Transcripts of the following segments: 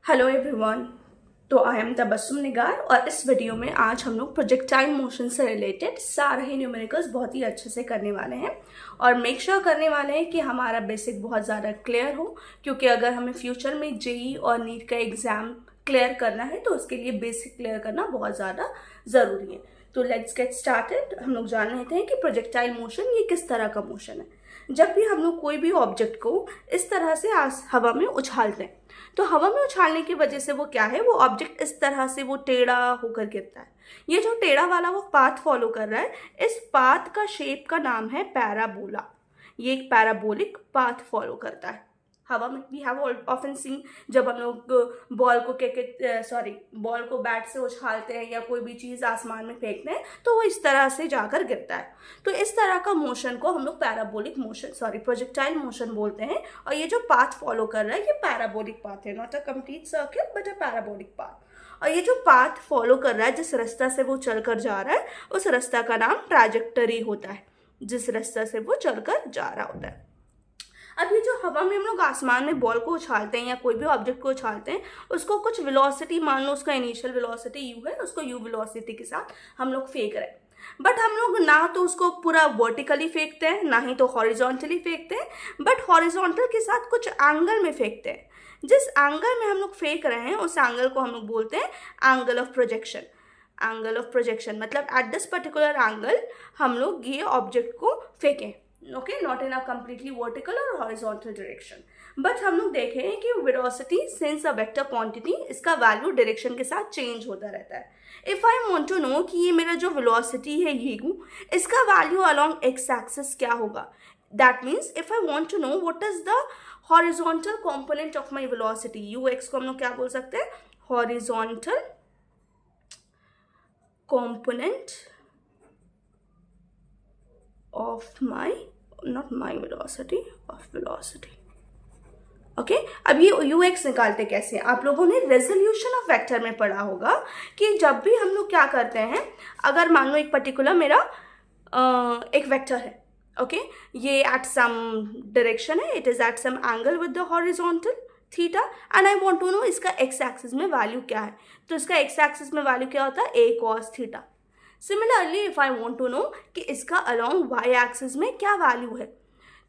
Hello everyone. तो I am Tabassum निगार और इस वीडियो में आज हम लोग प्रोजेक्टाइल मोशन से रिलेटेड सारे ही न्यूमेरिकल्स बहुत ही अच्छे से करने वाले हैं और मेक श्योर करने वाले हैं कि हमारा बेसिक बहुत ज़्यादा क्लियर हो, क्योंकि अगर हमें फ्यूचर में जेई और नीट का एग्ज़ाम क्लियर करना है तो उसके लिए बेसिक क्लियर करना बहुत ज़्यादा ज़रूरी है। तो लेट्स गेट स्टार्टेड। हम लोग जान लेते हैं कि प्रोजेक्टाइल मोशन ये किस तरह का मोशन है। जब भी हम लोग कोई भी ऑब्जेक्ट को इस तरह से हवा में उछालते हैं तो हवा में उछालने की वजह से वो क्या है, वो ऑब्जेक्ट इस तरह से वो टेढ़ा होकर गिरता है। ये जो टेढ़ा वाला वो पाथ फॉलो कर रहा है, इस पाथ का शेप का नाम है पैराबोला। ये एक पैराबोलिक पाथ फॉलो करता है हवा में। वी हैव ऑफन सीन जब हम लोग बॉल को बैट से उछालते हैं या कोई भी चीज़ आसमान में फेंकते हैं तो वो इस तरह से जाकर गिरता है। तो इस तरह का मोशन को हम लोग पैराबोलिक मोशन प्रोजेक्टाइल मोशन बोलते हैं। और ये जो पाथ फॉलो कर रहा है ये पैराबोलिक पाथ है, not a complete circle but a parabolic path. और ये जो पाथ फॉलो कर रहा है, जिस रास्ता से वो चलकर जा रहा है उस रास्ता का नाम ट्रैजेक्टरी होता है। जिस रास्ता से वो चलकर जा रहा होता है। अब ये जो हवा में हम लोग आसमान में बॉल को उछालते हैं या कोई भी ऑब्जेक्ट को उछालते हैं, उसको कुछ वेलोसिटी, मान लो उसका इनिशियल वेलोसिटी यू है, उसको यू वेलोसिटी के साथ हम लोग फेंक रहे हैं। बट हम लोग ना तो उसको पूरा वर्टिकली फेंकते हैं ना ही तो हॉरिजॉन्टली फेंकते हैं, बट हॉरिजॉन्टल के साथ कुछ एंगल में फेंकते हैं। जिस एंगल में हम लोग फेंक रहे हैं उस एंगल को हम लोग बोलते हैं angle of projection. Angle of projection मतलब एट दिस पर्टिकुलर एंगल हम लोग ये ऑब्जेक्ट को फेंकें। Okay, not in a completely vertical और हॉरिजॉन्टल डायरेक्शन। बट हम लोग देखें कि velocity since a vector quantity, इसका वैल्यू डायरेक्शन के साथ चेंज होता रहता है। If I want to know कि ये मेरा जो वेलोसिटी है यू, इसका वैल्यू अलोंग एक्स एक्सिस क्या होगा, that means if I want to know what is the horizontal component of my velocity, u x को हम लोग क्या बोल सकते हैं, horizontal component of my velocity of velocity। Okay, अब ये यू एक्स निकालते कैसे हैं? आप लोगों ने रेजोल्यूशन ऑफ वेक्टर में पढ़ा होगा कि जब भी हम लोग क्या करते हैं, अगर मान लो एक पर्टिकुलर मेरा एक वेक्टर है, ओके, ये एट सम डायरेक्शन है, it is at some angle with the horizontal theta and I want to know इसका एक्स एक्सिस में वैल्यू क्या है। तो इसका एक्स एक्सिस में वैल्यू क्या होता है, a cos theta. Similarly if I want to know कि इसका अलोंग वाई एक्सिस में क्या वैल्यू है,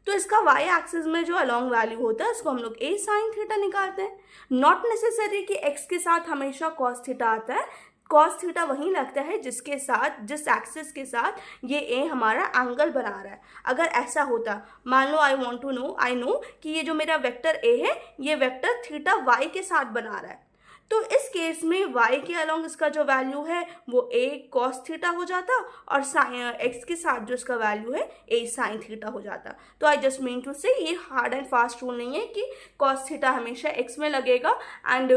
तो इसका वाई एक्सिस में जो अलोंग वैल्यू होता है उसको हम लोग ए साइन थीटा निकालते हैं। नॉट नेसेसरी कि एक्स के साथ हमेशा कॉस थीटा आता है। कॉस थीटा वहीं लगता है जिस एक्सिस के साथ ये ए हमारा एंगल बना रहा है। अगर ऐसा होता, मान लो आई नो कि ये जो मेरा वेक्टर ए है ये वेक्टर थीटा वाई के साथ बना रहा है, तो इस केस में y के अलोंग इसका जो वैल्यू है वो a cos थीटा हो जाता और x के साथ जो इसका वैल्यू है a sin थीटा हो जाता। तो आई जस्ट मीन टू से ये हार्ड एंड फास्ट रूल नहीं है कि cos थीटा हमेशा x में लगेगा एंड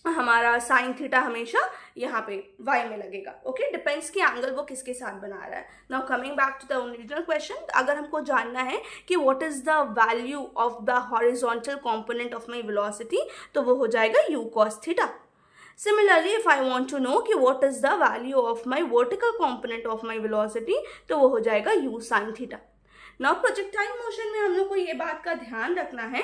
हमारा साइन थीटा हमेशा यहाँ पे y में लगेगा। ओके, डिपेंड्स कि एंगल वो किसके साथ बना रहा है। Now coming back to the original question, अगर हमको जानना है कि what is the value of the horizontal component of my velocity, तो वो हो जाएगा u cos theta. Similarly if I want to know कि what is the value of my vertical component of my velocity, तो वो हो जाएगा u sin theta. Now projectile motion में हम लोग को ये बात का ध्यान रखना है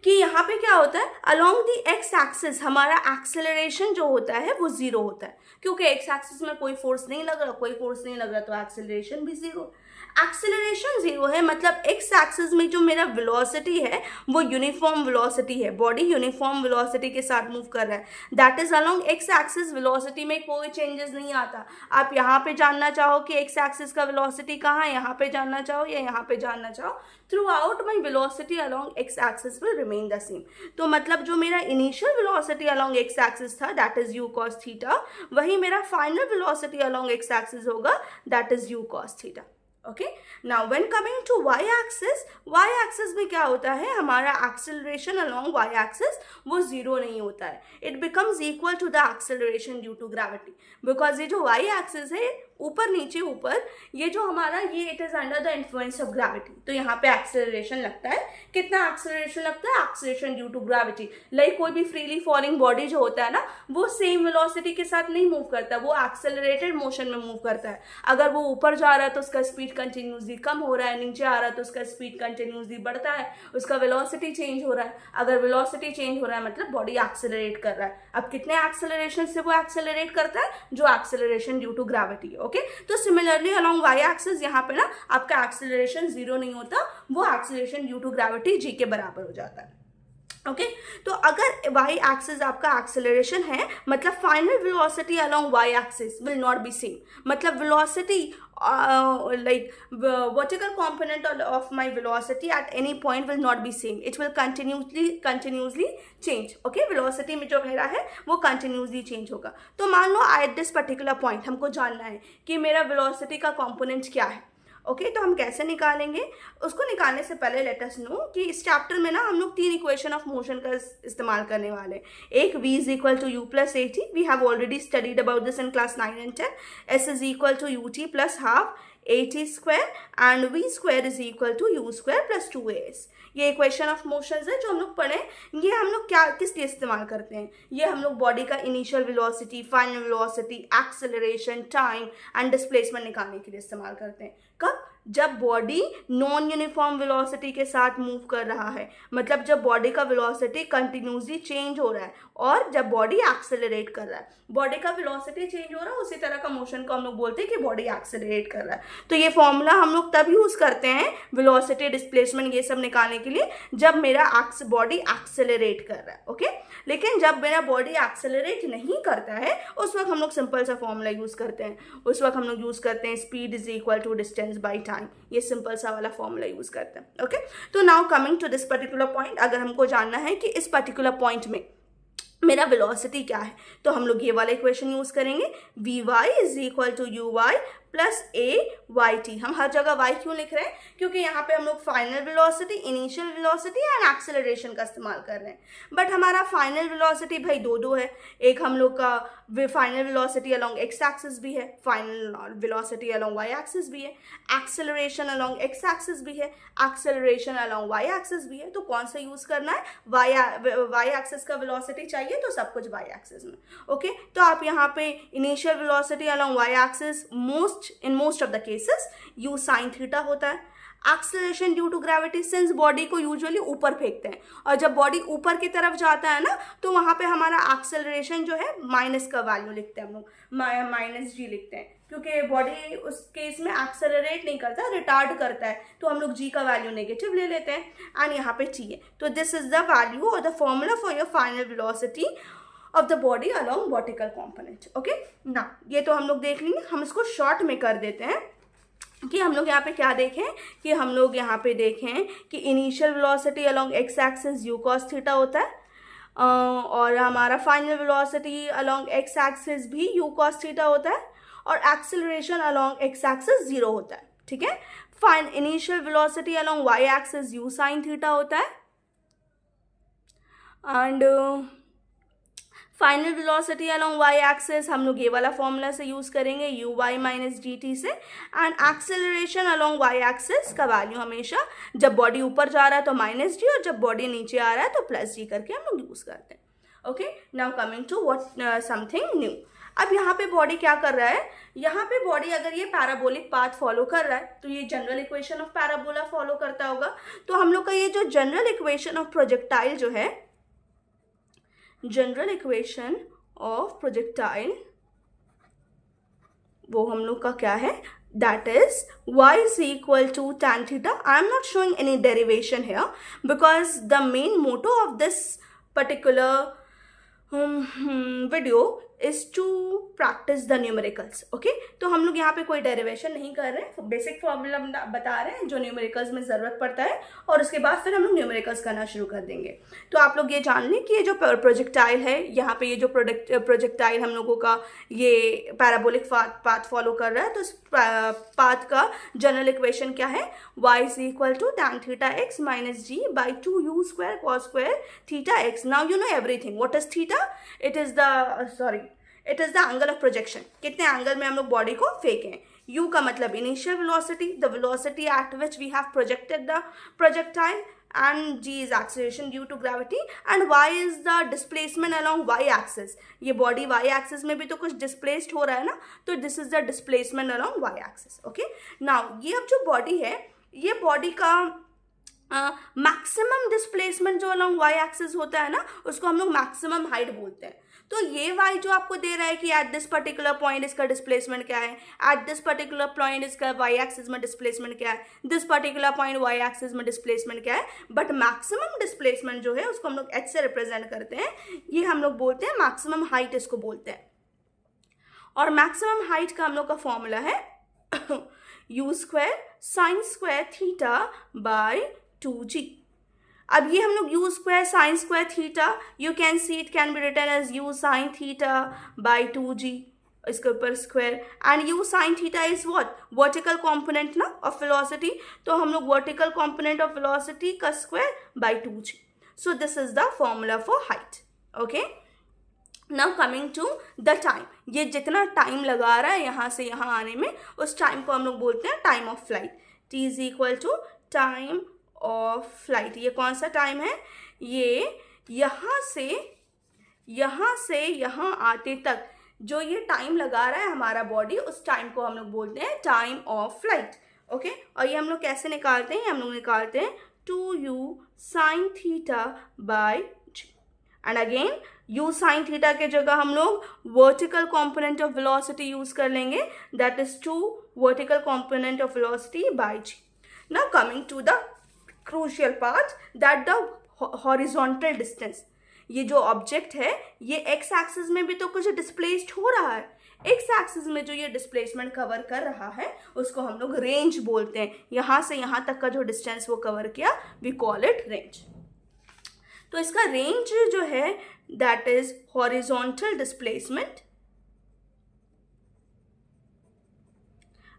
कि यहाँ पे क्या होता है, अलोंग दी एक्स एक्सिस हमारा एक्सेलरेशन जो होता है वो जीरो होता है, क्योंकि एक्स एक्सिस में कोई फोर्स नहीं लग रहा, तो एक्सेलरेशन भी जीरो। एक्सेलरेशन जीरो है मतलब एक्स एक्सिस में जो मेरा वेलोसिटी है वो यूनिफॉर्म वेलोसिटी है, बॉडी यूनिफॉर्म वेलोसिटी के साथ मूव कर रहा है, that is along x axis. Velocity में कोई चेंजेस नहीं आता। आप यहाँ पे जानना चाहो कि एक्स एक्सिस का वेलोसिटी कहाँ है, यहाँ पे जानना चाहो या यहाँ पे जानना चाहो, throughout my velocity along x axis will remain the same. तो मतलब जो मेरा initial velocity along x axis था that is u cos theta, वही मेरा final velocity along x axis होगा that is u cos theta. Okay, now when coming to y axis में क्या होता है, हमारा एक्सेलरेशन अलोंग वाई एक्सिस वो जीरो नहीं होता है, it becomes equal to the acceleration due to gravity, because ये जो वाई एक्सिस है ऊपर नीचे ऊपर, ये जो हमारा ये it is under the influence of gravity, तो यहाँ पे एक्सेलरेशन लगता है। कितना एक्सेलरेशन लगता है? Acceleration due to gravity. Like कोई भी फ्रीली फॉलिंग बॉडी जो होता है ना, वो सेम वेलोसिटी के साथ नहीं मूव करता, वो एक्सेलरेटेड मोशन में मूव करता है। अगर वो ऊपर जा रहा है तो उसका स्पीड कंटिन्यूसली कम हो रहा है, नीचे आ रहा है तो उसका स्पीड कंटिन्यूसली बढ़ता है, उसका वेलोसिटी चेंज हो रहा है। अगर वेलोसिटी चेंज हो रहा है मतलब बॉडी एक्सेलरेट कर रहा है। अब कितने एक्सेलरेशन से वो एक्सेलरेट करता है? जो acceleration due to gravity. Okay, तो सिमिलरली अलोंग वाई एक्सिस यहाँ पे ना आपका एक्सेलरेशन जीरो नहीं होता, वो acceleration due to gravity g के बराबर हो जाता है। ओके, तो अगर वाई एक्सिस आपका एक्सेलरेशन है मतलब final velocity along y axis will not be same, मतलब velocity like vertical component of my velocity at any point will not be same, it will continuously change. okay, velocity में जो मेरा है वो continuously change होगा। तो मान लो at this particular point हमको जानना है कि मेरा velocity का component क्या है। ओके, तो हम कैसे निकालेंगे? उसको निकालने से पहले लेट अस नो कि इस चैप्टर में ना हम लोग 3 इक्वेशन ऑफ मोशन का इस्तेमाल करने वाले हैं। एक v is equal to u plus a t, we have already studied about this in class 9 and 10। s is equal to u t plus half a t square and v square is equal to u square plus 2as। ये equation of motions है जो हम लोग पढ़े। ये हम लोग क्या किस लिए इस्तेमाल करते हैं? ये हम लोग बॉडी का initial velocity, final velocity, acceleration, time and displacement निकालने के लिए इस्तेमाल करते हैं। कब? जब बॉडी नॉन यूनिफॉर्म वेलोसिटी के साथ मूव कर रहा है, मतलब जब बॉडी का वेलोसिटी कंटिन्यूसली चेंज हो रहा है और जब बॉडी एक्सेलरेट कर रहा है। बॉडी का वेलोसिटी चेंज हो रहा है, उसी तरह का मोशन को हम लोग बोलते हैं कि बॉडी एक्सेलरेट कर रहा है। तो ये फॉर्मूला हम लोग तब यूज करते हैं वेलोसिटी, डिस्प्लेसमेंट ये सब निकालने के लिए जब मेरा बॉडी एक्सेलरेट कर रहा है। ओके, लेकिन जब मेरा बॉडी एक्सेलरेट नहीं करता है उस वक्त हम लोग सिंपल सा फॉर्मूला यूज करते हैं। उस वक्त हम लोग यूज करते हैं speed is equal to distance by time, ये सिंपल सा वाला फॉर्मूला यूज करते हैं। ओके, तो now coming to this particular point, अगर हमको जानना है कि इस पर्टिकुलर पॉइंट में मेरा वेलोसिटी क्या है तो हम लोग ये वाला इक्वेशन यूज करेंगे, v y is equal to u y plus a y t. हम हर जगह वाई क्यों लिख रहे हैं? क्योंकि यहाँ पे हम लोग final velocity, initial velocity and acceleration का इस्तेमाल कर रहे हैं। बट हमारा फाइनल वेलोसिटी भाई दो है, एक हम लोग का final velocity along x axis भी है, final velocity along y axis भी है, एक्सेलरेशन अलोंग एक्स एक्सिस भी है, एक्सेलरेशन अलोंग वाई एक्सिस भी है। तो कौन सा यूज करना है? वाई एक्सिस का वेलोसिटी चाहिए तो सब कुछ वाई एक्सिस में। ओके, तो आप यहाँ पे initial velocity along y axis in most of the cases u sin theta होता है। Acceleration due to gravity, since body को यूजुअली ऊपर फेंकते हैं और जब बॉडी ऊपर की तरफ जाता है ना तो वहां पे हमारा एक्सेलरेशन जो है माइनस का वैल्यू लिखते हैं हम लोग, माइनस जी लिखते हैं, क्योंकि बॉडी उस केस में एक्सेलरेट नहीं करता, रिटार्ड करता है, तो हम लोग जी का वैल्यू नेगेटिव ले लेते हैं एंड यहाँ पे टी है। तो दिस इज द वैल्यू और the formula for your final velocity of the body along vertical component. Okay, ना ये तो हम लोग देख लेंगे। हम इसको शॉर्ट में कर देते हैं कि हम लोग यहाँ पे क्या देखें कि हम लोग यहाँ पे देखें कि initial velocity along x axis you cos theta होता है और हमारा final velocity along x axis भी यू कॉस थीटा होता है और एक्सेलरेशन अलोंग एक्स एक्सिस 0 होता है। ठीक है, fine initial velocity along y axis u sine theta होता है and final velocity along y axis हम लोग ये वाला फॉर्मूला से यूज करेंगे u y minus d t से। And acceleration along y axis का वैल्यू हमेशा जब बॉडी ऊपर जा रहा है तो माइनस जी और जब बॉडी नीचे आ रहा है तो प्लस जी करके हम लोग यूज करते हैं। Okay, now coming to what something new. अब यहाँ पे बॉडी क्या कर रहा है? यहाँ पे बॉडी अगर ये पैराबोलिक पाथ फॉलो कर रहा है तो ये general equation of parabola follow करता होगा। तो हम लोग का ये जो जनरल इक्वेशन ऑफ प्रोजेक्टाइल जो है, जनरल इक्वेशन ऑफ प्रोजेक्टाइल, वो हम लोग का क्या है? that is y is equal to tan theta. I am not showing any derivation here because the main motto of this particular video is to practice the numericals. okay, तो हम लोग यहाँ पे कोई डेरिवेशन नहीं कर रहे हैं, बेसिक फॉर्मूला बता रहे हैं जो न्यूमेरिकल्स में ज़रूरत पड़ता है और उसके बाद फिर हम लोग न्यूमेरिकल्स करना शुरू कर देंगे। तो आप लोग ये जान लें कि ये जो प्रोजेक्टाइल है, यहाँ पे ये जो प्रोजेक्टाइल हम लोगों का ये पैराबोलिक पाथ फॉलो कर रहा है, तो इस पाथ का जनरल इक्वेशन क्या है? y is equal to tan theta x minus g by 2u square cos square theta x. Now you know everything. What is theta? It is the it is the angle of projection, कितने angle में हम लोग body को फेंकें। u का मतलब initial velocity, the velocity at which we have projected the projectile, and g is acceleration due to gravity, and y is the displacement along y axis। ये body y axis में भी तो कुछ displaced हो रहा है ना, तो this is the displacement along y axis। okay, now ये अब जो body है, ये body का मैक्सिमम डिस्प्लेसमेंट जो अलॉन्ग वाई एक्सिस होता है ना, उसको हम लोग मैक्सिमम हाइट बोलते हैं। तो ये वाई जो आपको दे रहा है कि एट दिस पर्टिकुलर पॉइंट इसका डिस्प्लेसमेंट क्या है, एट दिस पर्टिकुलर पॉइंट इसका वाई एक्सिस में डिस्प्लेसमेंट क्या है, this particular point y axis में डिस्प्लेसमेंट क्या है, बट मैक्सिमम डिस्प्लेसमेंट जो है उसको हम लोग एच से रिप्रेजेंट करते हैं, ये हम लोग बोलते हैं मैक्सिमम हाइट, इसको बोलते हैं। और मैक्सिमम हाइट का हम लोग का फॉर्मूला है u square sine square theta by 2g। अब ये हम लोग u square sine square theta, you can see it can be written as u sine theta by 2g, इसके ऊपर square, and u sine theta is what, vertical component ना of velocity, तो हम लोग वर्टिकल कंपोनेंट ऑफ वेलोसिटी का square by 2g। So this is the formula for height. Okay, now coming to the time, ये जितना time लगा रहा है यहाँ से यहाँ आने में, उस टाइम को हम लोग बोलते हैं time of flight. t is equal to time of flight. ये कौन सा टाइम है, ये यहाँ से यहाँ आते तक जो ये टाइम लगा रहा है हमारा बॉडी, उस टाइम को हम लोग बोलते हैं टाइम ऑफ फ्लाइट। ओके, और ये हम लोग कैसे निकालते हैं, हम लोग निकालते हैं 2u sine theta by g, and again u sine theta के जगह हम लोग vertical component of velocity use कर लेंगे, that is 2 vertical component of velocity by g। Now coming to the crucial part, that the horizontal distance, ये जो object है ये एक्स एक्सिस में भी तो कुछ डिस्प्लेस्ड हो रहा है, एक्स एक्सिस में जो ये डिस्प्लेसमेंट कवर कर रहा है उसको हम लोग रेंज बोलते हैं। यहाँ से यहाँ तक का जो डिस्टेंस वो कवर किया, वी कॉल इट रेंज। तो इसका रेंज जो है दैट इज हॉरिजॉन्टल डिस्प्लेसमेंट।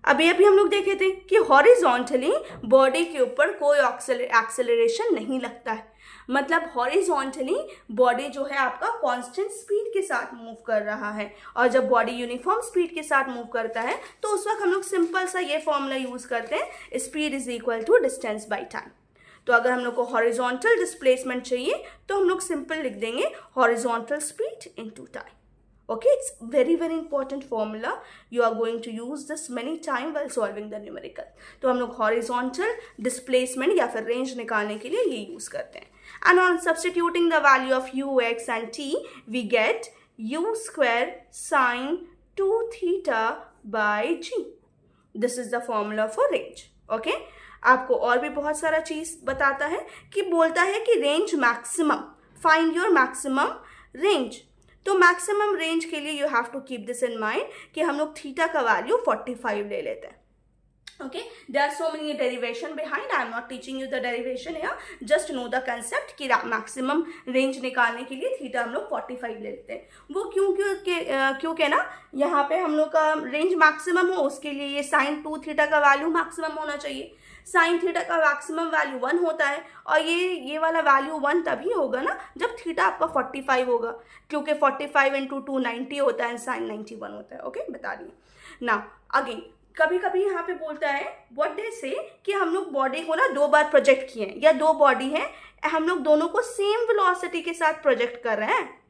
अभी हम लोग देखे थे कि हॉरिजॉन्टली बॉडी के ऊपर कोई एक्सेलरेशन नहीं लगता है, मतलब हॉरिजॉन्टली बॉडी जो है आपका कांस्टेंट स्पीड के साथ मूव कर रहा है, और जब बॉडी यूनिफॉर्म स्पीड के साथ मूव करता है तो उस वक्त हम लोग सिंपल सा ये फॉर्मूला यूज करते हैं, speed is equal to distance by time. तो अगर हम लोग को हॉरिजॉन्टल डिस्प्लेसमेंट चाहिए तो हम लोग सिंपल लिख देंगे horizontal speed into time. Okay, it's very important formula. You are going to use this many time while solving the numerical. तो हम लोग horizontal displacement या फिर range निकालने के लिए ये use करते हैं। And on substituting the value of u, x and t, we get u square sine 2 theta by g. This is the formula for range. Okay? आपको और भी बहुत सारा चीज बताता है कि बोलता है कि range maximum, find your maximum range। तो मैक्सिमम रेंज के लिए you have to keep this in mind कि हम लोग थीटा का वैल्यू 45 ले लेते हैं। Okay, there are so many derivation behind, I am not teaching you the derivation या जस्ट नो द कंसेप्ट कि मैक्सिमम रेंज निकालने के लिए थीटा हम लोग 45 ले लेते हैं। वो क्योंकि ना यहाँ पे हम लोग का रेंज मैक्सिमम हो, उसके लिए ये साइन 2 थीटा का वैल्यू मैक्सिमम होना चाहिए। साइन थीटा का मैक्सिमम वैल्यू 1 होता है, और ये वाला वैल्यू 1 तभी होगा ना जब थीटा आपका 45 होगा, क्योंकि 45 इंटू 2 90 होता है, साइन 91 होता है। ओके, बता दिए ना। अगेन कभी कभी यहाँ पे बोलता है व्हाट दे से कि हम लोग बॉडी को ना 2 बार प्रोजेक्ट किए हैं, या 2 बॉडी है, हम लोग दोनों को सेम वेलोसिटी के साथ प्रोजेक्ट कर रहे हैं,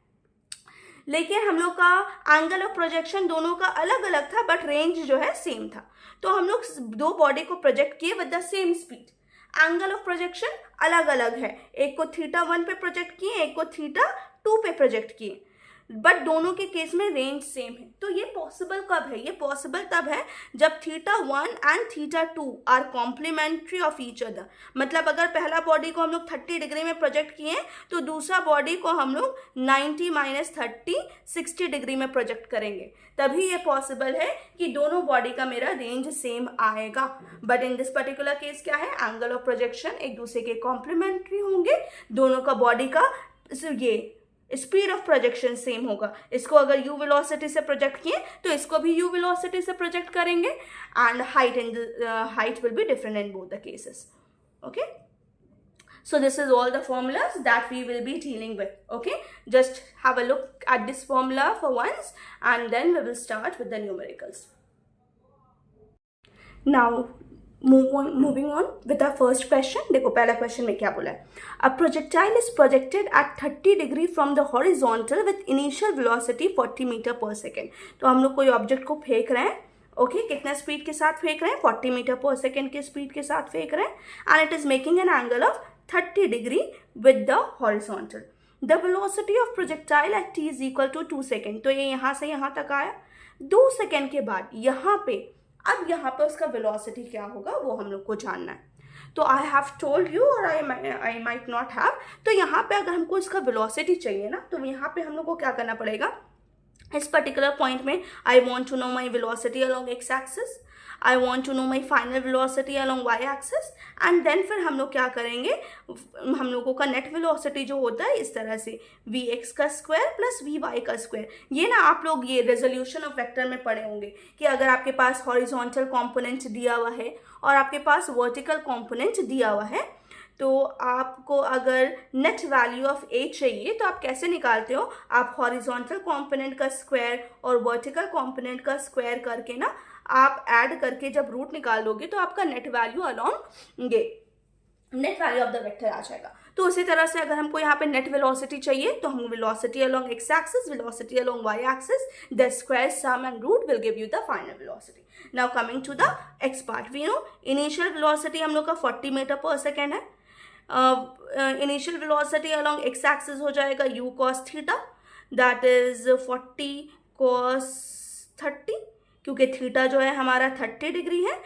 लेकिन हम लोग का एंगल ऑफ प्रोजेक्शन दोनों का अलग अलग था, बट रेंज जो है सेम था। तो हम लोग 2 बॉडी को प्रोजेक्ट किए with the same speed, angle of projection अलग अलग है, एक को थीटा 1 पे प्रोजेक्ट किए, एक को थीटा 2 पे प्रोजेक्ट किए, बट दोनों के केस में रेंज सेम है। तो ये पॉसिबल कब है, ये पॉसिबल तब है जब theta 1 and theta 2 are complementary of each other. मतलब अगर पहला बॉडी को हम लोग 30 डिग्री में प्रोजेक्ट किए तो दूसरा बॉडी को हम लोग 90 - 30 60 डिग्री में प्रोजेक्ट करेंगे, तभी ये पॉसिबल है कि दोनों बॉडी का मेरा रेंज सेम आएगा। But in this particular case क्या है, एंगल ऑफ प्रोजेक्शन एक दूसरे के कॉम्प्लीमेंट्री होंगे, दोनों का बॉडी का ये स्पीड ऑफ प्रोजेक्शन सेम होगा। इसको अगर u वेलोसिटी से प्रोजेक्ट किए तो इसको भी u वेलोसिटी से प्रोजेक्ट करेंगे, and height will be different in both the cases. Okay, So this is all the formulas that we will be dealing with. Okay, just have a look at this formula for once and then we will start with the numericals. Now moving on with our first question. देखो पहला question में क्या बोला है, a projectile is projected at 30 degree from the horizontal with initial velocity 40 meter per second. तो हम लोग कोई ऑब्जेक्ट को फेंक रहे हैं, ओके कितना स्पीड के साथ फेंक रहे हैं, 40 मीटर पर सेकेंड के स्पीड के साथ फेंक रहे हैं, and it is making an angle of 30 degree with the horizontal. The velocity of projectile at t is equal to 2 second. तो ये यहाँ से यहाँ तक आया, 2 सेकेंड के बाद यहाँ पे, अब यहाँ पे उसका वेलोसिटी क्या होगा वो हम लोग को जानना है. तो आई हैव टोल्ड यू और आई माइट नॉट हैव. तो यहाँ पे अगर हमको इसका वेलोसिटी चाहिए ना, तो यहाँ पे हम लोग को क्या करना पड़ेगा, इस पर्टिकुलर पॉइंट में I want to know my velocity along x axis, I want to know my final velocity along y axis, and then फिर हम लोग क्या करेंगे, हम लोगों का नेट वेलोसिटी जो होता है इस तरह से वी एक्स का स्क्वायर प्लस वी वाई का स्क्वायर. ये ना आप लोग ये रेजोल्यूशन ऑफ वेक्टर में पढ़े होंगे कि अगर आपके पास हॉरिजॉन्टल कॉम्पोनेंट दिया हुआ है और आपके पास वर्टिकल कॉम्पोनेंट दिया हुआ है, तो आपको अगर नेट वैल्यू ऑफ ए चाहिए तो आप कैसे निकालते हो, आप हॉरिजॉन्टल कंपोनेंट का स्क्वायर और वर्टिकल कंपोनेंट का स्क्वायर करके ना आप ऐड करके जब रूट निकालोगे तो आपका net value along net value of the vector आ जाएगा. तो उसी तरह से अगर हमको यहाँ पे नेट वेलोसिटी चाहिए तो हम velocity along x axis, velocity along y axis, the square sum and root will give you the final velocity. Now coming to the x part, we know initial velocity हम लोग का 40 metre पर second है. Initial velocity along x axis हो जाएगा u cos theta, that is 40 cos 30, क्योंकि theta जो है हमारा 30 डिग्री है.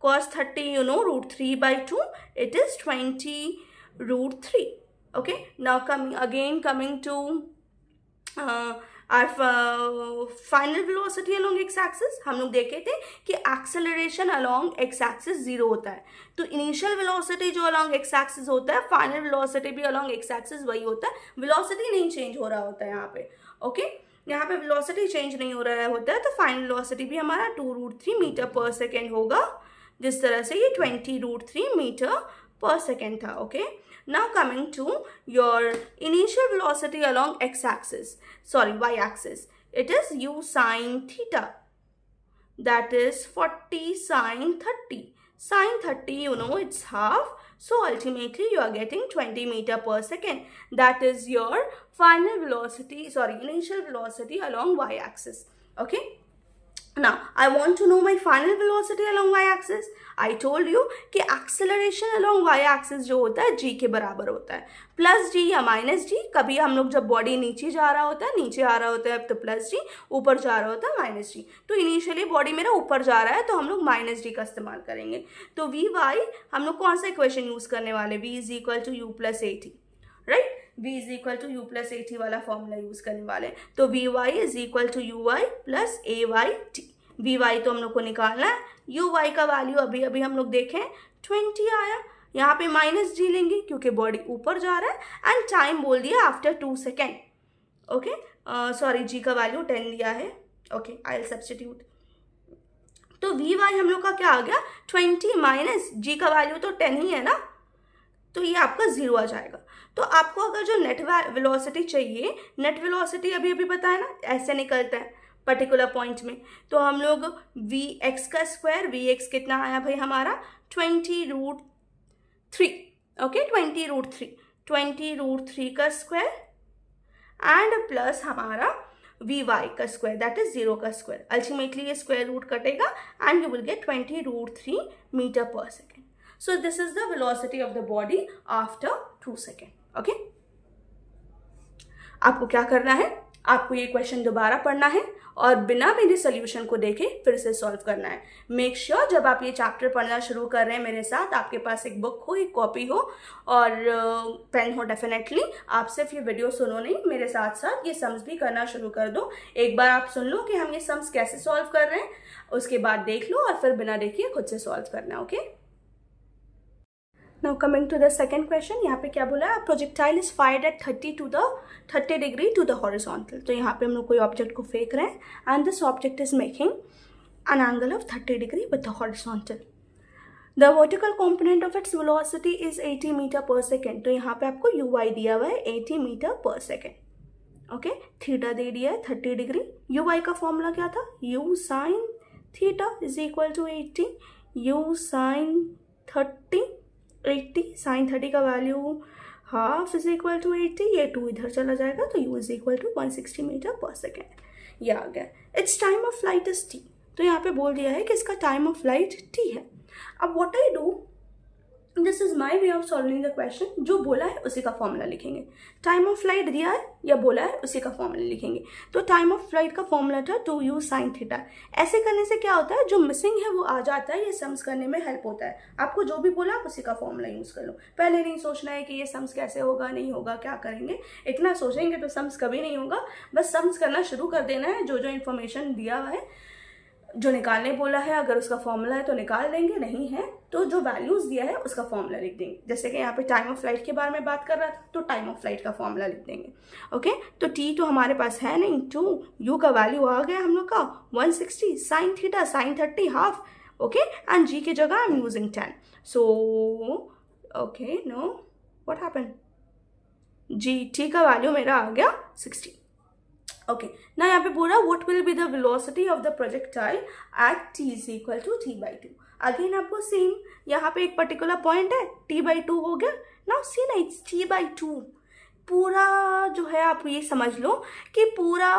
cos 30 you know √3/2, it is 20√3. Okay, now coming to our final velocity along x axis. हम लोग देखे थे कि एक्सेलरेशन अलॉन्ग एक्स एक्सिस 0 होता है. तो इनिशियल वेलोसिटी जो अलॉन्ग एक्स एक्सिस होता है, फाइनल वेलोसिटी भी अलॉन्ग एक्स एक्सिस वही होता है. वेलोसिटी नहीं चेंज हो रहा होता है यहाँ पे. ओके, यहाँ पे वेलोसिटी चेंज नहीं हो रहा होता है, तो फाइनल वेलोसिटी भी हमारा 2√3 मीटर पर सेकेंड होगा, जिस तरह से ये 20√3 मीटर per second था. Okay, now coming to your initial velocity along x-axis, sorry y-axis, it is u sin theta, that is 40 sin 30. Sin 30, you know, it's half, so ultimately you are getting 20 meter per second. That is your final velocity, sorry, initial velocity along y-axis. Okay, now I want to know my final velocity along y-axis. I told you कि acceleration along y-axis जो होता है g के बराबर होता है, plus g या minus g. कभी हम लोग जब बॉडी नीचे जा रहा होता है, नीचे आ रहा होता है तो प्लस g, ऊपर जा रहा होता है माइनस g. तो इनिशियली बॉडी मेरा ऊपर जा रहा है तो हम लोग माइनस g का इस्तेमाल करेंगे. तो वी वाई हम लोग कौन सा इक्वेशन यूज करने वाले, v is equal to u plus a t, right, v is equal to u plus a t वाला फॉर्मूला यूज करने वाले हैं. तो v y is equal to u y plus a y t. V y तो हम लोग को निकालना है, यू वाई का वैल्यू अभी अभी हम लोग देखें 20 आया. यहाँ पे माइनस जी लेंगे क्योंकि बॉडी ऊपर जा रहा है, एंड टाइम बोल दिया आफ्टर 2 सेकेंड. ओके, सॉरी जी का वैल्यू 10 दिया है. Okay, I will substitute. तो वी वाई हम लोग का क्या आ गया, 20 माइनस जी का वैल्यू तो 10 ही है ना, तो ये आपका 0 आ जाएगा. तो आपको अगर जो नेट वेलोसिटी चाहिए, नेट वेलोसिटी अभी अभी बताया ना, ऐसे निकलता है पर्टिकुलर पॉइंट में. तो हम लोग वी एक्स का स्क्वायर, वी एक्स कितना आया भाई हमारा 20√3. ओके, 20√3 का स्क्वायर एंड प्लस हमारा वी वाई का स्क्वायर, दैट इज 0 का स्क्वायर. अल्टीमेटली ये स्क्वायर रूट कटेगा and you will get 20√3 metre पर second. So this is the velocity of the body after 2 second. Okay, आपको क्या करना है, आपको ये क्वेश्चन दोबारा पढ़ना है और बिना मेरे सोल्यूशन को देखे फिर से सॉल्व करना है. मेक श्योर जब आप ये चैप्टर पढ़ना शुरू कर रहे हैं मेरे साथ, आपके पास एक बुक हो, एक कॉपी हो और पेन हो. डेफिनेटली आप सिर्फ ये वीडियो सुनो नहीं, मेरे साथ साथ ये सम्स भी करना शुरू कर दो. एक बार आप सुन लो कि हम ये सम्स कैसे सॉल्व कर रहे हैं, उसके बाद देख लो और फिर बिना देखे खुद से सॉल्व करना. Okay, now coming to the second question. यहाँ पे क्या बोला है, projectile is fired at 30 degree to the horizontal. तो यहाँ पे हम लोग कोई ऑब्जेक्ट को फेंक रहे हैं and this object is making an angle of 30 degree with the horizontal. The vertical component of its velocity is 80 metre पर सेकेंड। तो यहाँ पे आपको ui दिया हुआ है 80 मीटर पर सेकेंड। ओके, थीटा दे दिया है 30 डिग्री। ui का फॉर्मूला क्या था, u sine theta is equal to 80, u sine 30, 80 sine 30 का value half is equal to 80, ये 2 इधर चला जाएगा तो u is equal to 160 metre पर सेकेंड। ये आ गया। Its time of flight is t। तो यहाँ पे बोल दिया है कि इसका टाइम ऑफ फ्लाइट t है। अब what I do, this is my way of solving the question. जो बोला है उसी का फॉर्मूला लिखेंगे। टाइम ऑफ फ्लाइट दिया है या बोला है उसी का फॉर्मूला लिखेंगे। तो टाइम ऑफ फ्लाइट का फॉर्मूला था 2u साइन थीटा। ऐसे करने से क्या होता है, जो मिसिंग है वो आ जाता है, ये सम्स करने में हेल्प होता है। आपको जो भी बोला आप उसी का फॉर्मूला यूज कर लो। पहले नहीं सोचना है कि ये सम्स कैसे होगा, नहीं होगा, क्या करेंगे। इतना सोचेंगे तो सम्स कभी नहीं होगा। बस सम्स करना शुरू कर देना है। जो जो इन्फॉर्मेशन दिया हुआ है, जो निकालने बोला है, अगर उसका फॉर्मूला है तो निकाल देंगे, नहीं है तो जो वैल्यूज दिया है उसका फॉर्मूला लिख देंगे। जैसे कि यहाँ पे टाइम ऑफ फ्लाइट के बारे में बात कर रहा था तो टाइम ऑफ फ्लाइट का फॉर्मूला लिख देंगे। ओके, तो टी तो हमारे पास है नहीं, 2 यू का वैल्यू आ गया हम लोग का 160 sine theta sine 30 half. Okay, and g की जगह I am using 10। So okay, no what happened, g t का वैल्यू मेरा आ गया 60। ओके, ना यहाँ पे पूरा what will be the velocity of the projectile at t is equal to t/2। Again आपको सेम यहाँ पे एक पर्टिकुलर पॉइंट है, t/2 हो गया। नाउ सी ना, इट्स t/2। पूरा जो है आप ये समझ लो कि पूरा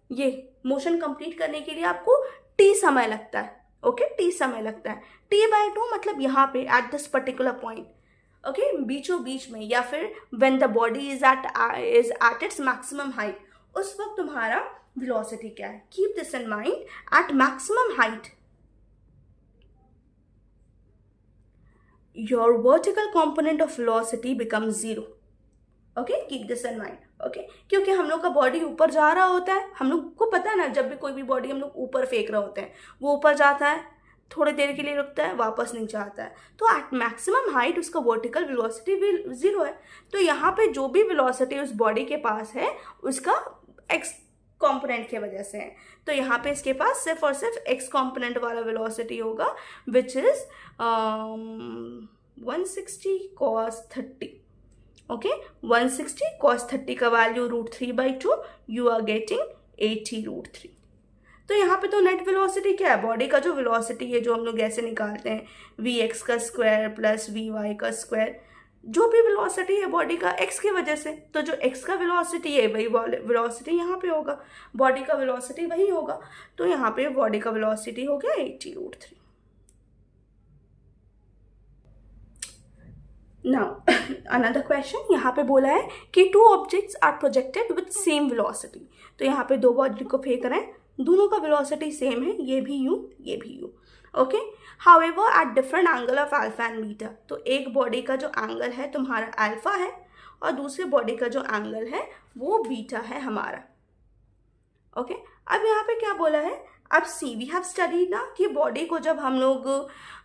ये मोशन कंप्लीट करने के लिए आपको t समय लगता है। ओके, t समय लगता है। t/2 मतलब यहाँ पे at this particular point, okay, बीचों बीच में, या फिर when the body is at its maximum height, उस वक्त तुम्हारा वेलोसिटी क्या है। Keep this in mind, at maximum height your vertical component of velocity becomes 0। Okay, keep this in mind. Okay, क्योंकि हम लोग का बॉडी ऊपर जा रहा होता है, हम लोग को पता है ना, जब भी कोई भी बॉडी हम लोग ऊपर फेंक रहे होते हैं, वो ऊपर जाता है, थोड़ी देर के लिए रुकता है, वापस नीचे आता है। तो एट मैक्सिमम हाइट उसका वर्टिकल वेलोसिटी भी 0 है। तो यहाँ पे जो भी वेलोसिटी उस बॉडी के पास है उसका एक्स कंपोनेंट की वजह से है। तो यहाँ पे इसके पास सिर्फ और सिर्फ एक्स कंपोनेंट वाला वेलोसिटी होगा, which is 160 cos 30। Okay, 160 cos 30 का वैल्यू √3/2, यू आर गेटिंग 80 √3। तो यहाँ पे तो नेट वेलोसिटी क्या है, बॉडी का जो वेलोसिटी है, जो हम लोग ऐसे निकालते हैं vx का स्क्वायर प्लस vy का स्क्वायर, जो भी वेलोसिटी है बॉडी का x की वजह से, तो जो x का वेलोसिटी है वही वेलोसिटी यहाँ पे होगा, बॉडी का वेलोसिटी वही होगा। तो यहाँ पे बॉडी का वेलोसिटी हो गया 80 √3। नाउ अनदर क्वेश्चन, यहाँ पे बोला है कि 2 objects are projected with same velocity. तो यहाँ पे 2 बॉडी को फेंक रहे हैं, दोनों का वेलोसिटी सेम है, ये भी u, ये भी u। Okay, however at different angle of alpha and beta. तो एक बॉडी का जो एंगल है तुम्हारा अल्फा है और दूसरे बॉडी का जो एंगल है वो बीटा है हमारा। ओके, अब यहाँ पे क्या बोला है, अब सी वी हैव स्टडीड ना कि बॉडी को जब हम लोग,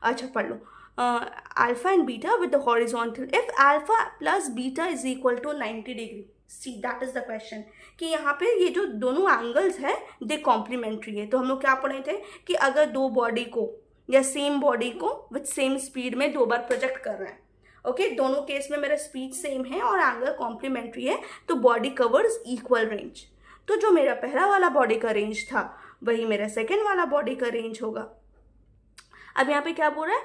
अच्छा पढ़ लो, alpha and beta with the horizontal, if alpha plus beta is equal to 90 degree. See that is the question, कि यहाँ पे ये जो दोनों एंगल्स हैं दे कॉम्प्लीमेंट्री है। तो हम लोग क्या पढ़े थे कि अगर 2 बॉडी को या सेम बॉडी को विथ सेम स्पीड में 2 बार प्रोजेक्ट कर रहे हैं, ओके, दोनों केस में मेरा स्पीड सेम है और एंगल कॉम्प्लीमेंट्री है, तो बॉडी कवर्स इक्वल रेंज। तो जो मेरा पहला वाला बॉडी का रेंज था वही मेरा सेकेंड वाला बॉडी का रेंज होगा। अब यहाँ पे क्या बोल रहा है,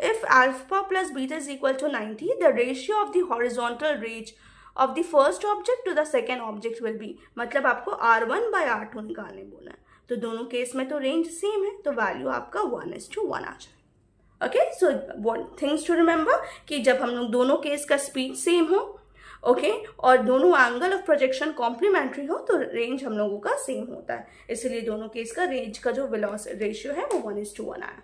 if alpha plus beta is equal to 90, the ratio of the horizontal range of the first object to the second object will be, मतलब आपको R1/R2 निकालने बोला है। तो दोनों केस में तो रेंज सेम है, तो वैल्यू आपका 1:1 आ जाए। Okay, so one things to remember कि जब हम लोग दोनों केस का स्पीड सेम हो, ओके, और दोनों एंगल ऑफ प्रोजेक्शन कॉम्प्लीमेंट्री हो, तो रेंज हम लोगों का सेम होता है। इसलिए दोनों केस का रेंज का जो रेशियो है वो 1:1 आया।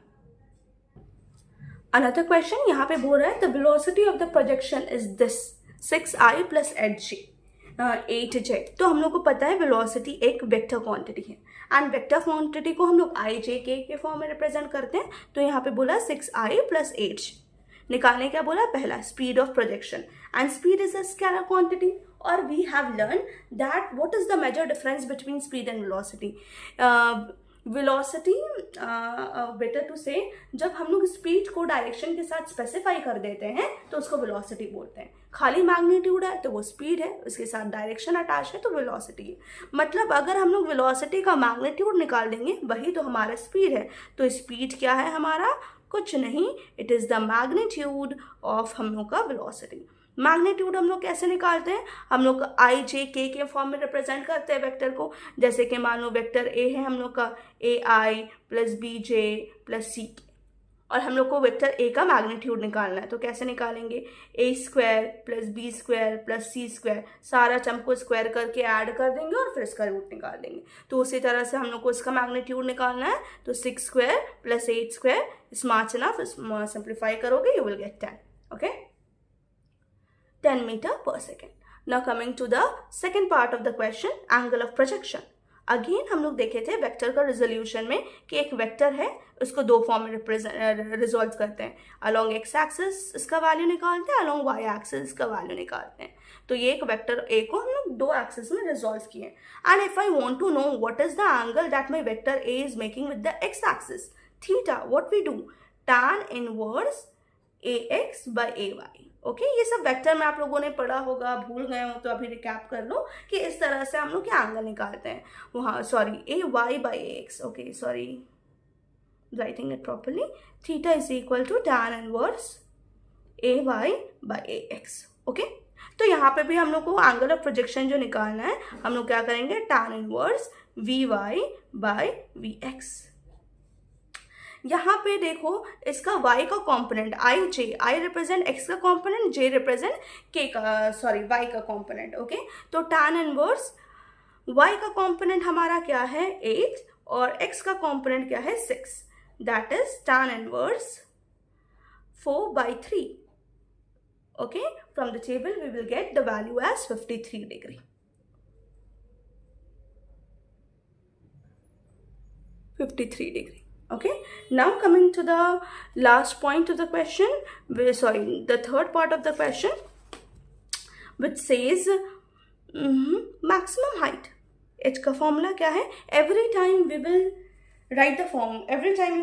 अनदर क्वेश्चन यहाँ पे बोल रहा है the velocity of the projection is this 6i plus 8j। तो हम लोग को पता है वेलोसिटी एक वेक्टर क्वांटिटी है, एंड वेक्टर क्वांटिटी को हम लोग i j k के फॉर्म में रिप्रेजेंट करते हैं। तो यहाँ पे बोला 6i प्लस 8j। निकालने क्या बोला, पहला speed of projection, and speed is a scalar quantity, और we have learn that what is the major difference between speed and velocity. Velocity, better to say, जब हम लोग स्पीड को डायरेक्शन के साथ स्पेसिफाई कर देते हैं तो उसको वेलोसिटी बोलते हैं। खाली मैग्नीट्यूड है तो वो स्पीड है, उसके साथ डायरेक्शन अटैच है तो वेलोसिटी है। मतलब अगर हम लोग वेलोसिटी का मैग्नीट्यूड निकाल देंगे वही तो हमारा स्पीड है। तो स्पीड क्या है हमारा? कुछ नहीं, it is the magnitude of हम लोग का वेलोसिटी। मैग्नीट्यूड हम लोग कैसे निकालते हैं? हम लोग आई जे के फॉर्म में रिप्रेजेंट करते हैं वेक्टर को। जैसे कि मान लो वेक्टर ए है हम लोग का, ए आई प्लस बी जे प्लस सी के, और हम लोग को वेक्टर ए का मैग्नीट्यूड निकालना है। तो कैसे निकालेंगे? A square plus b square plus c square, सारा चम को स्क्वायर करके ऐड कर देंगे और फिर इसका रूट निकाल देंगे। तो उसी तरह से हम लोग को इसका मैग्नीट्यूड निकालना है। तो 6 स्क्वायर प्लस 8 स्क्वायर, स्मॉच इनफ, सिंप्लीफाई करोगे you will get 10. Okay, 10 meter per second. Now coming to the second part of the question, angle of projection. Again हम लोग देखे थे वेक्टर का रिजोल्यूशन में कि एक वेक्टर है, उसको दो फॉर्म में रिजोल्व करते हैं। अलोंग एक्स एक्सिस इसका वैल्यू निकालते हैं, अलोंग वाई एक्सिस इसका वैल्यू निकालते हैं। तो ये एक वेक्टर ए को हम लोग दो एक्सिस में रिजोल्व किए। And if I want to know what is the angle that my vector a is making with the x axis theta, what we do, tan inverse ax by ay। Okay, ये सब vector में आप लोगों ने पढ़ा होगा, भूल गए हो तो अभी रिकैप कर लो कि इस तरह से हम लोग क्या एंगल निकालते हैं। वहाँ sorry, a y by a x, okay sorry writing it properly, theta is equal to tan inverse a y by a x. Okay, तो यहाँ पे भी हम लोग को एंगल ऑफ प्रोजेक्शन जो निकालना है, हम लोग क्या करेंगे, tan inverse v y by v x. यहाँ पे देखो इसका y का component I J, I represent x का कॉम्पोनेंट, j रिप्रेजेंट k का, सॉरी y का कॉम्पोनेंट। ओके, तो tan इनवर्स y का कॉम्पोनेंट हमारा क्या है 8 और x का कॉम्पोनेंट क्या है 6, that is tan inverse 4/3। Okay, from the table we will get the value as 53 degree. 53 degree. Okay, now coming to the last point of the question, the third part of the question, which says maximum height. h का formula क्या है? every time we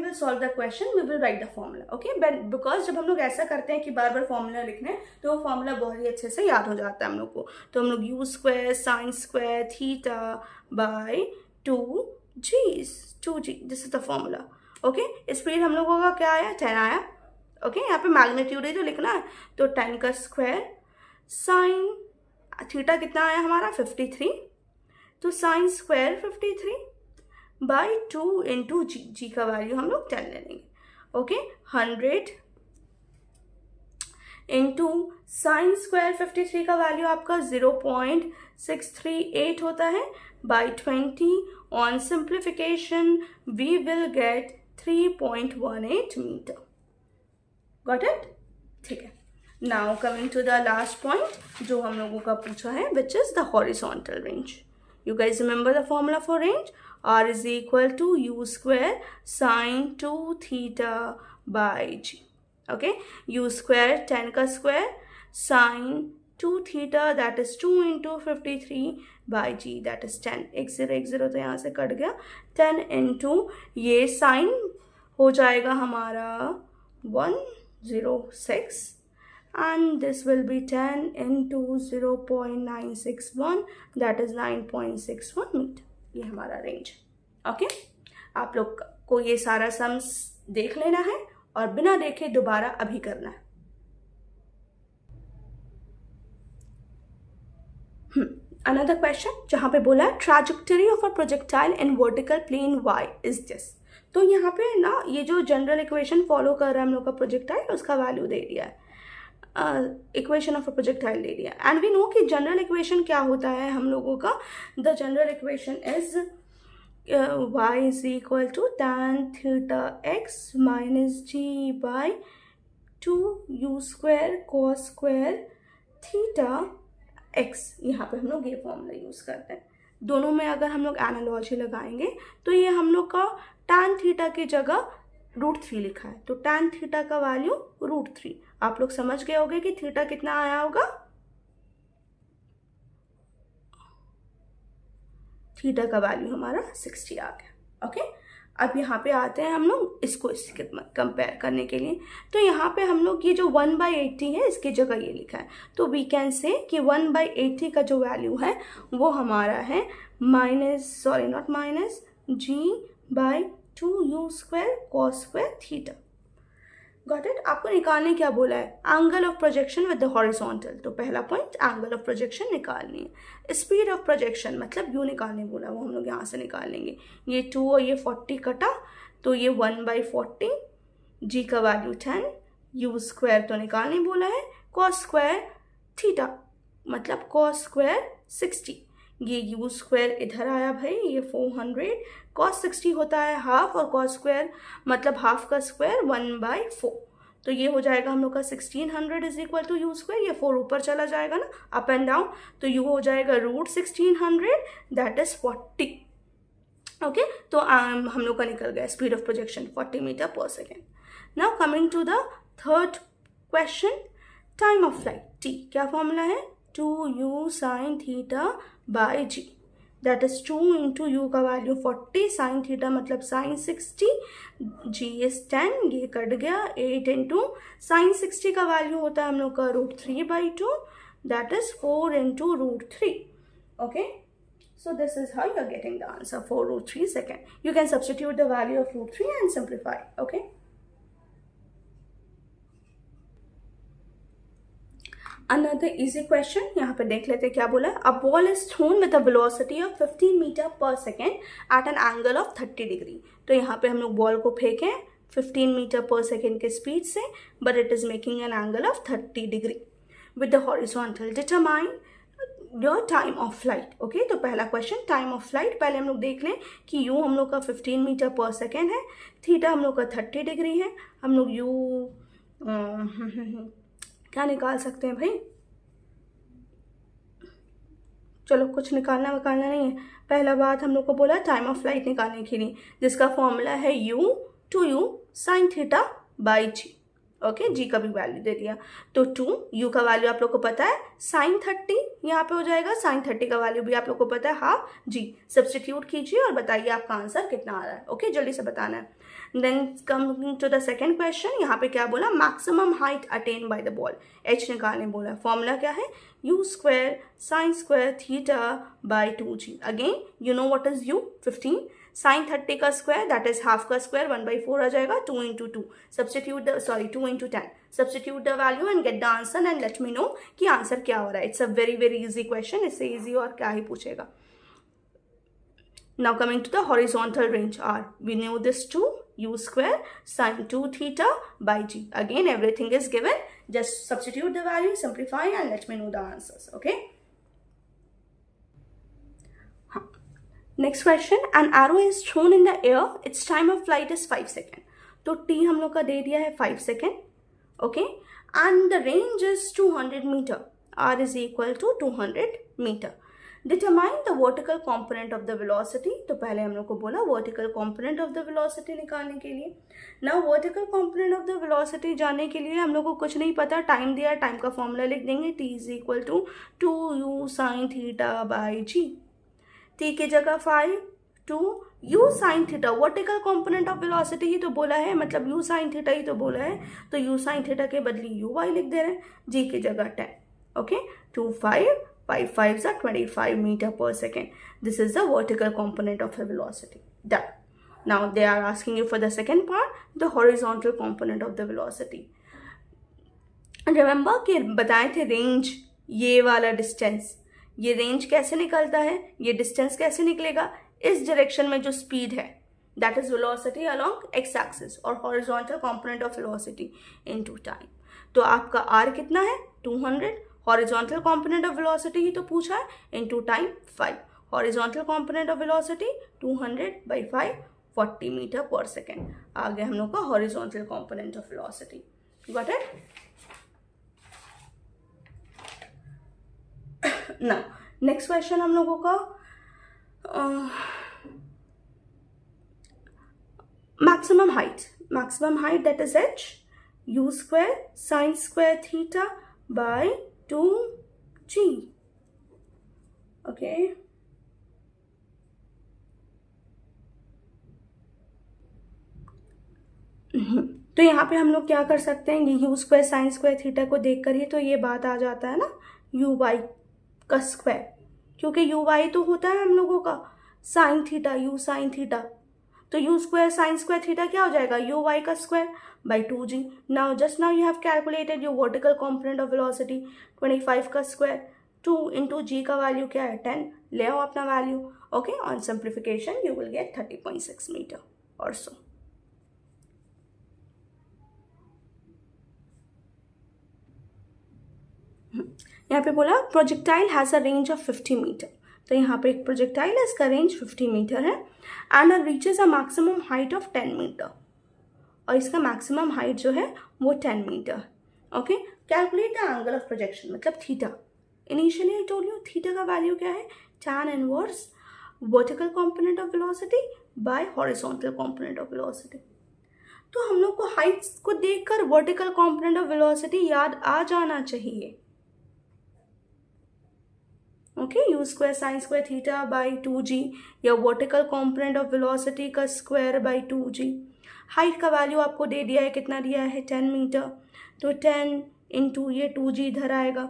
will solve the question we will write the formula. Okay, but because जब हम लोग ऐसा करते हैं कि बार बार फॉर्मूला लिखना है तो वो फॉर्मूला बहुत ही अच्छे से याद हो जाता है हम लोग को। तो हम लोग you square sine square theta by 2g, this is the formula. Okay, speed हम लोगों का क्या आया, 10 आया। ओके, यहाँ पे मैग्नीट्यूड ही तो लिखना है, तो 10 का स्क्वायर साइन थीटा कितना आया हमारा 53, तो साइन स्क्वायर 53 बाई 2 इंटू जी, जी का वैल्यू हम लोग 10 ले लेंगे। ओके, 100 इंटू साइन स्क्वायर 53 का वैल्यू आपका 0.638 होता है, by 20 on simplification we will get 3.18 meter. Got it? ठीक है। Now coming to the last point जो हम लोगों का पूछा है, which is the horizontal range. You guys remember the formula for range? R is equal to u square sine 2 theta by g. Okay, u square 10 का square sine 2 theta that is 2 into 53 by g that is 10। एक zero तो यहाँ से cut गया, 10 into ये sign हो जाएगा हमारा 106 and this will be 10 into 0.961 that is 9.61 metre. ये हमारा रेंज। ओके, आप लोग को ये सारा सम्स देख लेना है और बिना देखे दोबारा अभी करना है। अनदर क्वेश्चन जहाँ पे बोला है trajectory of a projectile in vertical plane y is this. तो यहाँ पे ना ये जो जनरल इक्वेशन फॉलो कर रहा है हम लोग का प्रोजेक्टाइल, उसका वैल्यू दे दिया है, इक्वेशन ऑफ अ प्रोजेक्टाइल दे दिया। एंड वी नो कि जनरल इक्वेशन क्या होता है हम लोगों का, the general equation is y is equal to tan theta x minus g by 2u square cos square theta x। यहाँ पे हम लोग ये फॉर्मूला यूज करते हैं। दोनों में अगर हम लोग एनालॉजी लगाएंगे तो ये हम लोग का tan थीटा की जगह √3 लिखा है, तो tan थीटा का वैल्यू √3। आप लोग समझ गए होंगे कि थीटा कितना आया होगा, थीटा का वैल्यू हमारा 60 आ गया। ओके, अब यहाँ पे आते हैं हम लोग इसको इसके कंपेयर करने के लिए। तो यहाँ पे हम लोग ये जो 1/80 है इसकी जगह ये लिखा है, तो वी कैन से कि 1/80 का जो वैल्यू है वो हमारा है -G/2u² cos² theta. Got it. आपको निकालने क्या बोला है, angle of projection with the horizontal. तो पहला पॉइंट एंगल ऑफ प्रोजेक्शन निकालनी है। स्पीड ऑफ प्रोजेक्शन मतलब यू निकालने बोला, वो हम लोग यहाँ से निकाल लेंगे। ये 2 और ये 40 कटा, तो ये 1/40, जी का वैल्यू 10, u² तो निकालने बोला है, cos² थीटा मतलब cos² 60। ये u² इधर आया भाई, ये 400, cos 60 होता है हाफ, और cos² मतलब हाफ का स्क्वायर 1/4, तो ये हो जाएगा हम लोग का 1600 इज इक्वल टू u²। ये 4 ऊपर चला जाएगा ना, अप एंड डाउन, तो u हो जाएगा √1600, दैट इज 40। ओके, तो हम लोग का निकल गया स्पीड ऑफ प्रोजेक्शन 40 मीटर पर second. Now coming to the third question, time of flight t, क्या फॉर्मूला है, 2u sin θ/g, that is 2 into u का वैल्यू 40, साइन थीटा मतलब साइन 60, जी इज 10, ये कट गया, 8 इंटू साइन 60 का value होता है हम लोग का √3/2, that is 4 into √3। Okay, so this is how you are getting the answer for √3 second. You can substitute the value of √3 and simplify. Okay. Another easy question, यहाँ पे देख लेते क्या बोला है। A ball is thrown with a velocity of 15 meter per second at an angle of 30 degree. तो यहाँ पे हम लोग बॉल को फेंके 15 मीटर पर सेकेंड के स्पीड से, but it is making an angle of 30 degree with the horizontal. Determine your time of flight. Okay, तो पहला क्वेश्चन टाइम ऑफ फ्लाइट, पहले हम लोग देख लें कि यू हम लोग का 15 मीटर पर सेकेंड है, थीटा हम लोग का 30 डिग्री है। हम लोग यू क्या निकाल सकते हैं भाई, चलो कुछ निकालना नहीं है। पहला बात हम लोग को बोला टाइम ऑफ फ्लाइट निकालने के लिए, जिसका फॉर्मूला है u 2u sin θ/g। Okay, जी का भी वैल्यू दे दिया, तो 2 u का वैल्यू आप लोग को पता है sin 30, यहाँ पे हो जाएगा sin 30 का वैल्यू भी आप लोग को पता है हाफ जी। सब्सटीट्यूट कीजिए और बताइए आपका आंसर कितना आ रहा है। ओके, जल्दी से बताना है। Then coming to the second question, यहाँ पे क्या बोला, maximum height attain by the ball, h निकालने बोला। फॉर्मूला क्या है, u² sin² θ/2g। Again you know what is u, 15, sine 30 का स्क्वायर दैट इज हाफ का स्क्वायर 1/4 आ जाएगा, 2 into 2 2 into 10 substitute the value and get the answer and let me know कि answer क्या हो रहा है। It's a very very easy question, इससे इजी और क्या ही पूछेगा। Now coming to the horizontal range r, we knew this to u² sin 2θ/g। Again everything is given, just substitute the value, simplify and let me know the answers. Okay, next question, an arrow is thrown in the air, it's time of flight is 5 second. तो t हम लोग का दे दिया है 5 second. Okay, and the range is 200 meter, R is equal to 200 meter. Determine the vertical component of the velocity. तो पहले हम लोग को बोला vertical component of the velocity निकालने के लिए। Now vertical component of the velocity जानने के लिए हम लोग को कुछ नहीं पता, टाइम दिया, टाइम का फॉर्मूला लिख देंगे, t is equal to 2u sin θ/g। t की जगह 5, 2 u sin θ, vertical component of velocity ही तो बोला है, मतलब u sin θ ही तो बोला है, तो u sin θ के बदली uy लिख दे रहे हैं, g की जगह 10। Okay, 2 5 5 5 are 25 meter per second. This is the vertical component of the velocity. Done. Now they are asking you for the second part, the horizontal component of the velocity. Remember कि बताए थे range, ये वाला distance, ये range कैसे निकलता है, ये डिस्टेंस कैसे निकलेगा, इस डायरेक्शन में जो स्पीड है that is velocity along x axis, और horizontal component of velocity into time. तो आपका r कितना है 200, हॉरिजॉन्टल कंपोनेंट ऑफ वेलोसिटी ही तो पूछा है, into time 5, horizontal component of velocity 200/5 40 metre पर सेकेंड। आ गया हम लोग का horizontal component of velocity. Got it? ना नेक्स्ट क्वेश्चन हम लोगों का maximum height that is h, u² sin² θ/2g. Okay, तो यहाँ पे हम लोग क्या कर सकते हैं, ये you square sine square theta को देखकर ही तो ये बात आ जाता है ना, यू वाई का स्क्वायर, क्योंकि यू वाई तो होता है हम लोगों का sine theta, u sine theta, तो u square sine square theta क्या हो जाएगा, यू वाई का square by 2g। Now just now you have calculated your vertical component of velocity 25 का स्क्वायर, 2 इंटू जी का वैल्यू क्या है 10, ले आओ अपना value. Okay, on simplification you will get 30.6 metre और सो। यहाँ पे बोला projectile has a range of 50 metre, तो यहाँ पे एक प्रोजेक्टाइल है, इसका रेंज 50 मीटर है and reaches a maximum height of 10 metre, और इसका मैक्सिमम हाइट जो है वो 10 metre. Okay, calculate the angle of projection, मतलब theta. Initially I told you theta का वैल्यू क्या है, tan inverse vertical component of velocity bye horizontal component of velocity. तो हम लोग को हाइट्स को देखकर वर्टिकल कॉम्पोनेंट ऑफ वेलोसिटी याद आ जाना चाहिए। Okay, you square sine square theta by 2g, या वर्टिकल कॉम्पोनेंट ऑफ वेलोसिटी का स्क्वायर बाई 2g। हाइट का वैल्यू आपको दे दिया है, कितना दिया है 10 मीटर, तो 10 इंटू ये 2g इधर आएगा,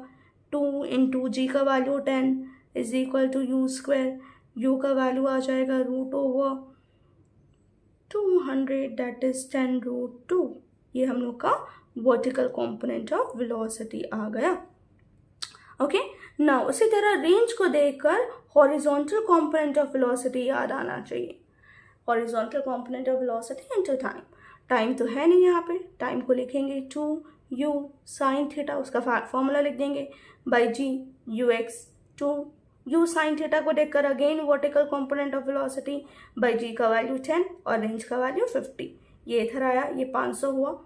2 इंटू जी का value 10 is equal to u square, u का वैल्यू आ जाएगा √200 दैट इज 10√2। ये हम लोग का वर्टिकल कॉम्पोनेंट ऑफ वेलोसिटी आ गया। ओके, ना उसी तरह रेंज को देखकर हॉरिजॉन्टल कॉम्पोनेंट ऑफ वेलोसिटी याद आना चाहिए। Horizontal component of velocity into time, time तो है नहीं यहाँ पे, टाइम को लिखेंगे 2u साइन थीटा, उसका फॉर्मूला लिख देंगे by g ux, 2u sine theta को देखकर again vertical component of velocity by g का वैल्यू 10 और रेंज का वैल्यू 50। ये इधर आया, ये 500 हुआ,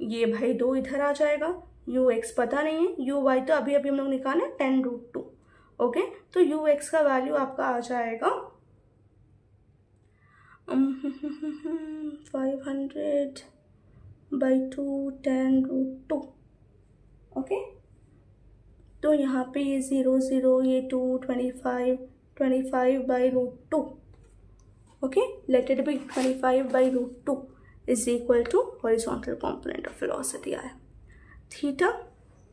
ये भाई 2 इधर आ जाएगा, यू एक्स पता नहीं है, यू वाई तो अभी अभी हम लोग निकाले 10√2। ओके, तो यू एक्स का वैल्यू आपका आ जाएगा 500/2 10√2। ओके, तो यहाँ पे ये 0 0, ये 2 25/√2। Okay, let it be 25/√2 is equal to horizontal component of velocity आया थीटा,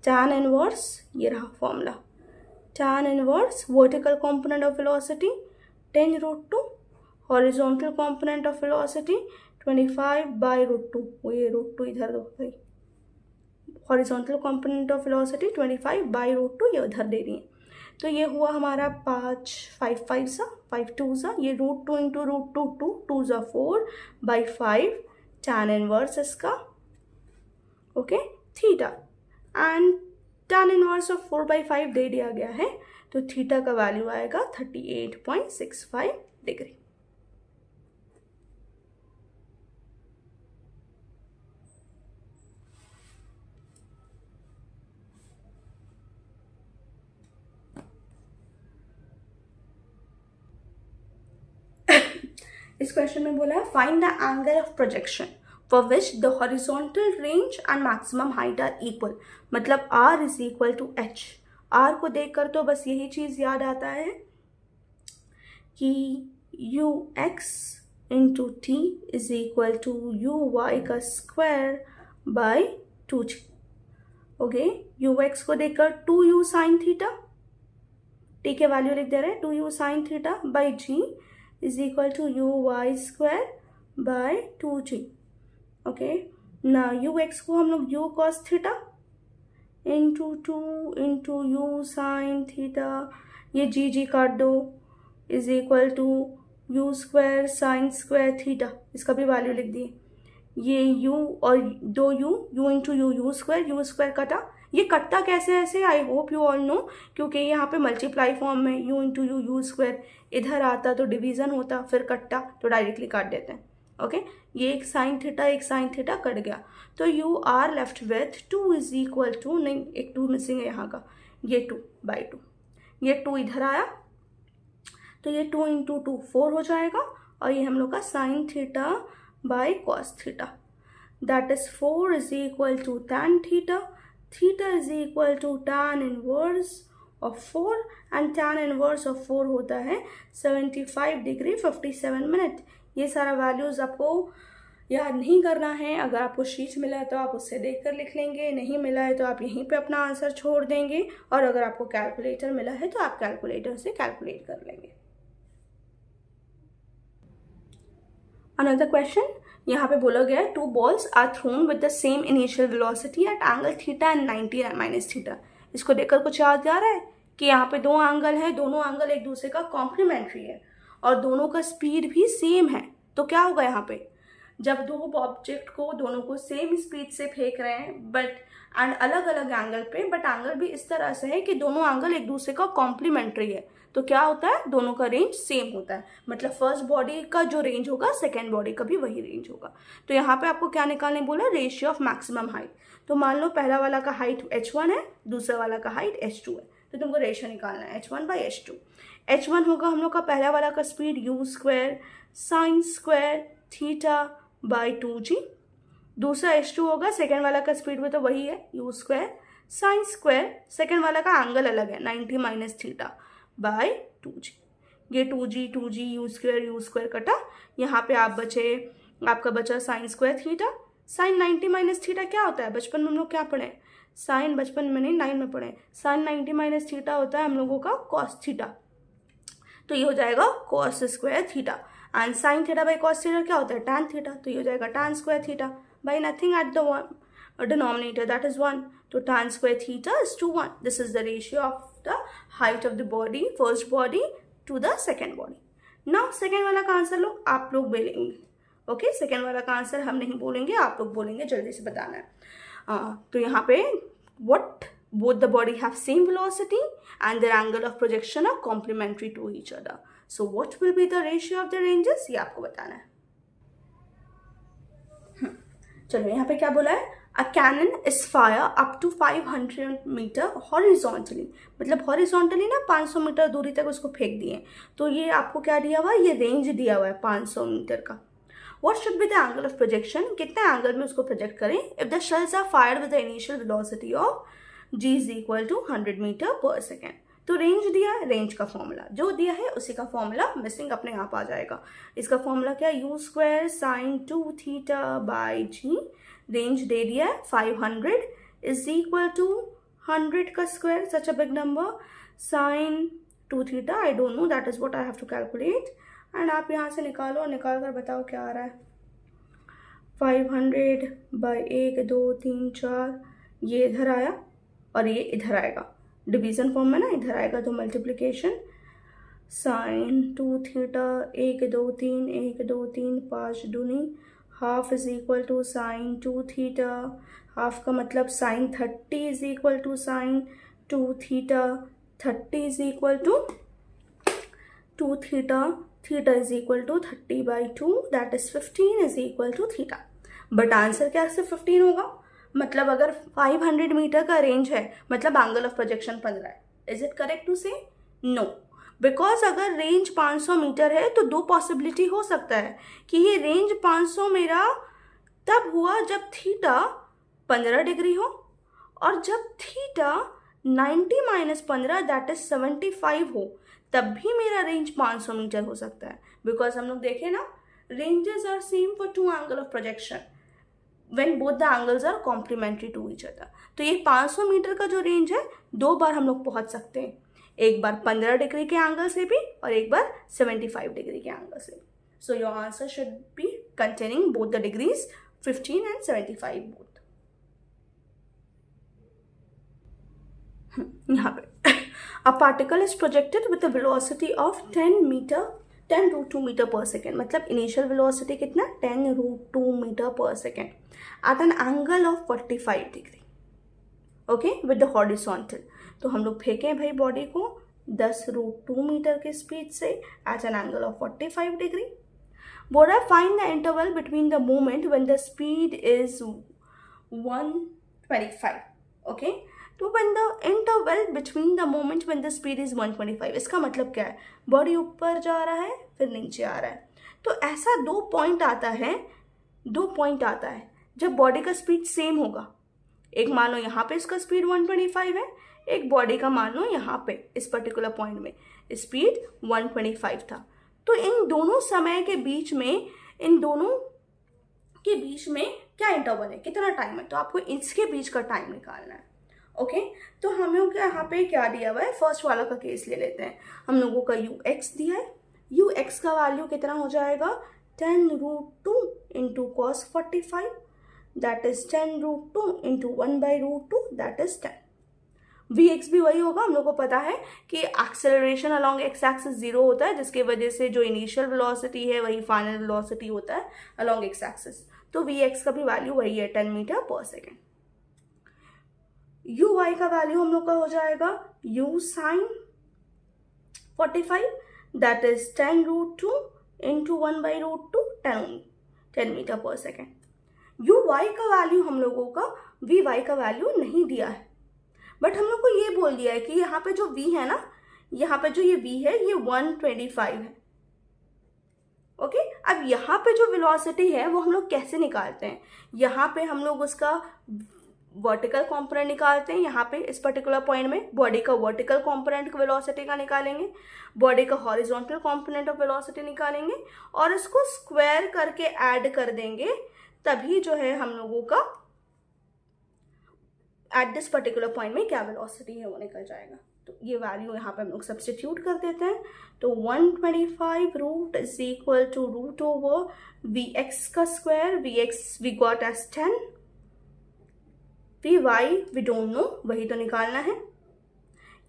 tan इनवर्स, ये रहा formula, tan inverse vertical component of velocity 10√2, horizontal component of velocity 25/√2, वो ये √2 इधर दो भाई, हॉरिजॉन्टल कॉम्पोनेंट ऑफ वेलोसिटी 25/√2 ये उधर दे दिए, तो ये हुआ हमारा 5 5 5 सा 5 2 सा, ये √2 इंटू √2 2 2 सा 4/5 tan इनवर्स इसका। Okay, theta and tan inverse of 4/5 दे दिया गया है, तो थीटा का वैल्यू आएगा 38.65 डिग्री। इस क्वेश्चन में बोला है find the angle of projection for which the horizontal range and maximum height are equal, मतलब r is equal to h। r को देखकर तो बस यही चीज याद आता है कि ux into t is equal to uy का square by 2g। Okay, ux को देखकर 2u साइन थीटा, t के वैल्यू लिख दे रहे हैं 2u sine theta by g is equal to uy square by 2g। Okay, ना यू एक्स को हम लोग u cos theta into 2 into u sine theta, ये जी जी काट दो, is equal to u square sine square theta, इसका भी value लिख दिए, ये यू और 2 यू इंटू यू स्क्वायर कटा, ये कटता कैसे ऐसे, I hope you all no, क्योंकि यहाँ पे मल्टीप्लाई फॉर्म में यू इंटू यू स्क्वायर, इधर आता तो डिवीजन होता, फिर कटता तो डायरेक्टली काट देते हैं। ओके, ये एक साइन थीटा कट गया, तो you are left with 2 is equal to, नहीं एक 2 मिसिंग है यहाँ का, ये 2/2, ये 2 इधर आया, तो ये 2 इंटू 2 4 हो जाएगा, और ये हम लोग का sine theta by cos theta, that is 4 is equal to tan theta, theta is equal to tan inverse of 4 and tan inverse of 4 होता है 75 डिग्री 57 मिनट। ये सारा वैल्यूज आपको याद नहीं करना है। अगर आपको शीट मिला है तो आप उससे देखकर लिख लेंगे, नहीं मिला है तो आप यहीं पे अपना आंसर छोड़ देंगे, और अगर आपको कैलकुलेटर मिला है तो आप कैलकुलेटर से कैलकुलेट कर लेंगे। अनदर क्वेश्चन, यहाँ पे बोला गया है 2 balls are thrown with the same initial velocity at angle theta and 90 minus theta. इसको देखकर कुछ याद आ रहा है कि यहाँ पे 2 एंगल है, दोनों एंगल एक दूसरे का कॉम्प्लीमेंट्री है और दोनों का स्पीड भी सेम है। तो क्या होगा यहाँ पे, जब दो ऑब्जेक्ट को दोनों को सेम स्पीड से फेंक रहे हैं बट एंड अलग अलग एंगल पे, बट एंगल भी इस तरह से है कि दोनों एंगल एक दूसरे का कॉम्प्लीमेंट्री है, तो क्या होता है, दोनों का रेंज सेम होता है। मतलब फर्स्ट बॉडी का जो रेंज होगा सेकेंड बॉडी का भी वही रेंज होगा। तो यहाँ पे आपको क्या निकालने बोला, रेशियो ऑफ मैक्सिमम हाइट। तो मान लो पहला वाला का हाइट h1 है, दूसरा वाला का हाइट h2 है, तो तुमको रेशियो निकालना है h1/h2। h1 होगा हम लोग का पहला वाला का speed u² sin square theta by 2g। दूसरा h2 होगा सेकेंड वाला का स्पीड में तो वही है u² sin स्क्वायर, सेकेंड वाला का एंगल अलग है 90 माइनस थीटा बाई 2g। ये 2g u² कटा, यहाँ पे आप बचे, आपका बचा sin square theta. sin 90 minus theta क्या होता है, बचपन में हम लोग क्या पढ़े, साइन बचपन में नहीं 9 में पढ़े, sin 90 माइनस थीटा होता है हम लोगों का cos थीटा, तो ये हो जाएगा cos square theta. And sign theta by cos theta क्या होता है, tan थीटा, तो ये हो जाएगा tan square theta by nothing at the denominator that is 1, तो tan square theta is to 1। This is the ratio of the height of the body, first body to the second body. Now second वाला का answer लो, आप लोग बोलेंगे, okay second वाला का answer हम नहीं बोलेंगे, आप लोग बोलेंगे, जल्दी से बताना है। तो यहाँ पे what both the body have same velocity and their angle of projection are complementary to each other. So what will be the ratio of the ranges, ये आपको बताना है। चलो यहाँ पे क्या बोला है, a cannon is fire up to 500 meter horizontally, मतलब horizontally ना 500 मीटर दूरी तक उसको फेंक दिए, तो ये आपको क्या दिया हुआ है, ये रेंज दिया हुआ है 500 मीटर का। What should be the angle of projection, कितने एंगल में उसको प्रोजेक्ट करें, if the shells are fired with the initial velocity of g is equal to 100 metre पर सेकेंड। तो रेंज दिया है, रेंज का फॉर्मूला जो दिया है उसी का फॉर्मूला मिसिंग अपने आप आ जाएगा। इसका फॉर्मूला क्या है, u² sin 2 theta by g, range दे दिया है 500 इज इक्वल टू 100 का square, such a big number, sin 2 theta I don't know, that is what I have to calculate, and आप यहाँ से निकालो, निकाल कर बताओ क्या आ रहा है। 500 बाई 1 2 3 4, ये इधर आया और ये इधर आएगा, डिवीजन फॉर्म में ना इधर आएगा, तो मल्टीप्लिकेशन sin 2 थीटा 1 2 3 1 2 3 5 दूनी half is equal to sin 2 theta, half का मतलब sin 30 is equal to sin 2 theta, 30 is equal to 2 theta, theta is equal to 30 by 2 that is 15 is equal to theta. But answer क्या से 15 होगा, मतलब अगर 500 metre का range है मतलब एंगल ऑफ प्रोजेक्शन 15 है। इज इट करेक्ट टू से, नो, बिकॉज अगर रेंज 500 मीटर है तो 2 पॉसिबिलिटी हो सकता है कि ये रेंज 500 मेरा तब हुआ जब थीटा 15 डिग्री हो, और जब थीटा 90 माइनस 15 दैट इज 75 हो, तब भी मेरा रेंज 500 मीटर हो सकता है। बिकॉज हम लोग देखें ना, ranges are same for 2 angle of projection when both the angles are complementary to each other. तो ये 500 मीटर का जो रेंज है 2 बार हम लोग पहुंच सकते हैं, एक बार 15 डिग्री के एंगल से भी और एक बार 75 डिग्री के एंगल से। So your answer should be containing both the degrees 15 and 75 both. यहाँ पे a particle is projected with a velocity of 10 √2 meter पर सेकेंड, मतलब इनिशियल वेलोसिटी कितना 10 √2 मीटर पर second at an angle of 45 degree, okay with the horizontal. तो हम लोग फेंके भाई बॉडी को 10 √2 मीटर की स्पीड से at an angle of 45 degree. बोला find the interval between the moment when the speed is 125, okay. तो when the interval between the moment when the speed is 125, इसका मतलब क्या है, बॉडी ऊपर जा रहा है फिर नीचे आ रहा है। तो ऐसा 2 पॉइंट आता है जब बॉडी का स्पीड सेम होगा। एक मान लो यहाँ पे इसका स्पीड 125 है, एक बॉडी का मान लो यहाँ पे इस पर्टिकुलर पॉइंट में स्पीड 125 था। तो इन दोनों समय के बीच में, इन दोनों के बीच में क्या इंटरवल है, कितना टाइम है, तो आपको इसके बीच का टाइम निकालना है। ओके, तो हम लोग यहाँ पे क्या दिया हुआ है, फर्स्ट वाला का केस ले लेते हैं। हम लोगों का ux दिया है, ux का वैल्यू कितना हो जाएगा 10√2 into cos 45, that is 10√2 into 1/√2, that is 10। vx भी वही होगा, हम लोग को पता है कि एक्सेलरेशन अलोंग एक्स एक्सिस 0 होता है, जिसकी वजह से जो इनिशियल वेलोसिटी है वही फाइनल वेलोसिटी होता है अलोंग एक्स एक्सिस। तो vx का भी वैल्यू वही है 10 मीटर पर सेकेंड। uy का वैल्यू हम लोग का हो जाएगा u sin 45, that is 10√2 into 1/√2, 10 meter पर सेकेंड। uy का वैल्यू हम लोगों का vy का वैल्यू नहीं दिया है, बट हम लोग को ये बोल दिया है कि यहाँ पे जो v है ना, यहाँ पे जो ये v है ये 125 है। ओके, अब यहाँ पे जो वेलोसिटी है वो हम लोग कैसे निकालते हैं, यहाँ पे हम लोग उसका वर्टिकल कंपोनेंट निकालते हैं। यहाँ पे इस पर्टिकुलर पॉइंट में बॉडी का वर्टिकल कंपोनेंट वेलोसिटी का निकालेंगे, बॉडी का हॉरिजॉन्टल कंपोनेंट ऑफ वेलोसिटी निकालेंगे और इसको स्क्वायर करके ऐड कर देंगे, तभी जो है हम लोगों का एट दिस पर्टिकुलर पॉइंट में क्या वेलोसिटी है वो निकल जाएगा। तो ये वैल्यू यहाँ पे हम लोग सब्सटीट्यूट कर देते हैं। तो 125 root is equal to root over vx का square, vx we got as 10, vy we don't know, वही तो निकालना है।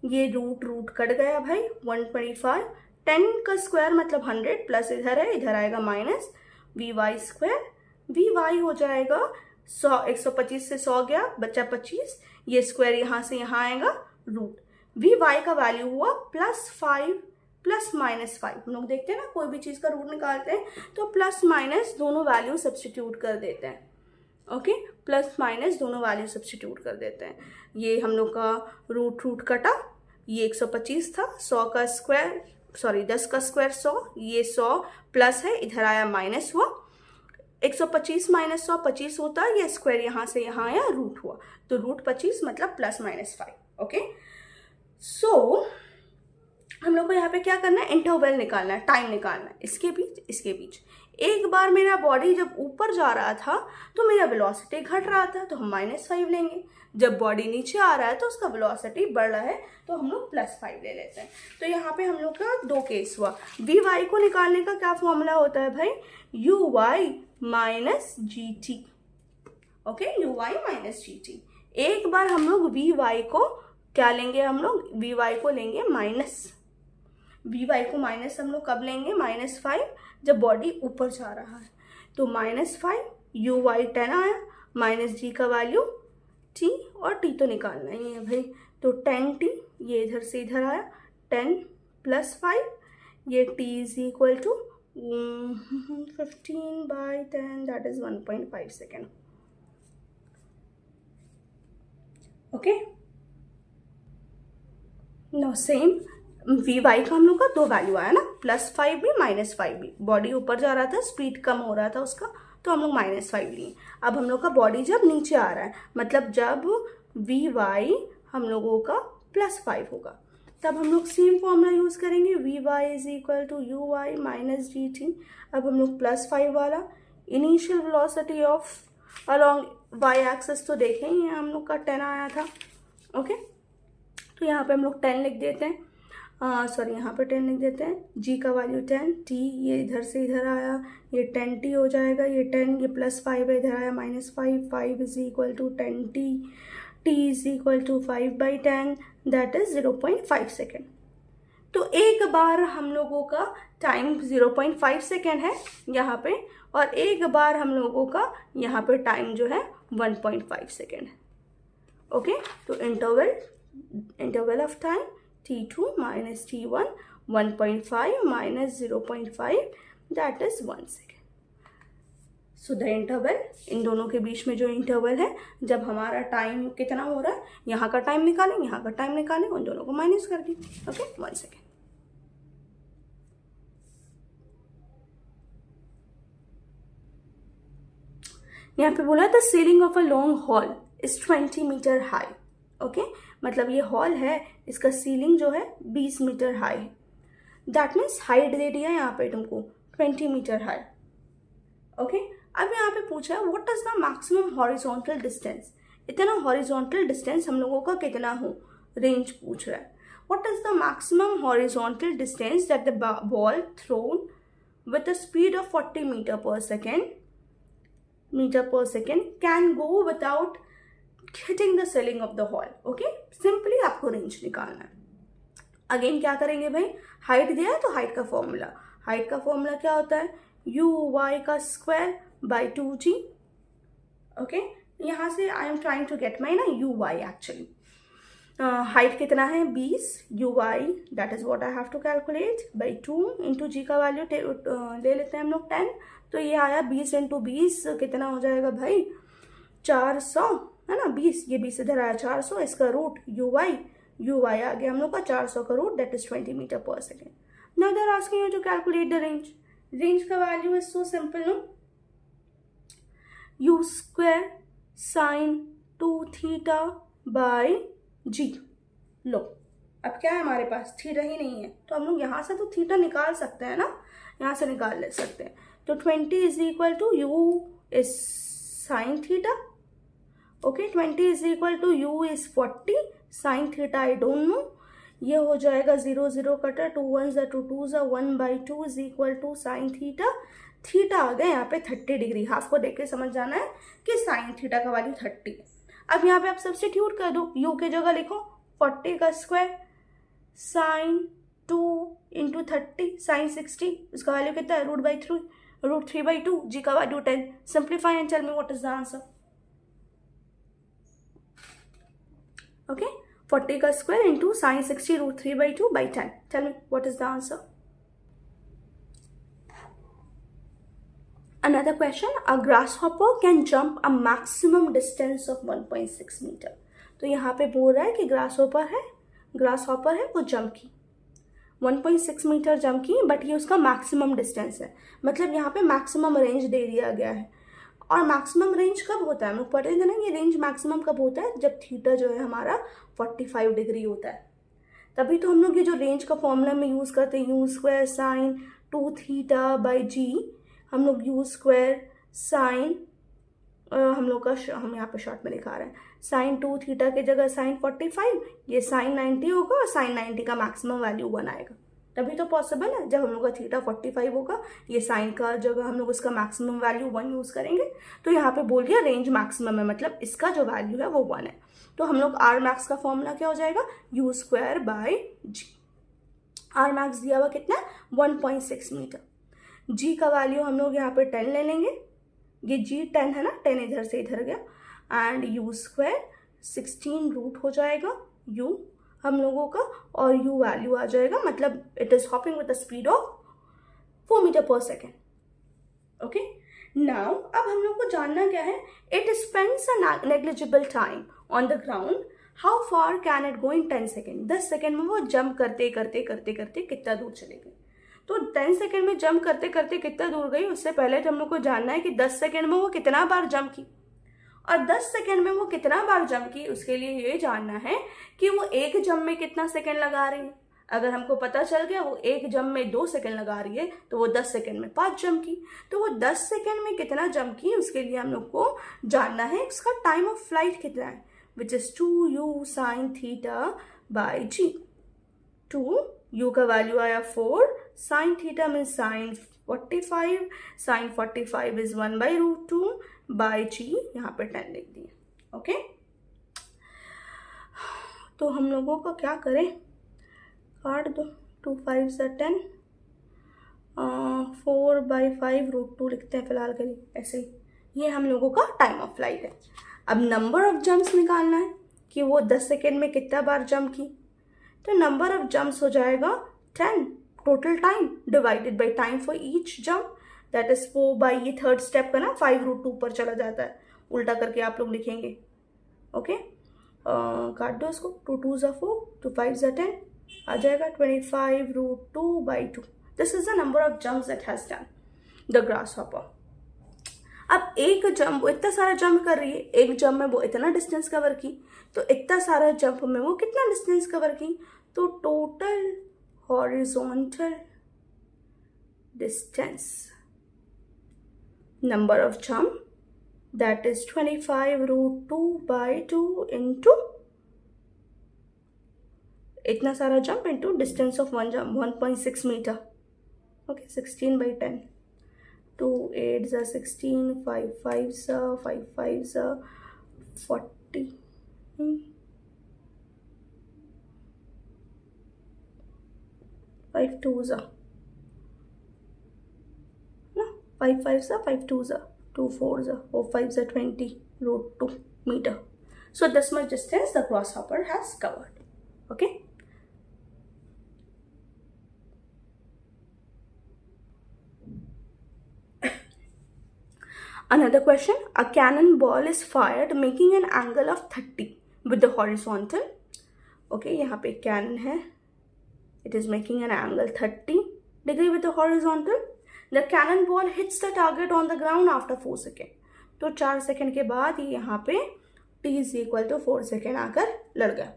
ये रूट रूट कट गया भाई, 125 10 का स्क्वायर मतलब 100 प्लस इधर है, इधर आएगा माइनस vy स्क्वायर, vy हो जाएगा 100, 125 से 100 गया बच्चा 25, ये स्क्वायर यहाँ से यहाँ आएगा रूट, vy का वैल्यू हुआ +5 प्लस -5। हम लोग देखते हैं ना कोई भी चीज़ का रूट निकालते हैं तो प्लस माइनस दोनों वैल्यू सब्सटीट्यूट कर देते हैं। ओके, प्लस माइनस दोनों वैल्यू सब्सटीट्यूट कर देते हैं। ये हम लोग का रूट कटा, ये 125 था, 100 का स्क्वायर सॉरी 10 का स्क्वायर 100, ये 100 प्लस है, इधर आया माइनस हुआ, 125 माइनस 100 25 होता है, ये स्क्वायर यहाँ से यहाँ आया रूट हुआ, तो रूट 25 मतलब +-5। ओके, सो हम लोग को यहाँ पे क्या करना है, इंटरवल निकालना है, टाइम निकालना है इसके बीच। एक बार मेरा बॉडी जब ऊपर जा रहा था तो मेरा वेलोसिटी घट रहा था, तो हम -5 लेंगे। जब बॉडी नीचे आ रहा है तो उसका वेलोसिटी बढ़ रहा है, तो हम लोग +5 ले लेते हैं। तो यहाँ पे हम लोग का 2 केस हुआ। vy को निकालने का क्या फॉर्मूला होता है भाई, uy minus gt। Okay, uy minus gt। एक बार हम लोग vy को क्या लेंगे, हम लोग vy को लेंगे माइनस, vy को माइनस हम लोग कब लेंगे, -5 जब बॉडी ऊपर जा रहा है, तो -5 uy 10 आया, माइनस g का वैल्यू t, और t तो निकालना ही है भाई, तो 10t, ये इधर से इधर आया 10 + 5, ये t इज इक्वल टू 15/10, that is 1.5 second. Okay, no same vy का हम लोग का 2 वैल्यू आया ना, +5 भी -5 भी, बॉडी ऊपर जा रहा था, स्पीड कम हो रहा था उसका, तो हम लोग -5 लिए। अब हम लोग का बॉडी जब नीचे आ रहा है, मतलब जब vy हम लोगों का +5 होगा, तब हम लोग सेम फॉर्मूला यूज करेंगे, vy is equal to uy minus gt। अब हम लोग +5 वाला initial velocity of along y axis तो देखें ही, हम लोग का 10 आया था। ओके, तो यहाँ पे हम लोग 10 लिख देते हैं, सॉरी यहाँ पे 10 लिख देते हैं, g का वैल्यू 10, t ये इधर से इधर आया, ये 10t हो जाएगा, ये 10, ये +5 है, इधर आया -5, 5 is equal to 10t, t is equal to 5/10, that is 0.5 second. तो एक बार हम लोगों का टाइम 0.5 सेकेंड है यहाँ पे, और एक बार हम लोगों का यहाँ पे टाइम जो है 1.5 सेकेंड है। ओके, तो interval of time t2 minus t1, 1.5 minus 0.5, that is 1 second. So the interval, इन दोनों के बीच में जो इंटरवल है, जब हमारा टाइम कितना हो रहा है, यहाँ का टाइम निकालें, यहाँ का टाइम निकालें, उन दोनों को माइनस कर दें। Okay, 1 second. यहाँ पे बोला the ceiling of a long hall is 20 meter high. Okay, मतलब ये हॉल है, इसका सीलिंग जो है 20 मीटर हाई है, दैट मीन्स हाइट दे दिया यहाँ पे तुमको 20 मीटर हाई। ओके, अब यहाँ पे पूछा है what is the maximum horizontal distance, इतना हॉरिजॉन्टल डिस्टेंस हम लोगों का कितना हो, रेंज पूछ रहा है। What is the maximum horizontal distance that the ball thrown with a speed of 40 meter per second can go without hitting the ceiling of the hall. Okay, simply आपको range निकालना है। अगेन क्या करेंगे भाई, height दिया है तो height का फॉर्मूला, हाइट का फॉर्मूला क्या होता है, यू वाई का स्क्वायर बाई 2g। ओके, यहाँ से I am trying to get my ना यू वाई एक्चुअली। हाइट कितना है 20, u y that is what I have to calculate by 2 into g का वैल्यू ले लेते हैं हम लोग 10, तो ये आया 20 इंटू 20 कितना हो जाएगा भाई 400 है ना, 20 ये 20 इधर आया 400, इसका रूट यू वाई आ गया हम लोग का 400 का रूट दैट इज 20 मीटर पर second. Now they are asking you to calculate the range. Range का value is so simple no, u square sine 2 theta by g. लो अब क्या है हमारे पास, थीटा ही नहीं है तो हम लोग यहाँ से तो थीटा निकाल सकते हैं ना, यहाँ से निकाल ले सकते हैं। तो 20 is equal to u is sine theta. Okay, 20 is equal to u is 40 sine theta I don't know, ये हो जाएगा 0 0 कटर 2 1 2 2 1/2 is equal to sine theta. Theta आ गया यहाँ पे 30 डिग्री, हाफ को देख के समझ जाना है कि साइन थीटा का वैल्यू 30 है। अब यहाँ पे आप सब्स्टिट्यूट कर दो, u के जगह लिखो 40 का स्क्वायर साइन 2 इंटू 30 साइन 60, इसका वैल्यू कितना है रूट 3/2, जी का value 10। Simplify and tell me what is the answer. Okay, 40 का square into sine 60 root 3/2 by 10, tell me what is the answer. Another question, a grasshopper can jump a maximum distance of 1.6 meter। तो यहाँ पे बोल रहा है कि grasshopper है वो जंप की 1.6 मीटर जंप की, बट ये उसका मैक्सिमम डिस्टेंस है, मतलब यहाँ पे मैक्सिमम रेंज दे दिया गया है। और मैक्सिमम रेंज कब होता है, हम लोग पढ़े थे ना, ये रेंज मैक्सिमम कब होता है जब थीटा जो है हमारा 45 डिग्री होता है, तभी तो हम लोग ये जो रेंज का फॉर्मूला में यूज़ करते हैं u square sine 2 theta by g, हम लोग यू स्क्वायर साइन हम लोग का हम यहाँ पे शॉर्ट में दिखा रहे हैं साइन 2 थीटा के जगह साइन 45, ये साइन 90 होगा और साइन 90 का मैक्सिमम वैल्यू 1 आएगा, तभी तो पॉसिबल है जब हम लोग का थीटा 45 होगा, ये साइन का जगह हम लोग उसका मैक्सिमम वैल्यू 1 यूज़ करेंगे। तो यहाँ पे बोल दिया रेंज मैक्सिमम है, मतलब इसका जो वैल्यू है वो 1 है। तो हम लोग आर मैक्स का फॉर्मूला क्या हो जाएगा, u square by g. R max दिया हुआ कितना है 1.6 मीटर, जी का वैल्यू हम लोग यहाँ पे 10 ले लेंगे, ये जी 10 है ना, 10 इधर से इधर गया, एंड यू स्क्वायर 16 रूट हो जाएगा यू हम लोगों का, और यू वैल्यू आ जाएगा, मतलब it is hopping with the speed of 4 metre पर सेकेंड। ओके, नाउ अब हम लोग को जानना क्या है, it spends a negligible time on the ground, how far can it go in 10 second. 10 second में वो जंप करते करते करते करते कितना दूर चले गए। तो 10 सेकेंड में जंप करते करते कितना दूर गई, उससे पहले तो हम लोग को जानना है कि 10 सेकेंड में वो कितना बार जंप की, और 10 सेकेंड में वो कितना बार जंप की, उसके लिए ये जानना है कि वो एक जंप में कितना सेकेंड लगा रही है। अगर हमको पता चल गया वो एक जंप में 2 सेकेंड लगा रही है, तो वो 10 सेकेंड में 5 जंप की, तो वो 10 सेकेंड में कितना जंप की, उसके लिए हम लोग को जानना है उसका टाइम ऑफ फ्लाइट कितना है, which is 2u sine theta by g. 2u का वैल्यू आया 4, साइन थीटा में sine 45, sine 45 is 1/√2 by g, यहाँ पे 10 लिख दिए। ओके, तो हम लोगों को क्या करें, काट दो, 2 5 10, 4/5√2 लिखते हैं फिलहाल के लिए ऐसे ही, ये हम लोगों का टाइम ऑफ फ्लाइट है। अब नंबर ऑफ जंप्स निकालना है कि वो 10 सेकेंड में कितना बार जंप की, तो नंबर ऑफ जंप्स हो जाएगा 10 total time divided by time for each jump, that is 4 by ये थर्ड स्टेप का ना 5√2 पर चला जाता है, उल्टा करके आप लोग लिखेंगे। ओके, काट दो इसको, 2 2 4, 2 5 10, आ जाएगा 25√2 by 2। This is the number of jumps that has done the grasshopper. अब एक जंप, वो इतना सारा जंप कर रही है, एक जंप में वो इतना डिस्टेंस कवर की, तो इतना सारा जंप में वो कितना डिस्टेंस कवर की, तो total horizontal distance number of jump, that is 25 root 2 by 2 into इतना सारा jump into distance of one jump 1.6 meter. Okay 16 by 10. 2 8 16, 5 5 5 5 40, 5 2 ना, 5 5 5 2 2 4 4 5 20 root 2 meter. So this much distance the grasshopper has covered. Okay. Another question, a cannonball is fired making an angle of 30 with the horizontal. Okay, यहाँ पे cannon है, it is making an angle 30 degree with the horizontal. The cannonball hits the target on the ground after 4 seconds. तो 4 second के बाद ये यहाँ पे t is equal to 4 second आकर लड़ गया.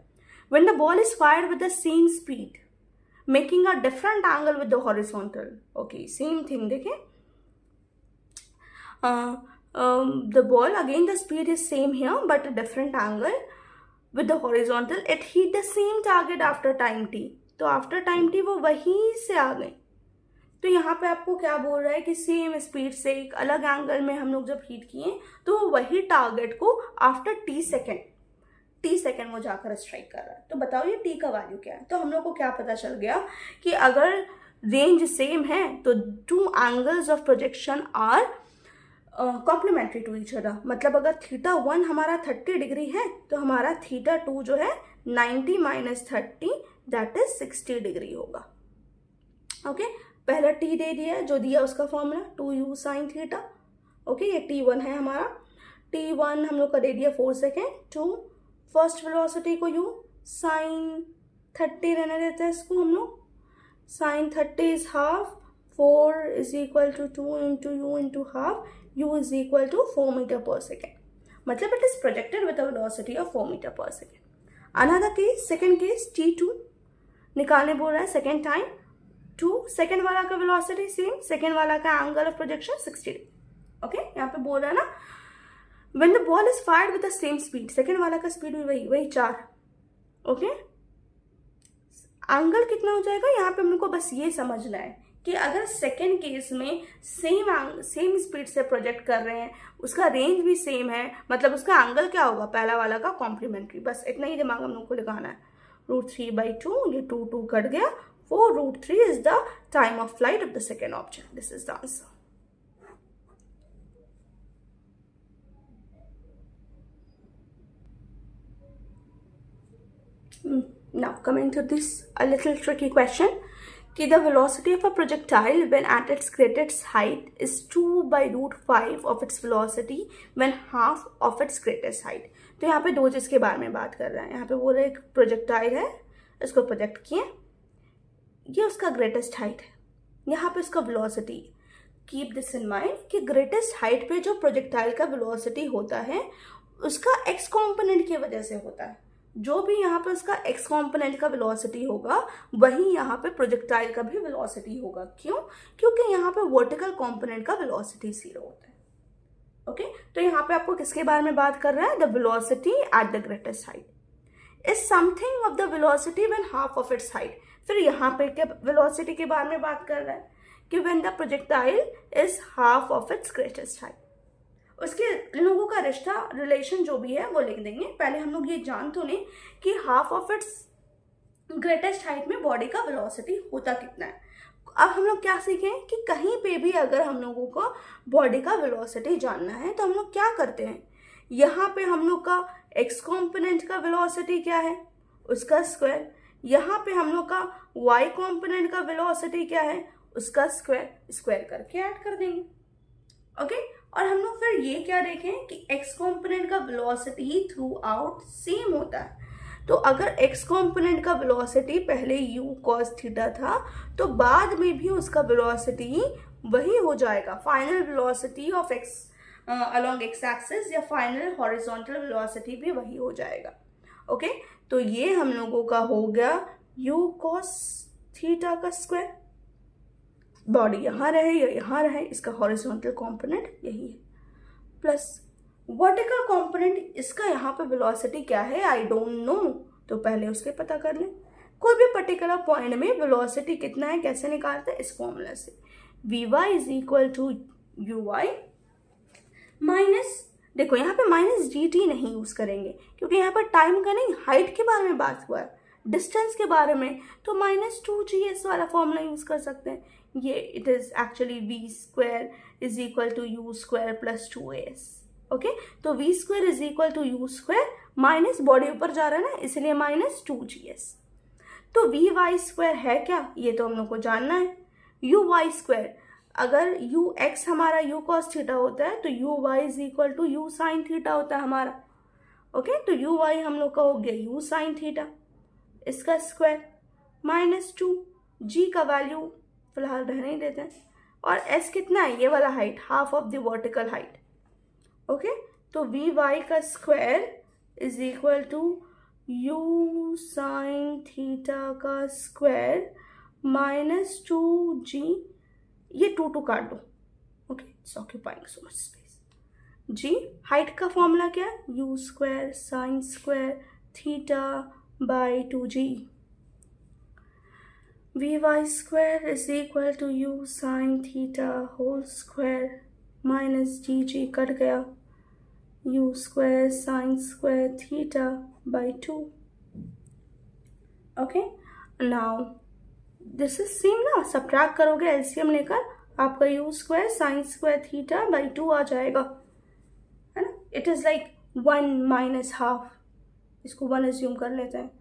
When the ball is fired with the same speed, making a different angle with the horizontal. Okay, same thing देखें. The ball, again the speed is same here but a different angle with the horizontal. It hit the same target after time t. तो after time t वो वहीं से आ गई. तो यहाँ पे आपको क्या बोल रहा है कि सेम स्पीड से एक अलग एंगल में हम लोग जब हीट किए तो वो वही टारगेट को आफ्टर टी सेकेंड वो जाकर स्ट्राइक कर रहा है. तो बताओ ये टी का वैल्यू क्या है. तो हम लोग को क्या पता चल गया कि अगर रेंज सेम है तो two angles of projection are complementary to each other. मतलब अगर θ1 हमारा 30 डिग्री है तो हमारा θ2 जो है 90 माइनस 30 दैट इज 60 डिग्री होगा. ओके, पहला t दे दिया जो दिया उसका फॉर्मूला 2u sin θ. ओके, ये t1 है हमारा. t1 हम लोग का दे दिया 4 सेकेंड. 2 फर्स्ट वेलोसिटी को u sin 30 रहने देते हैं इसको हम लोग. sin 30 is half. 4 is equal to 2 into u into half. u is equal to 4 meter per second. मतलब it is projected with a velocity of 4 meter per second. Another case, second case, t2 निकालने बोल रहा है second time. 2 second वाला का velocity same, second वाला का angle of projection 60 degree. Okay, यहाँ पे बोल रहा है ना when the ball is fired with the same speed, second वाला का स्पीड भी वही 4. ओके, एंगल कितना हो जाएगा यहाँ पे हम लोग को बस ये समझना है कि अगर सेकेंड केस में सेम स्पीड से प्रोजेक्ट कर रहे हैं, उसका रेंज भी सेम है, मतलब उसका एंगल क्या होगा पहला वाला का कॉम्प्लीमेंट्री. बस इतना ही दिमाग हम लोग को लगाना है. √3 by 2, ये 2 कट गया. 4 √3 is the time of flight of the second object. This is the answer. Now coming to this a little tricky question. The velocity of a projectile when at its greatest height is 2 by √5 of its velocity when half of its greatest height. तो यहाँ पे दो चीज़ के बारे में बात कर रहा है. यहाँ पे बोल रहे एक प्रोजेक्टाइल है, इसको प्रोजेक्ट किए, ये उसका ग्रेटेस्ट हाइट है, यहाँ पे उसका velocity. Keep this in mind कि ग्रेटेस्ट हाइट पे जो प्रोजेक्टाइल का वेलोसिटी होता है उसका एक्स कॉम्पोनेंट की वजह से होता है. जो भी यहाँ पे उसका एक्स कॉम्पोनेंट का वेलोसिटी होगा वही यहाँ पे प्रोजेक्टाइल का भी वेलोसिटी होगा. क्यों? क्योंकि यहाँ पे वर्टिकल कॉम्पोनेंट का वेलोसिटी 0 होता है. ओके, तो यहाँ पे आपको किसके बारे में बात कर रहा है? The velocity at the greatest height is something of the velocity when half of its height. फिर यहाँ पे क्या वेलोसिटी के बारे में बात कर रहा है कि when the projectile is half of its greatest height. उसके लोगों का रिश्ता रिलेशन जो भी है वो लिख देंगे. पहले हम लोग ये जान तो लें कि half of its greatest height में बॉडी का वेलोसिटी होता कितना है. अब हम लोग क्या सीखें कि कहीं पे भी अगर हम लोगों को बॉडी का वेलोसिटी जानना है तो हम लोग क्या करते हैं, यहाँ पे हम लोग का एक्स कॉम्पोनेंट का वेलोसिटी क्या है उसका स्क्वायर, यहाँ पे हम लोग का वाई कॉम्पोनेंट का वेलोसिटी क्या है उसका स्क्वायर करके ऐड कर देंगे. ओके, और हम लोग फिर ये क्या देखें कि एक्स कॉम्पोनेंट का वेलोसिटी थ्रू आउट सेम होता है. तो अगर एक्स कॉम्पोनेंट का वेलोसिटी पहले u cos थीटा था तो बाद में भी उसका वेलोसिटी वही हो जाएगा. Final velocity of x along x axis या फाइनल हॉरिजॉन्टल वेलोसिटी भी वही हो जाएगा. ओके, तो ये हम लोगों का हो गया u cos थीटा का स्क्वायर. बॉडी यहाँ रहे या यहाँ रहे, इसका हॉरिजॉन्टल कंपोनेंट यही है, प्लस वर्टिकल कंपोनेंट इसका यहाँ पे वेलोसिटी क्या है आई डोंट नो, तो पहले उसके पता कर लें। कोई भी पर्टिकुलर पॉइंट में वेलोसिटी कितना है कैसे निकालते हैं, इस फॉर्मूला से, v y is equal to u y minus, देखो यहाँ पे माइनस जी टी नहीं यूज करेंगे क्योंकि यहाँ पर टाइम का नहीं हाइट के बारे में बात हुआ है, डिस्टेंस के बारे में, तो माइनस टू जी एस वाला फॉर्मूला यूज कर सकते हैं। ये it is actually v square is equal to u square plus two s. Okay, तो v square is equal to u square minus body ऊपर जा रहा है ना इसलिए माइनस टू जी एस। तो वी वाई स्क्वायर है क्या, ये तो हम लोग को जानना है। यू वाई स्क्वायर, अगर यू एक्स हमारा यू कॉस थीटा होता है तो u y is equal to u sine theta होता है हमारा। ओके, तो यू वाई हम लोग का हो गया यू साइन थीटा, इसका स्क्वायर माइनस टू, जी का वैल्यू फिलहाल रहने ही देते हैं, और एस कितना है, ये वाला height, half of the vertical height. Okay, तो वी वाई का square is equal to u sine theta का स्क्वायर माइनस टू जी, ये टू टू काट दो। Okay, it's occupying so much space. जी हाइट का फॉर्मूला क्या है, u square sine square theta by two g. V y square is equal to u sine theta whole square minus g, g cut गया, u square sine square theta by two. Okay, now this is same ना, subtract करोगे LCM लेकर आपका u square sine square theta by two आ जाएगा, है ना। It is like one minus half, इसको वन एज्यूम कर लेते हैं,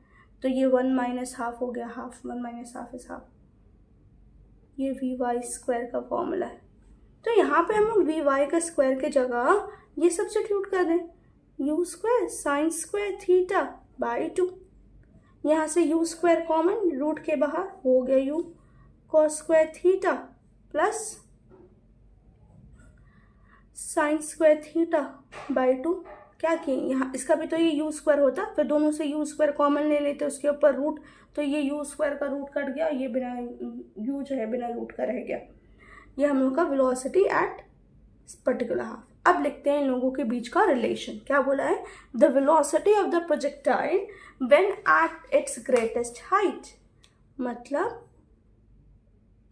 तो ये वन माइनस हाफ हो गया, half, one minus half is half. ये वी वाई स्क्वायर का फॉर्मूला है। तो यहाँ पे हम लोग वी वाई का स्क्वायर के जगह ये सब्स्टिट्यूट कर दें, you square sine square theta by to, यहाँ से यू स्क्वायर कॉमन, रूट के बाहर हो गया you cos square theta plus sine square theta by to. क्या किए यहाँ, इसका भी तो ये यू स्क्वायर होता, फिर दोनों से यू स्क्वायर कॉमन ले लेते उसके ऊपर रूट, तो ये यू स्क्वायर का रूट कट गया, ये बिना यू जो है बिना रूट का रह गया। ये हम लोग का वेलोसिटी एट पर्टिकुलर हाफ। अब लिखते हैं इन लोगों के बीच का रिलेशन, क्या बोला है, the velocity of the projectile when at its greatest height, मतलब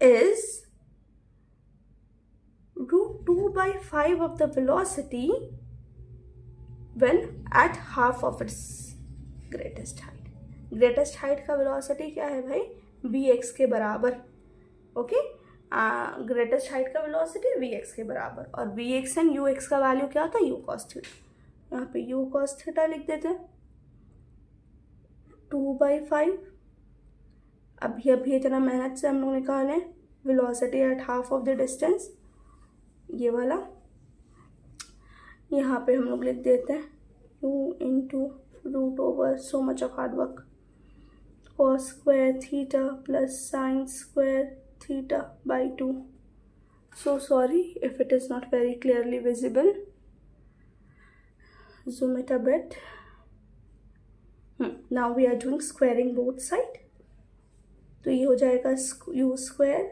is √2/5 of the velocity when at half of its greatest height। greatest height का velocity क्या है भाई, vx के बराबर। ओके, ग्रेटेस्ट हाइट का वेलोसिटी vx के बराबर, और vx एंड ux का वैल्यू क्या होता है, u cos थीटा। यहाँ पे u cos थीटा लिख देते हैं 2/5। अभी इतना मेहनत से हम लोग निकालें velocity at half of the distance, ये वाला यहाँ पे हम लोग लिख देते हैं u into root over so much of hard work cos square theta plus sine square theta by 2. So sorry if it is not very clearly visible. Zoom it a bit. Now we are doing squaring both side. तो ये हो जाएगा u square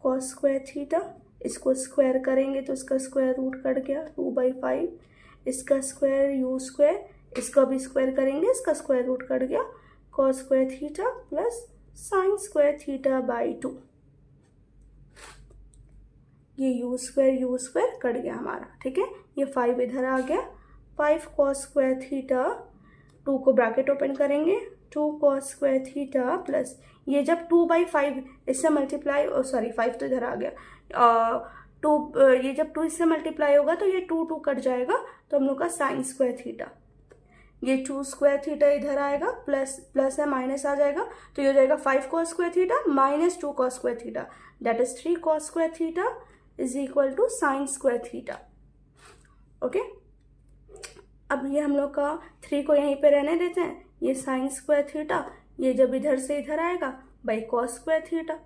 cos square theta, इसको square करेंगे तो इसका square root cut गया 2/5, इसका स्क्वायर u स्क्वायर, इसका भी स्क्वायर करेंगे, इसका स्क्वायर रूट कट गया cos square theta plus sine square theta by 2। ये यू स्क्वायर कट गया हमारा, ठीक है, ये 5 इधर आ गया, 5 cos स्क्वायर थीटा, 2 को ब्रैकेट ओपन करेंगे, 2 cos स्क्वायर थीटा प्लस ये जब 2/5 इससे मल्टीप्लाई, सॉरी 5 तो इधर आ गया, 2 ये जब 2 इससे मल्टीप्लाई होगा तो ये 2 कट जाएगा, तो हम लोग का साइन स्क्वायर थीटा, ये 2 स्क्वायर थीटा इधर आएगा, प्लस है माइनस आ जाएगा, तो ये हो जाएगा 5 cos square theta minus 2 cos square theta, that is 3 cos square theta is equal to sine square theta. Okay, अब ये हम लोग का 3 को यहीं पे रहने देते हैं, ये साइन स्क्वायर थीटा, ये जब इधर से इधर आएगा बाई cos स्क्वायर थीटा,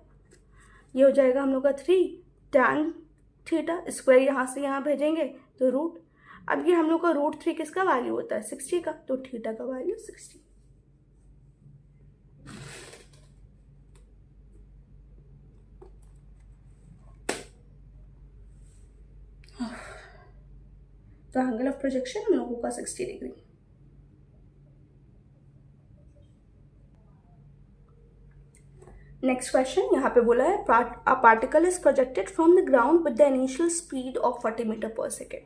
ये हो जाएगा हम लोग का 3 tan थीटा, स्क्वायर यहाँ से यहाँ भेजेंगे तो रूट। अब ये हम लोग का √3 किसका वैल्यू होता है, 60 का, तो थीटा का वैल्यू 60। तो एंगल ऑफ प्रोजेक्शन हम लोगों का 60 डिग्री। नेक्स्ट क्वेश्चन यहाँ पे बोला है a particle is projected from the ground with the initial speed of 40 metre पर सेकेंड।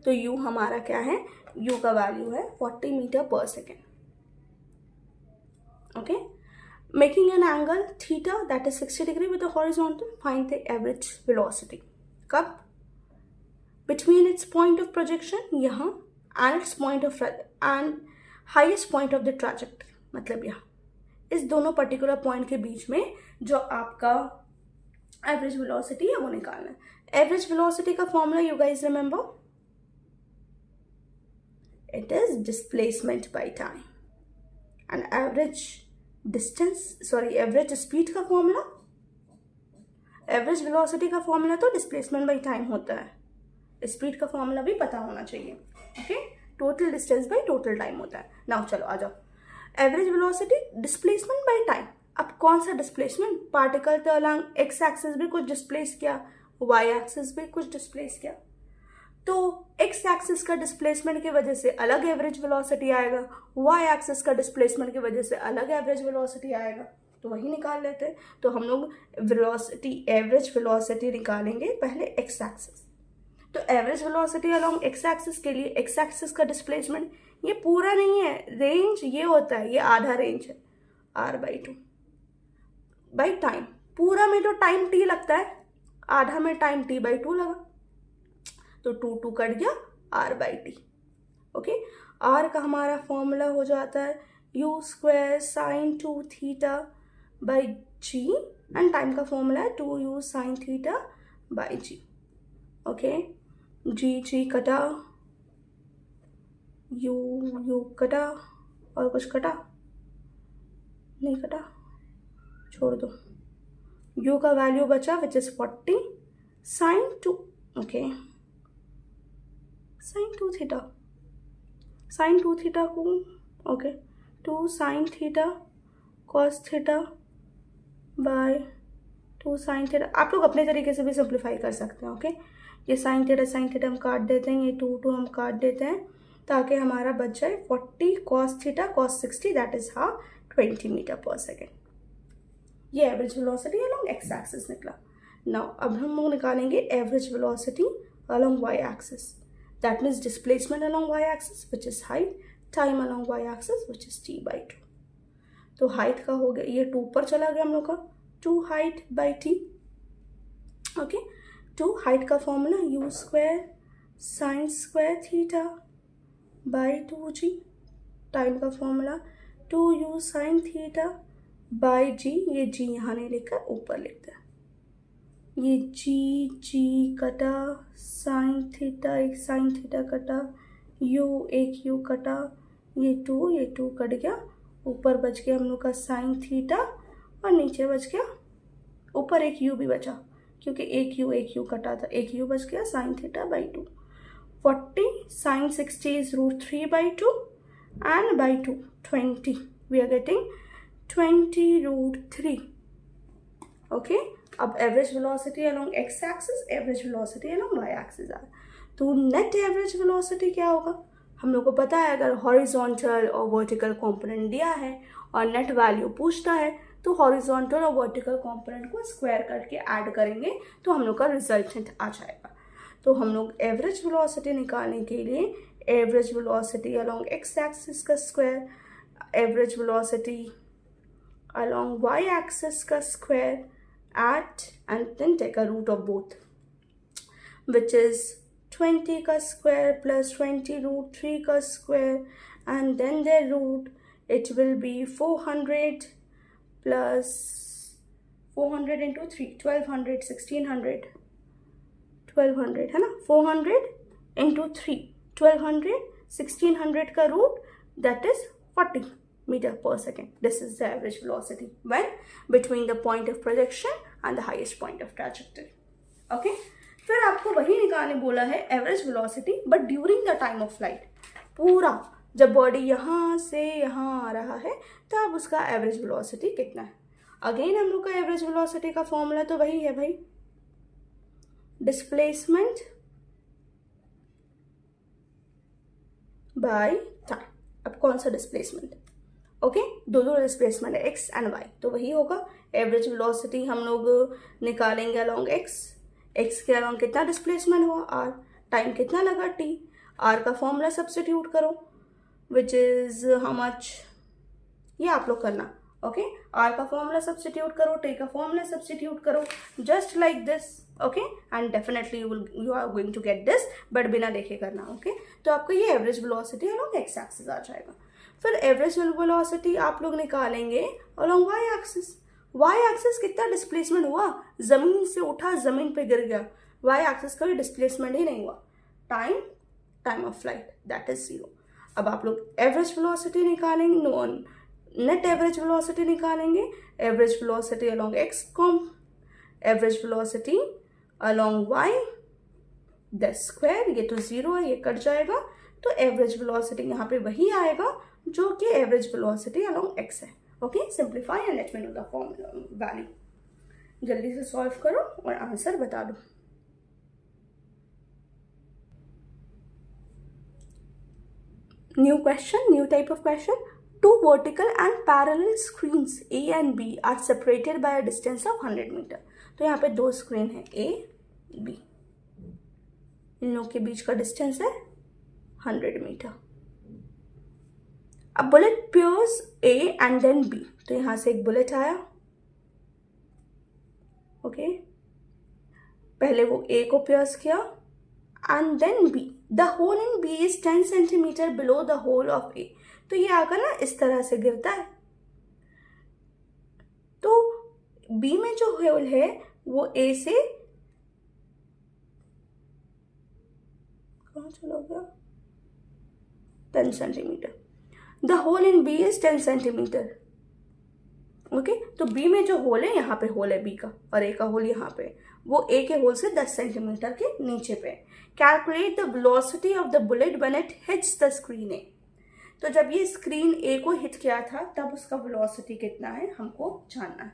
तो u हमारा क्या है, u का वैल्यू है 40 मीटर पर second. Okay, making an angle theta that is 60 degree with the horizontal, find the average velocity. कब? Between its point of projection यहाँ and its point of end highest point of the trajectory, मतलब यहाँ इस दोनों particular point के बीच में जो आपका एवरेज वेलोसिटी है वो निकालना है। एवरेज वेलोसिटी का formula you guys remember, it is displacement by time and average average speed का फॉर्मूला, एवरेज वेलोसिटी का फॉर्मूला तो डिस्प्लेसमेंट बाय टाइम होता है, स्पीड का फॉर्मूला भी पता होना चाहिए। Okay, total distance by total time होता है। नाउ चलो आ जाओ, average velocity displacement by time. अब कौन सा डिस्प्लेसमेंट, पार्टिकल तो अलग एक्स एक्सिस भी कुछ डिस्प्लेस किया, वाई एक्सिस भी कुछ डिस्प्लेस किया, तो एक्स एक्सिस का डिस्प्लेसमेंट की वजह से अलग एवरेज वेलोसिटी आएगा, वाई एक्सिस का डिस्प्लेसमेंट की वजह से अलग एवरेज वेलोसिटी आएगा, तो वही निकाल लेते हैं। तो हम लोग वेलोसिटी, एवरेज वेलोसिटी निकालेंगे पहले एक्स एक्सिस। तो average velocity along x axis के लिए एक्स एक्सिस का डिस्प्लेसमेंट ये पूरा नहीं है, रेंज ये होता है, ये आधा रेंज है r/2 बाई टाइम। पूरा में तो टाइम t लगता है, आधा में टाइम t/2 लगा, तो 2 कट गया r/t। ओके, r का हमारा फॉर्मूला हो जाता है u² sin 2 theta by g and time का फॉर्मूला है 2u sin theta by g। Okay, g कटा, यू कटा, और कुछ कटा नहीं, कटा छोड़ दो। u का वैल्यू बचा which is 40 sin 2, okay, sin 2 theta, sin 2 theta को okay 2 sin theta cos theta by 2 sin theta. आप लोग अपने तरीके से भी सिंप्लीफाई कर सकते हैं। ओके, ये sin थीटा हम काट देते हैं, ये 2 हम काट देते हैं, ताकि हमारा बच जाए 40 cos theta cos 60 that is half 20 metre पर सेकेंड। ये average velocity along x axis निकला। नाउ अब हम लोग निकालेंगे average velocity along y axis, that means displacement along y axis which is height, time along y axis which is t/2। तो height का हो गया, ये 2 पर चला गया हम लोग का, 2 height by t। Okay, 2 height का formula u² sin² theta by 2g, time का formula 2u sin theta by g, ये g यहाँ नहीं लिखकर ऊपर लिखते हैं, ये g कटा, sin थीटा एक sin थीटा कटा, u एक u कटा, ये 2 कट गया, ऊपर बच गया हम लोग का sin थीटा और नीचे बच गया, ऊपर एक u भी बचा क्योंकि एक u कटा था, एक u बच गया sin theta by 2। 40 sin 60 is √3/2 and by 2 20, we are getting 20√3। Okay, अब average velocity along x axis, average velocity along y axis आ, तो नेट एवरेज वेलोसिटी क्या होगा, हम लोग को पता है अगर हॉरिजॉन्टल और वर्टिकल कंपोनेंट दिया है और नेट वैल्यू पूछता है तो हॉरिजॉन्टल और वर्टिकल कंपोनेंट को स्क्वायर करके ऐड करेंगे तो हम लोग का रिजल्टेंट आ जाएगा। तो हम लोग एवरेज वेलोसिटी निकालने के लिए average velocity along x axis का square, average velocity along y axis का square at end then take a root of both which is 20 का स्क्वायर प्लस 20√3 का square and then their root, it will be 400 plus 400 into 3 1200 1600 1200 है ना, 400 into 3 1200 1600 का root that is 40 metre पर second. This is the average velocity when between the point of projection and the highest point of trajectory. Okay, फिर आपको वही निकालने बोला है average velocity but during the time of flight. पूरा जब body यहाँ से यहाँ आ रहा है तब उसका एवरेज वेलोसिटी कितना है। अगेन हम लोग का एवरेज वेलोसिटी का फॉर्मूला तो वही है भाई, डिस्प्लेसमेंट बाय टाइम। अब कौन सा डिस्प्लेसमेंट, ओके दो डिस्प्लेसमेंट है एक्स एंड वाई, तो वही होगा एवरेज वेलोसिटी हम लोग निकालेंगे अलोंग एक्स, एक्स के अलोंग कितना डिस्प्लेसमेंट हुआ आर, टाइम कितना लगा टी, आर का फॉर्मूला सब्स्टिट्यूट करो विच इज हाउ मच, ये आप लोग करना, ओके आर का फॉर्मूला सब्स्टिट्यूट करो, टी का फॉर्मूला सब्स्टिट्यूट करो, just like this, okay and definitely you are going to get this, but बिना देखे करना, ओके तो आपको ये average velocity along x axis आ जाएगा। फिर एवरेज वेलोसिटी आप लोग निकालेंगे along y axis, y axis कितना डिस्प्लेसमेंट हुआ, जमीन से उठा जमीन पे गिर गया, वाई एक्सिस का भी डिस्प्लेसमेंट ही नहीं हुआ, time, time of flight that is 0। अब आप लोग एवरेज वेलोसिटी निकालेंगे, नो नेट एवरेज वेलोसिटी निकालेंगे, average velocity along x com, average velocity along why the square, ये तो 0 है, ये कट जाएगा, तो एवरेज वेलोसिटी यहाँ पे वही आएगा जो कि एवरेज वेलोसिटी अलोंग एक्स है, okay simplify and let me know the formula value, जल्दी से सॉल्व करो और आंसर बता दो। New question, new type of question, two vertical and parallel screens A and B are separated by a distance of 100 metre, तो यहाँ पे दो स्क्रीन है A B, इन लोग के बीच का डिस्टेंस है 100 मीटर। अब bullet pierce A and then B, तो यहाँ से एक बुलेट आया, ओके पहले वो A को पियर्स किया and then B, the hole in B is 10 centimetre below the hole of A, तो ये आकर ना इस तरह से गिरता है, तो B में जो होल है वो A से कहाँ चला गया, 10 centimetre, the hole in B is 10 centimetre, okay तो B में जो होल है, यहाँ पे होल है B का और A का होल यहाँ पे, वो A के होल से 10 सेंटीमीटर के नीचे पे। Calculate the velocity of the bullet when it hits the screen A, तो जब ये स्क्रीन A को हिट किया था तब उसका वेलोसिटी कितना है हमको जानना है,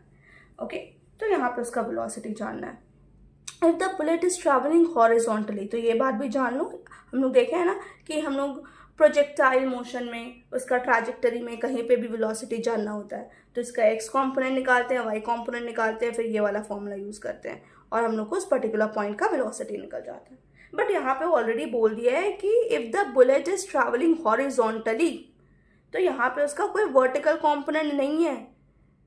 ओके तो यहाँ पे उसका वेलोसिटी जानना है। If the bullet is travelling horizontally, तो ये बात भी जान लो, हम लोग देखे हैं ना कि हम लोग प्रोजेक्टाइल मोशन में उसका ट्रैजेक्टरी में कहीं पे भी वेलोसिटी जानना होता है, तो इसका एक्स कॉम्पोनेंट निकालते हैं, वाई कॉम्पोनेंट निकालते हैं, फिर ये वाला फॉर्मूला यूज करते हैं और हम लोग को उस पर्टिकुलर पॉइंट का वेलोसिटी निकल जाता है। बट यहाँ पे ऑलरेडी बोल दिया है कि if the bullet is travelling horizontally, तो यहाँ पे उसका कोई वर्टिकल कॉम्पोनेंट नहीं है,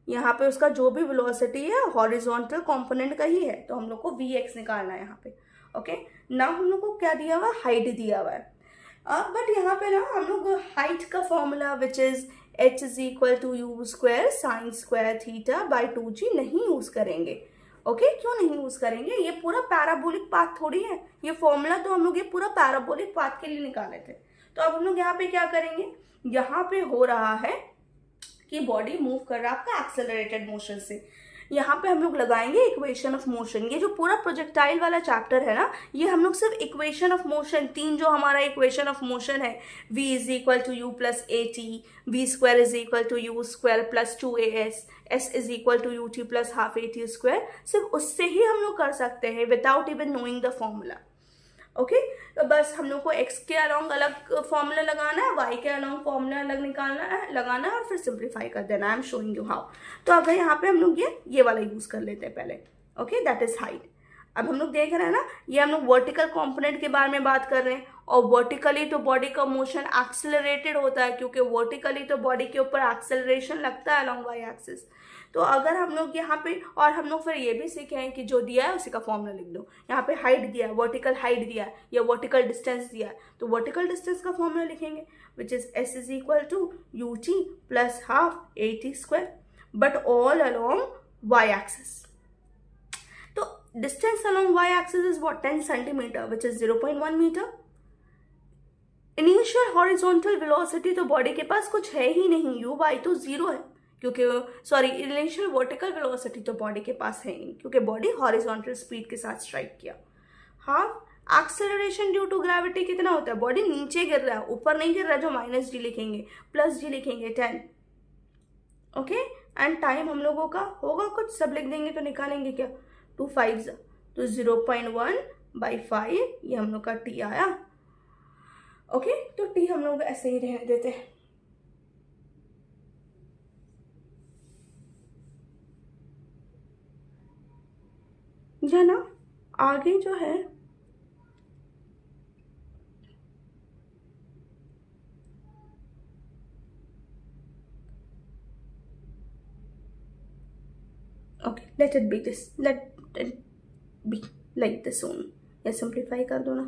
यहाँ पे उसका जो भी वेलोसिटी है हॉरिजॉन्टल कॉम्पोनेंट का ही है, तो हम लोग को Vx निकालना है यहाँ पे, ओके ना हम लोग को क्या दिया हुआ है, हाइट दिया हुआ है, बट यहाँ पे ना हम लोग हाइट का formula which is h is equal to u square sine square theta by 2g नहीं यूज करेंगे, ओके क्यों नहीं यूज करेंगे, ये पूरा पैराबोलिक पाथ थोड़ी है, ये फॉर्मूला तो हम लोग ये पूरा पैराबोलिक पाथ के लिए निकाले थे, तो अब हम लोग यहाँ पे क्या करेंगे, यहाँ पे हो रहा है कि बॉडी मूव कर रहा है आपका एक्सेलरेटेड मोशन से, यहाँ पे हम लोग लगाएंगे इक्वेशन ऑफ मोशन, ये जो पूरा प्रोजेक्टाइल वाला चैप्टर है ना, ये हम लोग सिर्फ इक्वेशन ऑफ मोशन, तीन जो हमारा इक्वेशन ऑफ मोशन है, v is equal to u plus a t, v square is equal to u square plus 2as, s is equal to u t plus half a t square, सिर्फ उससे ही हम लोग कर सकते हैं without even knowing the formula, okay तो बस हम लोग को x के अलोंग अलग फॉर्मूला लगाना है, y के अलोंग फॉर्मूला अलग लगाना है और फिर सिंप्लीफाई कर देना, आई एम शोइंग यू हाउ। तो अगर यहाँ पे हम लोग ये वाला यूज कर लेते हैं पहले, ओके दैट इज हाइट। अब हम लोग देख रहे हैं ना, ये हम लोग वर्टिकल कंपोनेंट के बारे में बात कर रहे हैं, और वर्टिकली तो बॉडी का मोशन एक्सेलरेटेड होता है, क्योंकि वर्टिकली तो बॉडी के ऊपर एक्सेलरेशन लगता है अलोंग वाई एक्सिस। तो अगर हम लोग यहाँ पे, और हम लोग फिर ये भी सीखे हैं कि जो दिया है उसी का फॉर्मूला लिख दो, यहाँ पे हाइट दिया है, वर्टिकल हाइट दिया है या वर्टिकल डिस्टेंस दिया है, तो वर्टिकल डिस्टेंस का फॉर्मूला लिखेंगे which is s is equal to u t plus half a t square, but all along y axis. तो distance along y axis is what, 10 centimetre which is 0.1 metre. Initial horizontal velocity तो body के पास कुछ है ही नहीं, you y तो 0 है, क्योंकि सॉरी इनिशियल वर्टिकल वेलोसिटी तो बॉडी के पास है नहीं, क्योंकि बॉडी हॉरिजॉन्टल स्पीड के साथ स्ट्राइक किया। Half acceleration due to gravity कितना होता है, बॉडी नीचे गिर रहा है, ऊपर नहीं गिर रहा है, जो माइनस जी लिखेंगे प्लस जी लिखेंगे 10, ओके एंड टाइम हम लोगों का होगा कुछ, सब लिख देंगे तो निकालेंगे क्या, 2 5 तो 0.1/5 ये हम लोग का टी आया, ओके, तो टी हम लोग ऐसे ही रहने देते हैं। जो ना आगे जो है okay, let it be this, let it be like this only, या सिंप्लीफाई कर दो ना,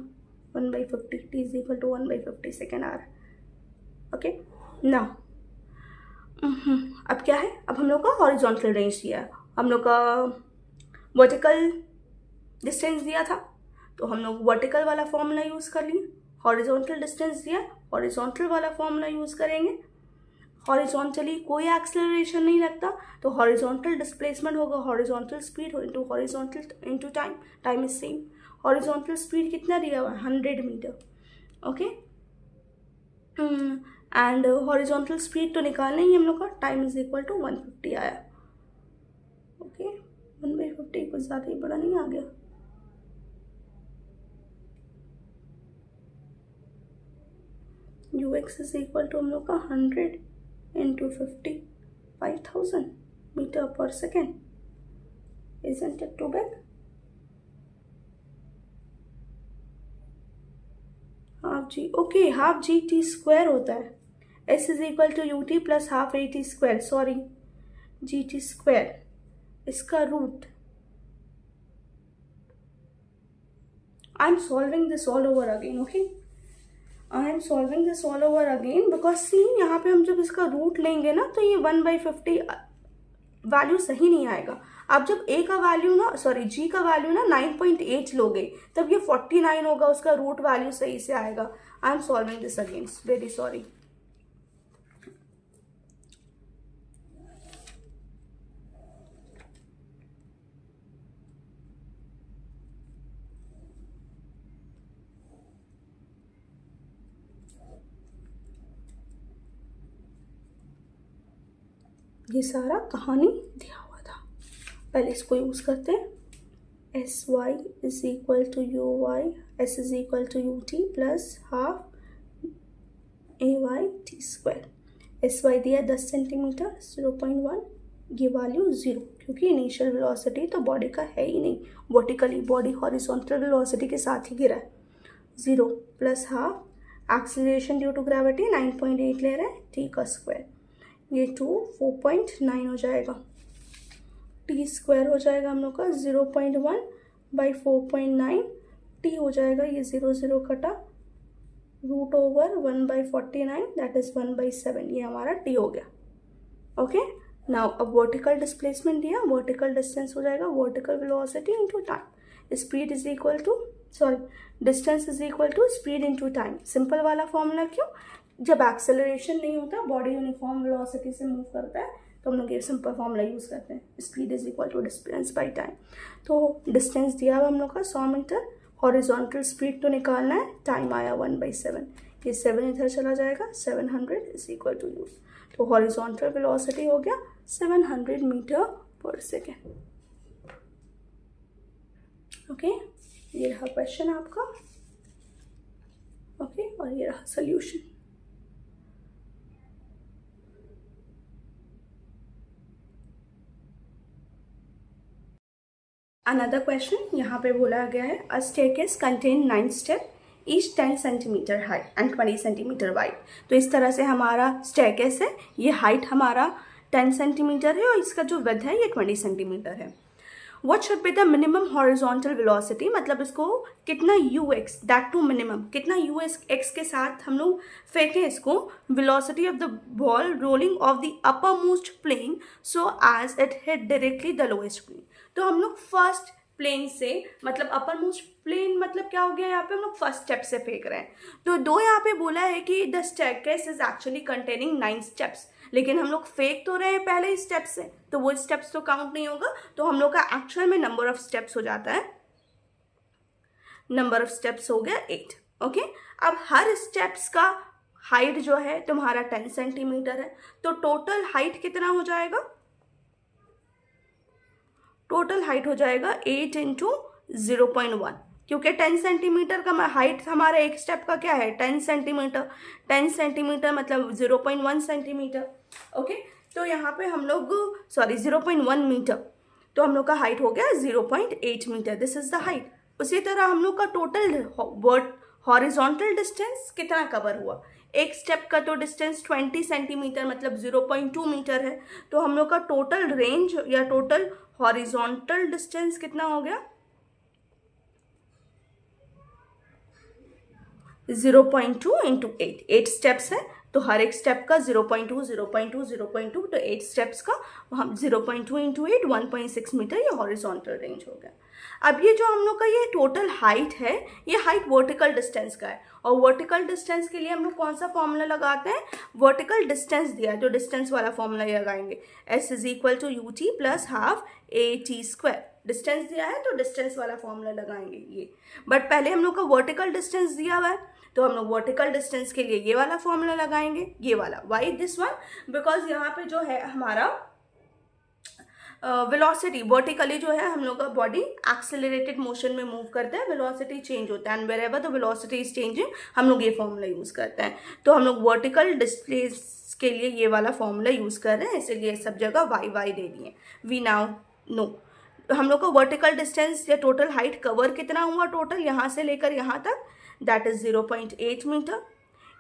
1/50 t is equal to 1/50 second hour. Okay ना, अब क्या है, अब हम लोग का हॉरिजॉन्टल रेंज दिया है, हम लोग का वर्टिकल डिस्टेंस दिया था, तो हम लोग वर्टिकल वाला फॉर्मूला यूज़ कर लिए। हॉरिजॉन्टल डिस्टेंस दिया, हॉरिजॉन्टल वाला फॉर्मूला यूज़ करेंगे। हॉरिजॉन्टली कोई एक्सेलरेशन नहीं लगता, तो हॉरिजॉन्टल डिस्प्लेसमेंट होगा horizontal speed into horizontal into time, time is same. Horizontal speed कितना दिया हुआ है, 100 metre. Okay, and horizontal speed तो निकालना ही हम लोग का, टाइम इज इक्वल टू 150 आया। ओके, 1/50 कुछ ज़्यादा ही बड़ा नहीं आ गया। ux इज इक्वल टू हम लोग का 100 इंटू 50, 5000 मीटर पर second. Isn't it too big? Half g, okay, half g t square होता है। S is equal to u t plus half a t square, sorry g t square, इसका रूट। I am solving this all over again. Okay, I am solving this all over again because see यहाँ पे हम जब इसका root लेंगे ना, तो ये 1/50 वैल्यू सही नहीं आएगा। आप जब a का वैल्यू ना, सॉरी g का वैल्यू ना 9.8 लोगे, तब ये 49 होगा, उसका रूट वैल्यू सही से आएगा। आई am solving this again, very sorry. ये सारा कहानी दिया हुआ था, पहले इसको यूज करते हैं। S y is equal to u y, s is equal to u t plus half a y t square. S y दिया 10 सेंटीमीटर, 0.1, ये वैल्यू 0, क्योंकि इनिशियल वेलोसिटी तो बॉडी का है ही नहीं, वर्टिकली बॉडी हॉरिजॉन्टल वेलोसिटी के साथ ही गिरा है। 0 plus half, acceleration due to gravity 9.8 ले रहे हैं, टी का स्क्वायर, ये 2 4.9 हो जाएगा। टी स्क्वायर हो जाएगा हम लोग का 0.1 बाई 4.9, टी हो जाएगा ये 0 0 कटा, रूट ओवर 1/49, दैट इज 1/7, ये हमारा टी हो गया। ओके, नाउ अब वर्टिकल डिस्प्लेसमेंट दिया, वर्टिकल डिस्टेंस हो जाएगा vertical velocity into time, speed is equal to, sorry, distance is equal to speed into time. Simple वाला फॉर्मूला क्यों, जब एक्सेलरेशन नहीं होता, बॉडी यूनिफॉर्म वेलोसिटी से मूव करता है, तो हम लोग ये सिंपल फॉर्मूला यूज़ करते हैं, speed is equal to distance by time. तो डिस्टेंस दिया हुआ हम लोग का 100 मीटर, हॉरिजॉन्टल स्पीड तो निकालना है, टाइम आया 1/7, ये 7 इधर चला जाएगा, 700 इज इक्वल टू यू, तो हॉरिजॉन्टल वेलोसिटी हो गया 700 मीटर पर सेकेंड। ओके, ये रहा क्वेश्चन आपका। ओके, और ये रहा सोल्यूशन। अनदर क्वेश्चन यहाँ पे बोला गया है, a staircase contain 9 step, each 10 centimetre height and 20 centimetre wide. तो इस तरह से हमारा स्टेयरकेस है, ये हाइट हमारा 10 सेंटीमीटर है और इसका जो विड्थ है ये 20 सेंटीमीटर है। What should be the minimum horizontal velocity, मतलब इसको कितना ux, दैट टू मिनिमम, कितना ux के साथ हम लोग फेंकें इसको, velocity of the ball rolling off the upper most plane so as it hit directly the lowest plane. तो हम लोग फर्स्ट प्लेन से, मतलब अपर मोस्ट प्लेन मतलब क्या हो गया, यहाँ पे हम लोग फर्स्ट स्टेप से फेंक रहे हैं। तो दो यहाँ पे बोला है कि the staircase is actually containing 9 steps, लेकिन हम लोग फेंक तो रहे हैं पहले ही स्टेप से, तो वो स्टेप्स तो काउंट नहीं होगा, तो हम लोग का एक्चुअल में नंबर ऑफ स्टेप्स हो जाता है, नंबर ऑफ स्टेप्स हो गया 8। ओके, अब हर स्टेप्स का हाइट जो है तुम्हारा 10 सेंटीमीटर है, तो टोटल हाइट कितना हो जाएगा, टोटल हाइट हो जाएगा 8 इंटू 0.1, क्योंकि 10 सेंटीमीटर का हाइट हमारा एक स्टेप का क्या है 10 सेंटीमीटर, 10 सेंटीमीटर मतलब 0.1 सेंटीमीटर। ओके, तो यहाँ पे हम लोग 0.1 मीटर, तो हम लोग का हाइट हो गया 0.8 metre, this is the height. उसी तरह हम लोग का टोटल हॉरिजॉन्टल डिस्टेंस कितना कवर हुआ, एक स्टेप का तो डिस्टेंस 20 सेंटीमीटर मतलब 0.2 मीटर है, तो हम लोग का टोटल रेंज या टोटल हॉरिजॉन्टल डिस्टेंस कितना हो गया 0.2 इंटू 8 स्टेप्स है, तो हर एक स्टेप का 0.2 0.2 0.2, तो 8 स्टेप्स का हम 0.2 इंटू 8 1.6 मीटर, ये हॉरिजॉन्टल रेंज हो गया। अब ये जो हम लोग का ये टोटल हाइट है, ये हाइट वर्टिकल डिस्टेंस का है, और वर्टिकल डिस्टेंस के लिए हम लोग कौन सा फॉर्मूला लगाते हैं, वर्टिकल डिस्टेंस दिया है तो डिस्टेंस वाला फॉर्मूला लगाएंगे, s is equal to u t plus half a t square. Distance दिया है तो डिस्टेंस वाला फॉर्मूला लगाएंगे ये, बट पहले हम लोग का वर्टिकल डिस्टेंस दिया हुआ है, तो हम लोग वर्टिकल डिस्टेंस के लिए ये वाला फॉर्मूला लगाएंगे, ये वाला, वाई दिस वन, बिकॉज यहाँ पे जो है हमारा वेलोसिटी वर्टिकली जो है हम लोग का बॉडी एक्सेलरेटेड मोशन में मूव करता है, वेलोसिटी चेंज होता है, and wherever the velocity is changing हम लोग ये फॉर्मूला यूज करते हैं, तो हम लोग वर्टिकल डिस्प्लेस के लिए ये वाला फॉर्मूला यूज कर रहे हैं, इसीलिए सब जगह वाई वाई दे दिए। वी नाउ नो हम लोग का वर्टिकल डिस्टेंस या टोटल हाइट कवर कितना हुआ टोटल यहाँ से लेकर यहाँ तक, दैट इज 0.8 मीटर।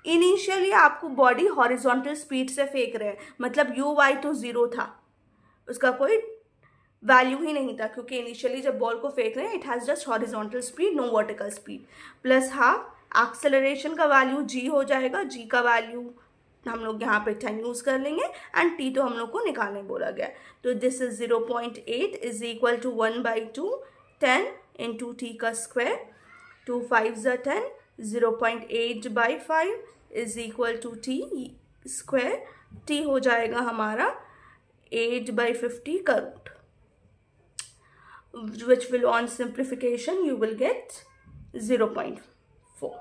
इनिशियली आपको बॉडी हॉरिजॉन्टल स्पीड से फेंक रहे हैं, मतलब यू वाई तो जीरो था, उसका कोई वैल्यू ही नहीं था, क्योंकि इनिशियली जब बॉल को फेंक रहे हैं it has just horizontal speed, no vertical speed, plus half acceleration का वैल्यू जी हो जाएगा, जी का वैल्यू हम लोग यहाँ पे 10 यूज कर लेंगे, एंड टी तो हम लोग को निकालने बोला गया, तो this is 0.8 is equal to 1/2 10 into t का square, 2 5 10, 0.8/5 is equal to t square, t हो जाएगा हमारा 8/50 का रूट, which will on simplification you will get 0.4.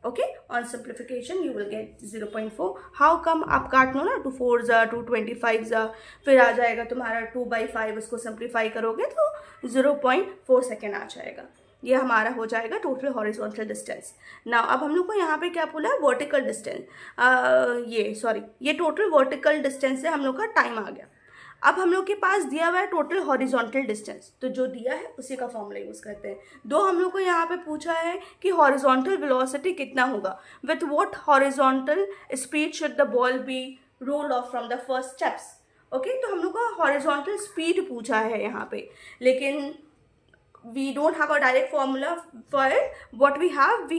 okay, on simplification you will get 0.4. how come आप काट लो ना, 2 4 जा 2 25 जा, फिर आ जाएगा तुम्हारा 2/5, उसको सिंप्लीफाई करोगे तो 0.4 सेकेंड आ जाएगा, ये हमारा हो जाएगा टोटल हॉरिजॉन्टल डिस्टेंस। नाउ अब हम लोग को यहाँ पे क्या बोला है, वर्टिकल डिस्टेंस, ये टोटल वर्टिकल डिस्टेंस से हम लोग का टाइम आ गया। अब हम लोग के पास दिया हुआ है टोटल हॉरिजॉन्टल डिस्टेंस, तो जो दिया है उसी का फॉर्मूला यूज करते हैं। दो हम लोग को यहाँ पे पूछा है कि हॉरिजॉन्टल वेलोसिटी कितना होगा, with what horizontal speed should the ball B rolled of from the first steps. Okay, तो हम लोग को हॉरिजॉन्टल स्पीड पूछा है यहाँ पे, लेकिन we don't have a direct formula for it. What we have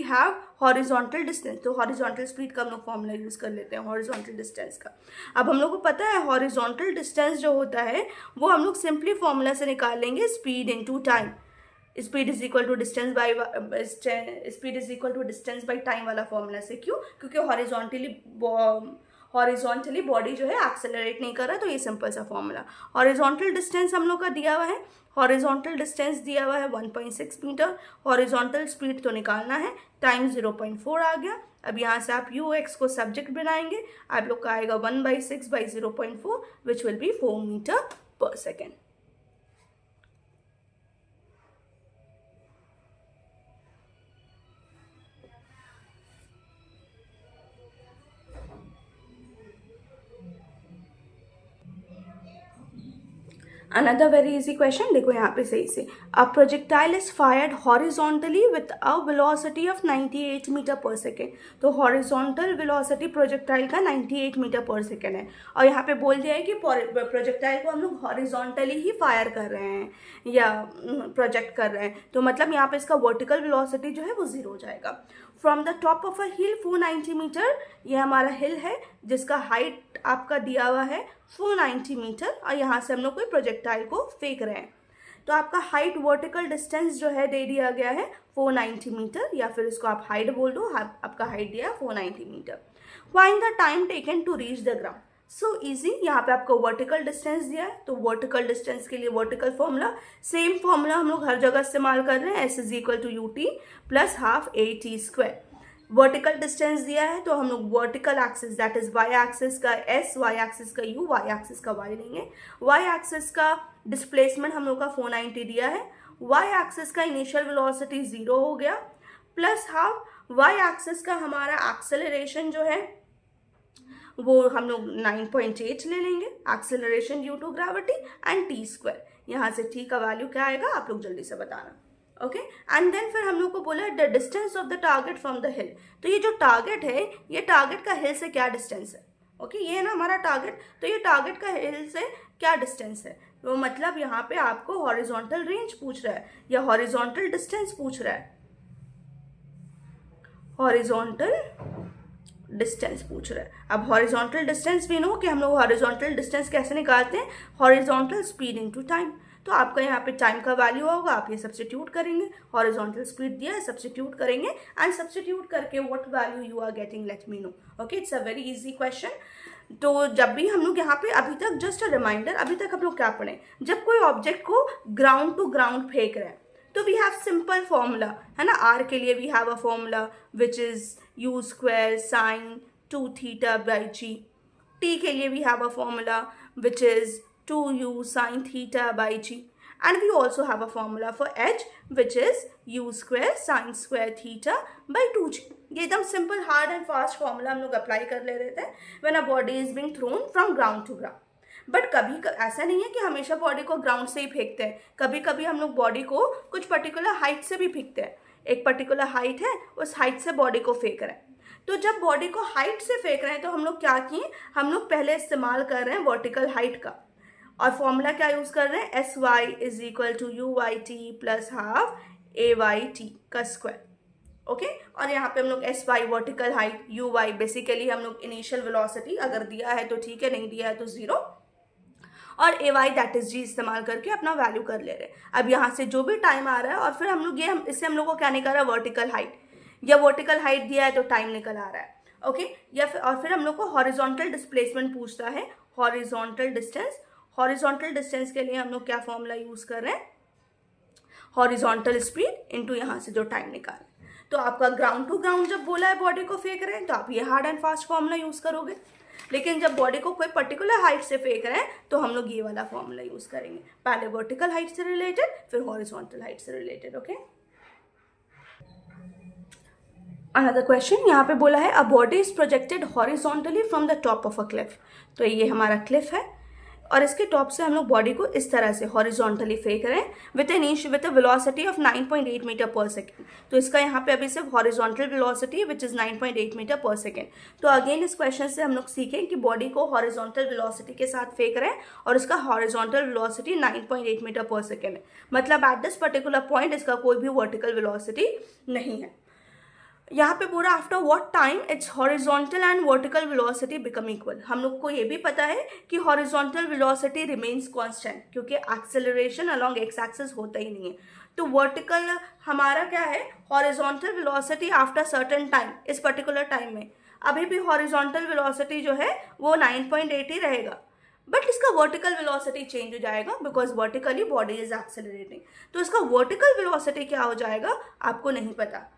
horizontal distance, तो horizontal speed का हम लोग फॉर्मूला यूज कर लेते हैं horizontal distance का। अब हम लोग को पता है horizontal distance जो होता है वो हम लोग सिंपली फॉर्मूला से निकाल लेंगे, speed into time, speed is equal to distance by time वाला फॉर्मूला से। क्यों? क्योंकि हॉरिजॉन्टली बॉडी जो है एक्सेलरेट नहीं कर रहा, तो ये सिंपल सा फॉर्मूला। हॉरिजॉन्टल डिस्टेंस हम लोग का दिया हुआ है, हॉरिजॉन्टल डिस्टेंस दिया हुआ है 1.6 मीटर, हॉरिजॉन्टल स्पीड तो निकालना है, टाइम 0.4 आ गया। अब यहाँ से आप यू एक्स को सब्जेक्ट बनाएंगे, आप लोग का आएगा 1/6/0.4 विच विल बी 4 मीटर पर second. Another very easy question, देखो यहाँ पे सही से, a projectile is fired horizontally with a velocity of 98 metre पर सेकेंड। तो हॉरिजॉन्टल वेलोसिटी प्रोजेक्टाइल का 98 मीटर पर सेकेंड है, और यहाँ पे बोल दिया है कि प्रोजेक्टाइल को हम लोग हॉरिजॉन्टली ही फायर कर रहे हैं या प्रोजेक्ट कर रहे हैं, तो मतलब यहाँ पे इसका वर्टिकल वेलोसिटी जो है वो 0 हो जाएगा। From the top of a hill 490 metre, ये हमारा हिल है जिसका हाइट आपका दिया हुआ है 490 मीटर, और यहाँ से हम लोग कोई प्रोजेक्टाइल को फेंक रहे हैं, तो आपका हाइट वर्टिकल डिस्टेंस जो है दे दिया गया है 490 मीटर, या फिर इसको आप हाइट बोल दो, आपका हाइट दिया है 490 metre. Find the time taken to reach the ground. So easy, यहाँ पे आपको वर्टिकल डिस्टेंस दिया है, तो वर्टिकल डिस्टेंस के लिए वर्टिकल फॉर्मूला, सेम फॉर्मूला हम लोग हर जगह इस्तेमाल कर रहे हैं, s is equal to u t plus half a t square. Vertical distance दिया है तो हम लोग vertical axis that is y axis का s, वाई एक्सिस का u, वाई एक्सिस का y लेंगे। वाई एक्सिस का डिस्प्लेसमेंट हम लोग का 490 दिया है, वाई एक्सिस का इनिशियल वेलोसिटी 0 हो गया, प्लस हाफ वाई एक्सिस का हमारा एक्सेलरेशन जो है वो हम लोग 9.8 ले लेंगे, acceleration due to gravity, and t square. यहाँ से टी का वैल्यू क्या आएगा आप लोग जल्दी से बताना। ओके, एंड देन फिर हम लोग को बोला the distance of the target from the हिल। तो ये जो टारगेट है, ये टारगेट का हिल से क्या डिस्टेंस है। ओके, ये है ना हमारा टारगेट, तो ये टारगेट का हिल से क्या डिस्टेंस है, तो मतलब यहाँ पे आपको हॉरिजॉन्टल रेंज पूछ रहा है या हॉरिजॉन्टल डिस्टेंस पूछ रहा है, हॉरिजॉन्टल डिस्टेंस पूछ रहा है। अब हॉरिजॉन्टल डिस्टेंस भी नो कि हम लोग हॉरिजॉन्टल डिस्टेंस कैसे निकालते हैं, हॉरिजॉन्टल स्पीड इनटू टाइम। तो आपका यहाँ पे टाइम का वैल्यू होगा, आप ये सब्स्टिट्यूट करेंगे, हॉरिजॉन्टल स्पीड दिया है, सब्स्टिट्यूट करेंगे, एंड सब्स्टिट्यूट करके what value you are getting let me know. Okay, it's a very easy question. तो जब भी हम लोग यहाँ पे, अभी तक जस्ट अ रिमाइंडर, अभी तक हम लोग क्या पढ़े, जब कोई ऑब्जेक्ट को ग्राउंड टू ग्राउंड फेंक रहे हैं तो वी हैव सिंपल फॉर्मूला, है ना। आर के लिए we have a formula which is u square sine 2 theta by g. T के लिए we have a formula which is 2u sin theta by g, and we also have a formula for h which is u square sin square theta by 2g। ये एकदम simple hard and fast formula हम लोग apply कर ले रहे थे when a body is being thrown from ground to ground. But कभी ऐसा नहीं है कि हमेशा बॉडी को ग्राउंड से ही फेंकते हैं, कभी कभी हम लोग बॉडी को कुछ पर्टिकुलर हाइट से भी फेंकते हैं। एक पर्टिकुलर हाइट है, उस हाइट से बॉडी को फेंक रहे हैं। तो जब बॉडी को हाइट से फेंक रहे हैं तो हम लोग क्या किए, हम लोग पहले इस्तेमाल कर रहे हैं वर्टिकल हाइट का, और फॉर्मूला क्या यूज कर रहे हैं, s y is equal to u y t plus half a y t का स्क्वायर। ओके, और यहाँ पे हम लोग s y vertical height, u y basically हम लोग इनिशियल वेलोसिटी, अगर दिया है तो ठीक है, नहीं दिया है तो 0, और ए वाई दैट इज जी इस्तेमाल करके अपना वैल्यू कर ले रहे हैं। अब यहाँ से जो भी टाइम आ रहा है, और फिर हम लोग ये इससे हम लोग को क्या निकल रहा है, वर्टिकल हाइट, या वर्टिकल हाइट दिया है तो टाइम निकल आ रहा है। ओके, या फिर और फिर हम लोग को हॉरिजॉन्टल डिस्प्लेसमेंट पूछता है, हॉरिजॉन्टल डिस्टेंस। हॉरिजॉन्टल डिस्टेंस के लिए हम लोग क्या फॉर्मूला यूज कर रहे हैं, हॉरिजॉन्टल स्पीड इनटू यहाँ से जो टाइम निकाले। तो आपका ग्राउंड टू ग्राउंड जब बोला है बॉडी को फेंक रहे हैं तो आप ये hard and fast formula use करोगे, लेकिन जब बॉडी को कोई पर्टिकुलर हाइट से फेंक रहे हैं तो हम लोग ये वाला फॉर्मूला यूज करेंगे, पहले वर्टिकल हाइट से रिलेटेड फिर हॉरिजॉन्टल हाइट से रिलेटेड। ओके, अनदर क्वेश्चन यहाँ पे बोला है अ body is projected horizontally from the top of a cliff. तो ये हमारा क्लिफ है और इसके टॉप से हम लोग बॉडी को इस तरह से हॉरिजॉन्टली फेंक रहे हैं with a velocity of 9.8 metre पर सेकेंड। तो इसका यहाँ पे अभी सिर्फ horizontal velocity which is 9.8 metre पर सेकेंड। तो अगेन इस क्वेश्चन से हम लोग सीखें कि बॉडी को हॉरिजॉन्टल वेलोसिटी के साथ फेंक रहे हैं और इसका हॉरिजॉन्टल वेलोसिटी 9.8 मीटर पर सेकेंड है, मतलब एट दिस पर्टिकुलर पॉइंट इसका कोई भी वर्टिकल वेलोसिटी नहीं है। यहाँ पे पूरा after what time it's horizontal and vertical velocity become equal. हम लोग को ये भी पता है कि हॉरिजॉन्टल वेलोसिटी रिमेन्स कांस्टेंट, क्योंकि एक्सेलरेशन अलोंग एक्स एक्सिस होता ही नहीं है। तो वर्टिकल हमारा क्या है, horizontal velocity after certain time, इस पर्टिकुलर टाइम में अभी भी हॉरिजॉन्टल वेलोसिटी जो है वो 9.8 ही रहेगा, बट इसका वर्टिकल वेलोसिटी चेंज हो जाएगा because vertically body is accelerating. तो इसका वर्टिकल वेलोसिटी क्या हो जाएगा आपको नहीं पता,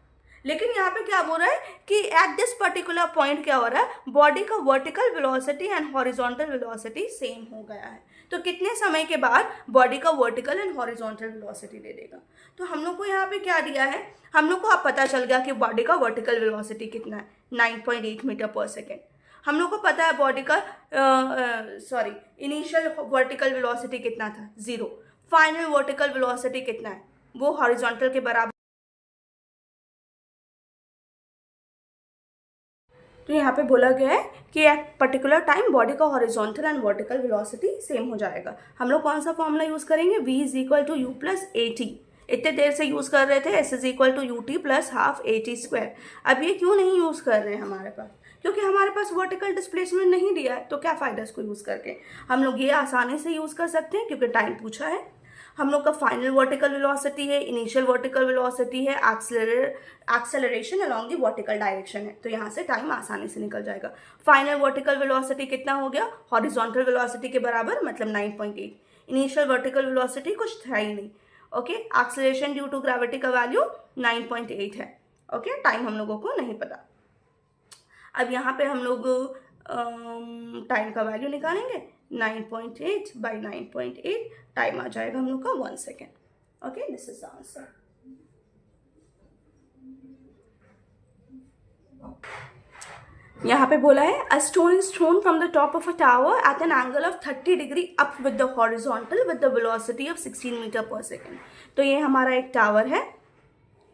लेकिन यहाँ पे क्या बोल रहा है कि एट दिस पर्टिकुलर पॉइंट क्या हो रहा है, बॉडी का vertical velocity and horizontal velocity same हो गया है। तो कितने समय के बाद बॉडी का वर्टिकल एंड हॉरिजॉन्टल वेलोसिटी दे देगा। तो हम लोग को यहाँ पे क्या दिया है, हम लोग को अब पता चल गया कि बॉडी का वर्टिकल वेलोसिटी कितना है, 9.8 मीटर पर सेकेंड। हम लोग को पता है बॉडी का इनिशियल वर्टिकल वेलोसिटी कितना था, 0। फाइनल वर्टिकल वेलोसिटी कितना है, वो हॉरिजॉन्टल के बराबर। तो यहाँ पे बोला गया है कि एट पर्टिकुलर टाइम बॉडी का horizontal and vertical velocity same हो जाएगा। हम लोग कौन सा फॉर्मूला यूज करेंगे, v is equal to u plus a t. इतने देर से यूज कर रहे थे s is equal to u t plus half a t square. अब ये क्यों नहीं यूज कर रहे हैं हमारे पास, क्योंकि हमारे पास वर्टिकल डिस्प्लेसमेंट नहीं दिया है। तो क्या फायदा इसको यूज करके, हम लोग ये आसानी से यूज कर सकते हैं क्योंकि टाइम पूछा है। हम लोग का फाइनल वर्टिकल वेलोसिटी है, इनिशियल वर्टिकल वेलोसिटी है, acceleration along the vertical direction है। तो यहाँ से टाइम आसानी से निकल जाएगा। फाइनल वर्टिकल वेलोसिटी कितना हो गया, हॉरिजॉन्टल वेलोसिटी के बराबर, मतलब 9.8। इनिशियल वर्टिकल वेलोसिटी कुछ था ही नहीं। Okay, acceleration due to gravity का वैल्यू 9.8 है। ओके, टाइम हम लोगों को नहीं पता। अब यहाँ पे हम लोग टाइम का वैल्यू निकालेंगे, 9.8 बाई 9.8, टाइम आ जाएगा हम लोग का 1 second. Okay, this is the answer. यहाँ पे बोला है a stone is thrown from the top of a tower at an angle of 30 degree up with the horizontal with the velocity of 16 metre पर second. तो ये हमारा एक tower है.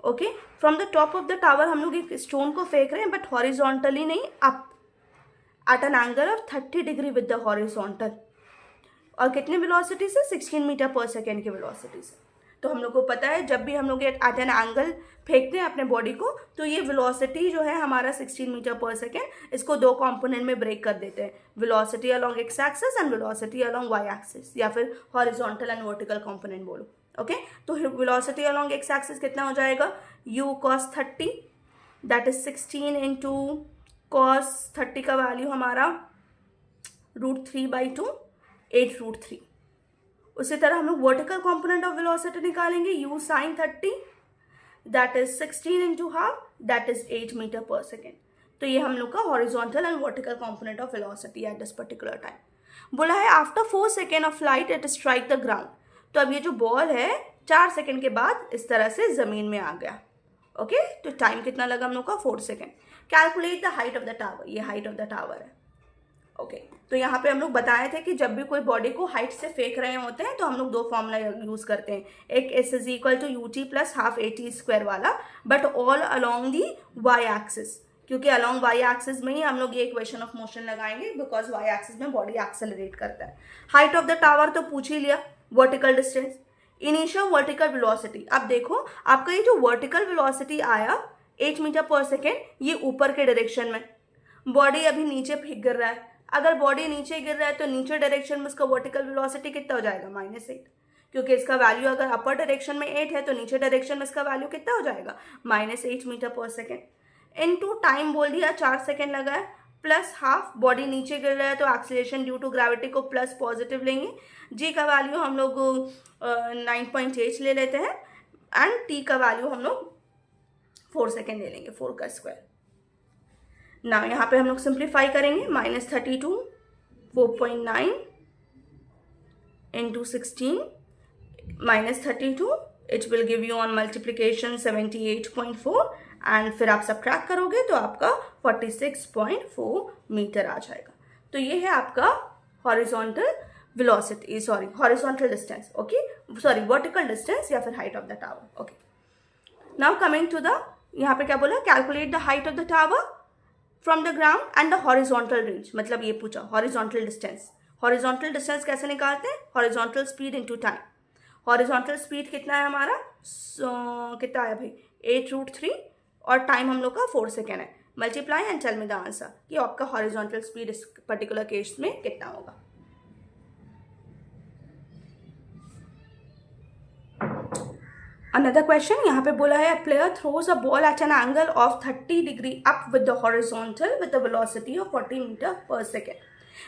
Okay, from the top of the tower हम लोग एक stone को फेंक रहे हैं, बट हॉरिजॉन्टली नहीं, up at an angle of 30 degree with the horizontal. और कितने वेलोसिटी से? 16 मीटर पर सेकेंड की वेलोसिटी से. तो हम लोग को पता है जब भी हम लोग एट एन एंगल फेंकते हैं अपने बॉडी को, तो ये वेलोसिटी जो है हमारा 16 मीटर पर सेकेंड, इसको दो कंपोनेंट में ब्रेक कर देते हैं, velocity along x axis and velocity along y axis, या फिर हॉरिजॉन्टल एंड वर्टिकल कंपोनेंट बोलो. ओके, तो वेलोसिटी अलोंग एक्स एक्सिस कितना हो जाएगा? u cos 30, that is 16 into cos 30 का वैल्यू हमारा √3/2, 8√3. उसी तरह हम लोग वर्टिकल कंपोनेंट ऑफ वेलोसिटी निकालेंगे, u sin 30, that is 16 into half, that is 8 metre पर सेकेंड. तो ये हम लोग का horizontal and vertical component of velocity at this particular time. बोला है after 4 second of flight it strike the ground. तो अब ये जो बॉल है 4 सेकेंड के बाद इस तरह से जमीन में आ गया. ओके, तो टाइम कितना लगा हम लोग का? 4 second. Calculate the height of the tower. ये हाइट ऑफ द टावर है. ओके, तो यहाँ पे हम लोग बताए थे कि जब भी कोई बॉडी को हाइट से फेंक रहे होते हैं तो हम लोग दो फॉर्मूला यूज करते हैं. एक S is equal to UT plus half AT square वाला, but all along the y axis, क्योंकि अलोंग वाई एक्सिस में ही हम लोग ये इक्वेशन ऑफ मोशन लगाएंगे, बिकॉज वाई एक्सिस में बॉडी एक्सेलरेट करता है. हाइट ऑफ द टावर तो पूछ ही लिया, vertical distance, initial vertical velocity. अब देखो आपका ये जो वर्टिकल वेलोसिटी आया 8 मीटर पर सेकेंड, ये ऊपर के डायरेक्शन में, बॉडी अभी नीचे गिर रहा है. अगर बॉडी नीचे गिर रहा है तो नीचे डायरेक्शन में उसका वर्टिकल वेलोसिटी कितना हो जाएगा? -8, क्योंकि इसका वैल्यू अगर अपर डायरेक्शन में 8 है तो नीचे डायरेक्शन में इसका वैल्यू कितना हो जाएगा? -8 मीटर पर सेकेंड. इनटू टाइम बोल दिया 4 सेकेंड लगा है, प्लस हाफ, बॉडी नीचे गिर रहा है तो एक्सीलरेशन ड्यू टू ग्रेविटी को प्लस पॉजिटिव लेंगे. जी का वैल्यू हम लोग 9.8 ले लेते हैं, एंड टी का वैल्यू हम लोग 4 सेकेंड ले लेंगे, 4 का स्क्वायर. ना यहाँ पे हम लोग सिंप्लीफाई करेंगे, -32 4.9 into 16 -32, it will give you on multiplication 78.4, and फिर आप सबट्रैक्ट करोगे तो आपका 46.4 मीटर आ जाएगा. तो ये है आपका horizontal velocity, sorry horizontal distance, okay, sorry vertical distance या फिर height of the tower. Okay, now coming to the, यहाँ पे क्या बोला? Calculate the height of the tower from the ground and the horizontal range. मतलब ये पूछा horizontal distance. Horizontal distance कैसे निकालते हैं? Horizontal speed into time. Horizontal speed कितना है हमारा? कितना है भाई? 8√3, और टाइम हम लोग का 4 सेकेंड है. Multiply and tell me the answer कि आपका हॉरिजॉन्टल स्पीड इस पर्टिकुलर केस में कितना होगा. अनदर क्वेश्चन यहाँ पे बोला है player throws a ball at an angle of 30 degree up with the horizontal with the velocity of 40 metre पर second.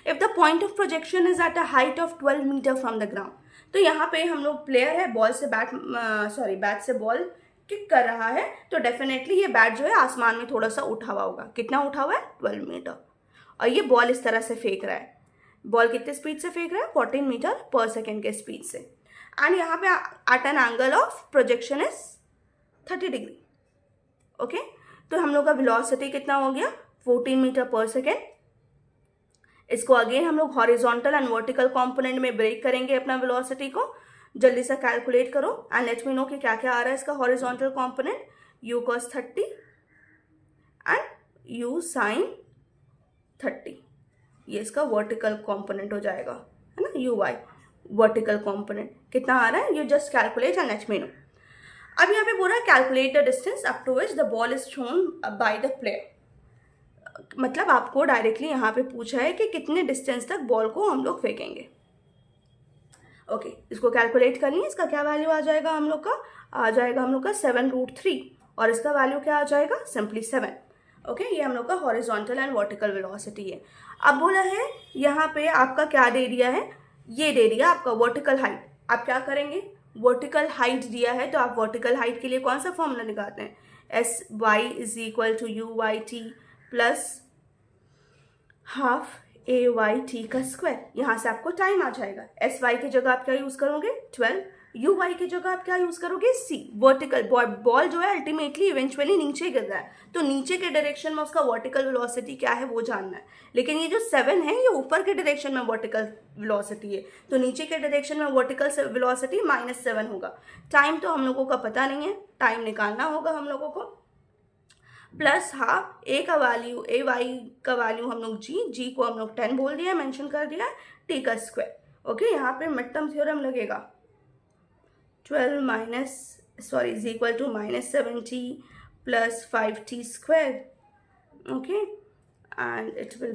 If the point of projection is at a height of 12 metre from the ground. तो यहाँ पे हम लोग player है, ball से bat से ball kick कर रहा है, तो डेफिनेटली ये बैट जो है आसमान में थोड़ा सा उठा हुआ होगा. कितना उठा हुआ है? 12 मीटर. और ये बॉल इस तरह से फेंक रहा है. बॉल कितने स्पीड से फेंक रहा है? 14 मीटर पर सेकेंड के स्पीड से. एंड यहाँ पे at an angle of projection is 30 degree. Okay, तो हम लोग का वेलोसिटी कितना हो गया? 14 मीटर पर सेकेंड. इसको अगेन हम लोग हॉरिजॉन्टल एंड वर्टिकल कंपोनेंट में ब्रेक करेंगे अपना वेलोसिटी को. जल्दी से कैलकुलेट करो एंड लेट मी नो कि क्या क्या आ रहा है इसका horizontal component. u cos 30 and u sin 30, ये इसका वर्टिकल कंपोनेंट हो जाएगा, है ना, uy वर्टिकल कंपोनेंट. कितना आ रहा है? You just calculate and let me know. अब यहाँ पे बोल रहा है calculate the distance up to which the ball is thrown by the player. मतलब आपको डायरेक्टली यहाँ पे पूछा है कि कितने डिस्टेंस तक बॉल को हम लोग फेंकेंगे. ओके, इसको कैलकुलेट करनी है. इसका क्या वैल्यू आ जाएगा हम लोग का? आ जाएगा हम लोग का 7√3, और इसका वैल्यू क्या आ जाएगा? सिंपली 7. ओके, ये हम लोग का हॉरिजॉन्टल एंड वर्टिकल वेलोसिटी है. अब बोला है यहाँ पे आपका क्या दे दिया है? ये दे दिया आपका वर्टिकल हाइट. आप क्या करेंगे? वर्टिकल हाइट दिया है तो आप वर्टिकल हाइट के लिए कौन सा फॉर्मूला निकालते हैं? SY is equal to UYT plus half a y t का स्क्वायर, यहाँ से आपको टाइम आ जाएगा। एस वाई की जगह आप क्या यूज करोगे 12, यू वाई की जगह आप क्या यूज करोगे सी। वर्टिकल बॉल जो है अल्टीमेटली इवेंचुअली नीचे गिर रहा है, तो नीचे के डायरेक्शन में उसका वर्टिकल वेलोसिटी क्या है वो जानना है। लेकिन ये जो 7 है ये ऊपर के डायरेक्शन में वर्टिकल वेलोसिटी है, तो नीचे के डायरेक्शन में वर्टिकल वेलोसिटी -7 होगा। टाइम तो हम लोगों का पता नहीं है, टाइम निकालना होगा हम लोगों को। प्लस हाफ ए का वैल्यू, ए वाई का वैल्यू हम लोग जी को हम लोग 10 बोल दिया, मेंशन कर दिया, टी का स्क्वायर। ओके, यहाँ पे मिड टर्म थ्योरम लगेगा। 12 minus sorry is equal to -7t plus 5t square. Okay, and it will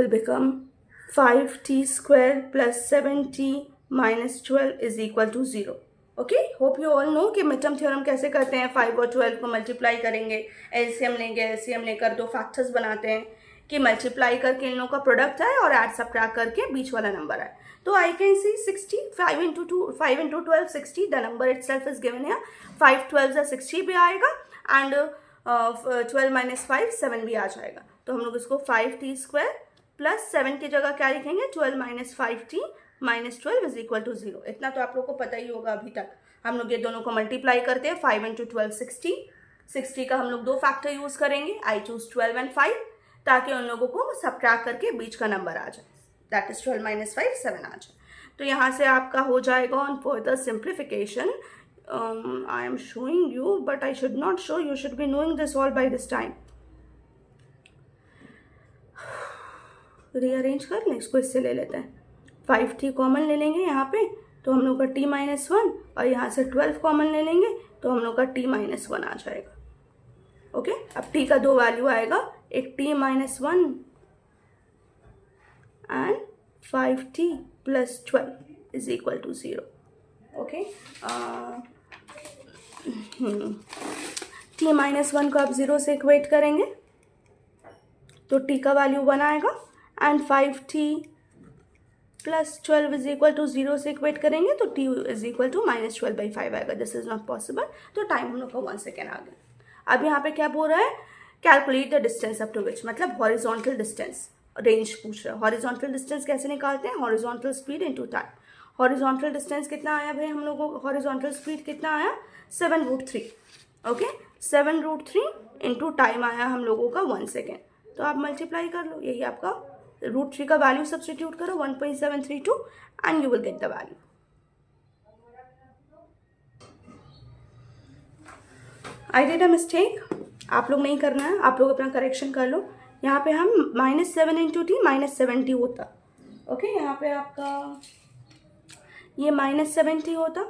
become 5t square plus 7t minus 12 is equal to 0। Okay, hope you all know कि mid term theorem कैसे करते हैं। 5 और 12 को multiply करेंगे, LCM लेंगे, LCM लेकर दो फैक्टर्स बनाते हैं कि मल्टीप्लाई करके इन लोगों का प्रोडक्ट आए और ऐड सबट्रैक्ट करके बीच वाला नंबर आए। तो I can see 60, 5 into 12 60, the number itself is given है। 5 12 60 भी आएगा एंड 12 माइनस 5 7 भी आ जाएगा। तो हम लोग इसको 5t स्क्वायर प्लस 7 की जगह क्या लिखेंगे 12 minus 5t minus 12 is equal to 0। इतना तो आप लोग को पता ही होगा। अभी तक हम लोग ये दोनों को मल्टीप्लाई करते हैं। 5 into 12 60, 60 का हम लोग दो फैक्टर यूज करेंगे, आई चूज 12 and 5, ताकि उन लोगों को सबट्रैक्ट करके बीच का नंबर आ जाए, दैट इज 12 माइनस 5 7 आ जाए। तो यहाँ से आपका हो जाएगा on further simplification. I am showing you but I should not show, you should be knowing this all by this time. Rearrange कर लें इसको, इससे ले लेते हैं। 5t कॉमन ले लेंगे यहाँ पे, तो हम लोग का t माइनस 1, और यहाँ से 12 कॉमन ले लेंगे तो हम लोग का t माइनस 1 आ जाएगा। ओके, अब t का दो वैल्यू आएगा, एक t minus 1 and 5t plus 12 is equal to 0। Okay, t minus 1 को आप 0 से इक्वेट करेंगे तो t का वैल्यू 1 आएगा, and 5t plus 12 is equal to 0 से इक्वेट करेंगे तो t इज इक्वल टू -12/5 आएगा। दिस इज नॉट पॉसिबल, तो टाइम हम लोग का 1 सेकेंड आ गया। अब यहाँ पे क्या बोल रहा है, calculate the distance up to which, मतलब हॉरिजॉन्टल डिस्टेंस रेंज पूछ रहा है। हॉरिजॉन्टल डिस्टेंस कैसे निकालते हैं, horizontal speed into time. Horizontal distance कितना आया भाई हम लोगों को, हॉरिजॉन्टल स्पीड कितना आया 7√3। ओके, 7√3 इंटू टाइम आया हम लोगों का 1 सेकेंड। तो आप मल्टीप्लाई कर लो, यही आपका √3 का वैल्यू सब्सटीट्यूट करो 1.732 and you will get the value. I did a mistake, आप लोग नहीं करना है, आप लोग अपना करेक्शन कर लो। यहाँ पे हम -7 इंटू टी -70 होता। ओके, यहाँ पे आपका ये -70 होता,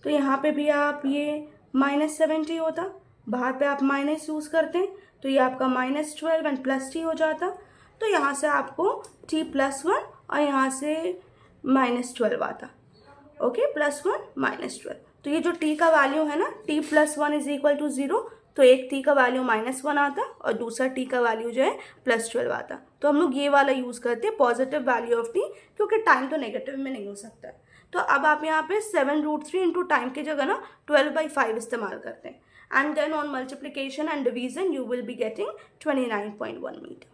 तो यहाँ पे भी आप ये -70 होता। बाहर पे आप माइनस यूज़ करते हैं तो ये आपका -12 एंड प्लस टी हो जाता। तो यहाँ से आपको t +1 और यहाँ से -12 आता। ओके, +1 -12, तो ये जो t का वैल्यू है ना, t +1 इज इक्वल टू 0, तो एक t का वैल्यू -1 आता और दूसरा t का वैल्यू जो है +12 आता। तो हम लोग ये वाला यूज़ करते हैं, पॉजिटिव वैल्यू ऑफ t, क्योंकि टाइम तो नेगेटिव में नहीं हो सकता है। तो अब आप यहाँ पे 7√3 इंटू टाइम की जगह ना 12/5 इस्तेमाल करते हैं, and then on multiplication and division you will be getting 29.1 metre.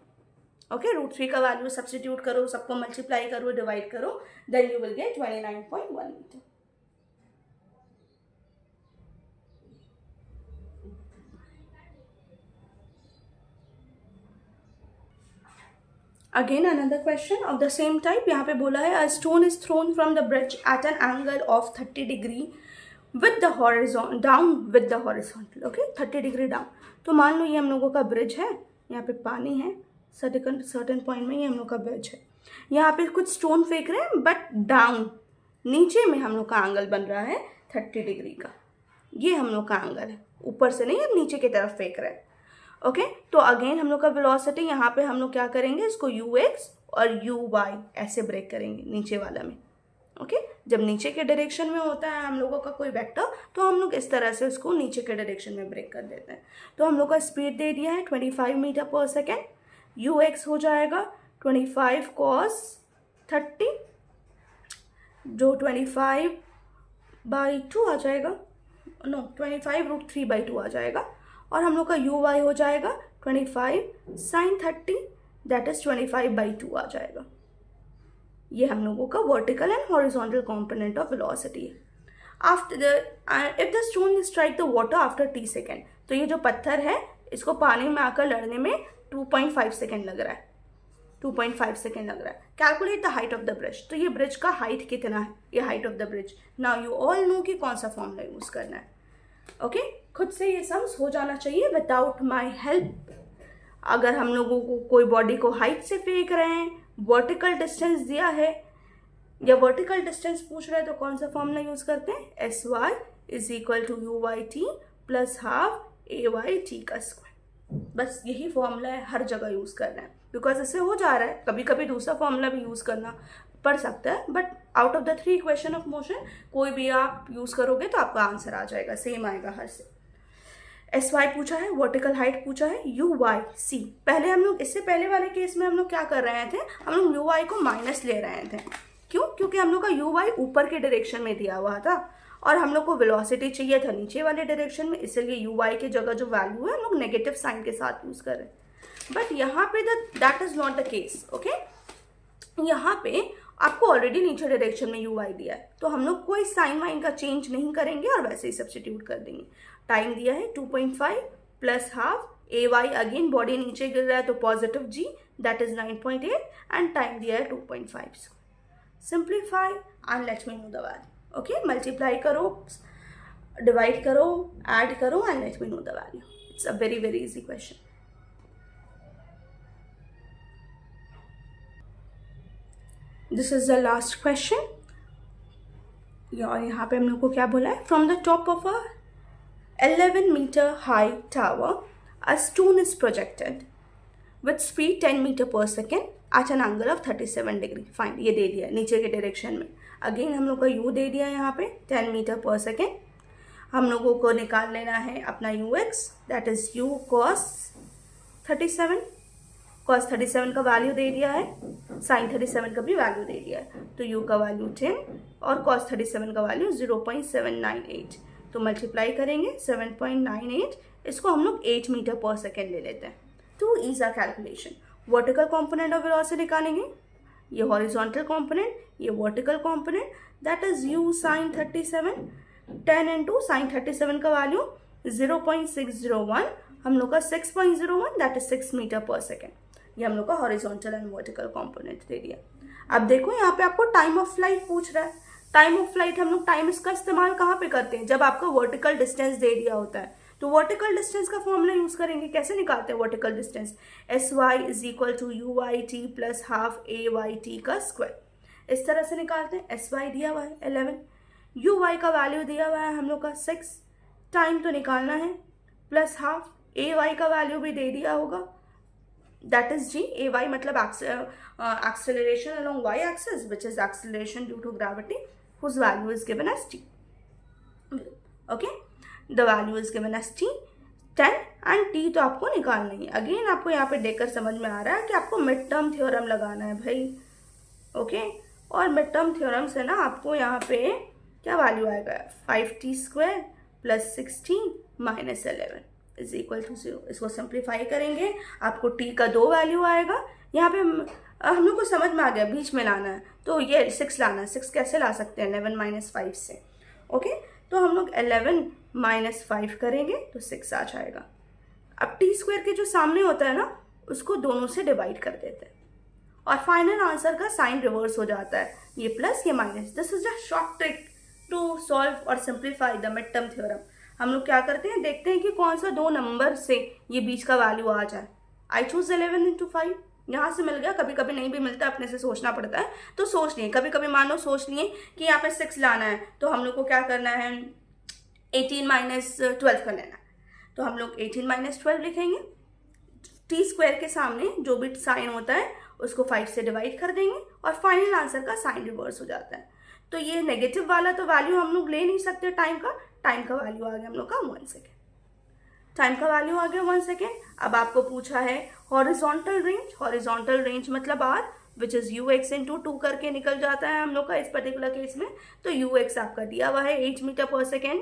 Okay, √3 का वैल्यू सब्सटीट्यूट करो, सबको मल्टीप्लाई करो, डिवाइड करो, then you will get 29.1 metre. Again another question of the same type. यहाँ पे बोला है, a stone is thrown from the bridge at an angle of 30 degree with the horizontal down with the horizontal. Okay, 30 degree down. तो मान लो ये हम लोगों का ब्रिज है, यहाँ पे पानी है, सर्टेन पॉइंट में ये हम लोग का ब्रिज है। यहाँ पे कुछ स्टोन फेंक रहे हैं, बट डाउन नीचे में हम लोग का एंगल बन रहा है 30 डिग्री का। ये हम लोग का एंगल है, ऊपर से नहीं, अब नीचे की तरफ फेंक रहे हैं। ओके, तो अगेन हम लोग का वेलोसिटी, यहाँ पे हम लोग क्या करेंगे, इसको ux और uy ऐसे ब्रेक करेंगे नीचे वाला में। ओके, जब नीचे के डायरेक्शन में होता है हम लोगों का कोई वेक्टर, तो हम लोग इस तरह से उसको नीचे के डायरेक्शन में ब्रेक कर देते हैं। तो हम लोग का स्पीड दे दिया है 25 मीटर पर सेकेंड, ux हो जाएगा 25 cos 30, जो 25/2 आ जाएगा, नो 25√3/2 आ जाएगा, और हम लोग का यू वाई हो जाएगा 25 साइन 30, दैट इज 25/2 आ जाएगा। ये हम लोगों का vertical and horizontal component of velocity है। After if the stone strike the water after t second, तो ये जो पत्थर है इसको पानी में आकर लड़ने में 2.5 सेकेंड लग रहा है, 2.5 सेकेंड लग रहा है। Calculate the height of the bridge, तो ये ब्रिज का हाइट कितना है, ये height of the bridge. Now you all know कि कौन सा फॉर्मूला यूज करना है। ओके खुद से ये सम्स हो जाना चाहिए विदाउट माई हेल्प। अगर हम लोगों को कोई बॉडी को हाइट से फेंक रहे हैं, वर्टिकल डिस्टेंस दिया है या वर्टिकल डिस्टेंस पूछ रहे हैं, तो कौन सा फॉर्मूला यूज करते हैं, s y is equal to u y t plus half a y t का स्क्वायर। बस यही फॉर्मूला है, हर जगह यूज करना है, बिकॉज इससे हो जा रहा है। कभी कभी दूसरा फॉर्मूला भी यूज करना पड़ सकता है, but out of the 3 equation of motion कोई भी आप यूज करोगे तो आपका आंसर आ जाएगा, सेम आएगा हर से। एस वाई पूछा है, वर्टिकल हाइट पूछा है, यू वाई सी। पहले हम लोग इससे पहले वाले केस में हम लोग क्या कर रहे थे, हम लोग यू वाई को माइनस ले रहे थे। क्यों? क्योंकि हम लोग का यू वाई ऊपर के डायरेक्शन में दिया हुआ था और हम लोग को वेलोसिटी चाहिए था नीचे वाले डायरेक्शन में, इसलिए यू वाई की जगह जो वैल्यू है हम लोग नेगेटिव साइन के साथ यूज कर रहे हैं। बट यहाँ पे that is not the case. Okay यहाँ पे आपको ऑलरेडी नीचे डायरेक्शन में यू वाई दिया है, तो हम लोग कोई साइन वाइन का चेंज नहीं करेंगे और वैसे ही सब्सटीट्यूट कर देंगे। टाइम दिया है 2.5 plus half a y, again body नीचे गिर रहा है तो positive g, that is 9.8 and time दिया है 2.5। Simplify and let me know the value. Okay multiply करो, डिवाइड करो, ऐड करो and let me know the value. It's a very very easy question. This is the last question. और यहाँ पे हम लोग को क्या बोला है, from the top of a 11 meter high tower, a stone is projected with speed 10 meter per second at an angle of 37 degree. Fine, ये दे दिया नीचे के डायरेक्शन में। अगेन हम लोग का u दे दिया यहाँ पे 10 मीटर पर सेकेंड। हम लोगों को निकाल लेना है अपना ux, that is u cos 37। cos 37 का वैल्यू दे दिया है, sin 37 का भी वैल्यू दे दिया है, तो u का वैल्यू 10 और cos 37 का वैल्यू 0.798। तो मल्टीप्लाई करेंगे 7.98, इसको हम लोग 8 मीटर पर सेकेंड ले लेते हैं। Two is a calculation. Vertical component of velocity निकालेंगे, ये हॉरिजॉन्टल कंपोनेंट, ये vertical component, that is u sin 37। 10 into sine 37 का वैल्यू 0.601, हम लोग का 6.01, दैट इज 6 मीटर पर सेकेंड। ये हम लोग का हॉरिजॉन्टल एंड वर्टिकल कंपोनेंट दे दिया। अब देखो यहाँ पे आपको टाइम ऑफ फ्लाइट पूछ रहा है। टाइम ऑफ फ्लाइट हम लोग टाइम इसका इस्तेमाल कहाँ पे करते हैं, जब आपको वर्टिकल डिस्टेंस दे दिया होता है, तो वर्टिकल डिस्टेंस का फॉर्मूला यूज करेंगे। कैसे निकालते हैं vertical distance, s y is equal to u y t plus half a y t का स्क्वायर। इस तरह से निकालते हैं। एस वाई दिया हुआ है 11, यू वाई का वैल्यू दिया हुआ है हम लोग का 6, टाइम तो निकालना है, प्लस हाफ ए वाई का वैल्यू भी दे दिया होगा, that is g। a y मतलब acceleration along y axis, which is acceleration due to gravity, whose value is given as t। okay, the value is given as t 10 and t तो आपको निकालना ही है। Again आपको यहाँ पे देखकर समझ में आ रहा है कि आपको मिड टर्म थ्योरम लगाना है भाई। ओके और मिड टर्म थ्योरम से ना आपको यहाँ पे क्या वैल्यू आएगा, 5t² plus 16 minus 11 is equal to 0। इसको सिंप्लीफाई करेंगे, आपको t का 2 वैल्यू आएगा। यहाँ पे हम लोग को समझ में आ गया बीच में लाना है, तो ये 6 लाना है। 6 कैसे ला सकते हैं, 11 माइनस 5 से। ओके तो हम लोग 11 माइनस 5 करेंगे तो 6 आ जाएगा। अब t² के जो सामने होता है ना, उसको दोनों से डिवाइड कर देते हैं और फाइनल आंसर का साइन रिवर्स हो जाता है, ये प्लस ये minus. This is a short trick to solve और simplify the mid term theorem. हम लोग क्या करते हैं, देखते हैं कि कौन सा 2 नंबर से ये बीच का वैल्यू आ जाए। आई चूज 11 इंटू 5, यहाँ से मिल गया। कभी कभी नहीं भी मिलता, अपने से सोचना पड़ता है, तो सोच लिए। कभी कभी मान लो सोच लिए कि यहाँ पे 6 लाना है, तो हम लोग को क्या करना है, 18 माइनस 12 कर लेना है। तो हम लोग 18 माइनस 12 लिखेंगे, t² के सामने जो भी साइन होता है उसको 5 से डिवाइड कर देंगे और फाइनल आंसर का साइन रिवर्स हो जाता है। तो ये नेगेटिव वाला तो वैल्यू हम लोग ले नहीं सकते टाइम का। टाइम का वैल्यू आ गया हम लोग का 1 सेकेंड। टाइम का वैल्यू आ गया 1 सेकेंड। अब आपको पूछा है हॉरिजॉन्टल रेंज। हॉरिजॉन्टल रेंज मतलब r, which is ux into 2 करके निकल जाता है हम लोग का इस पर्टिकुलर केस में। तो ux आपका दिया हुआ है 8 मीटर पर सेकेंड।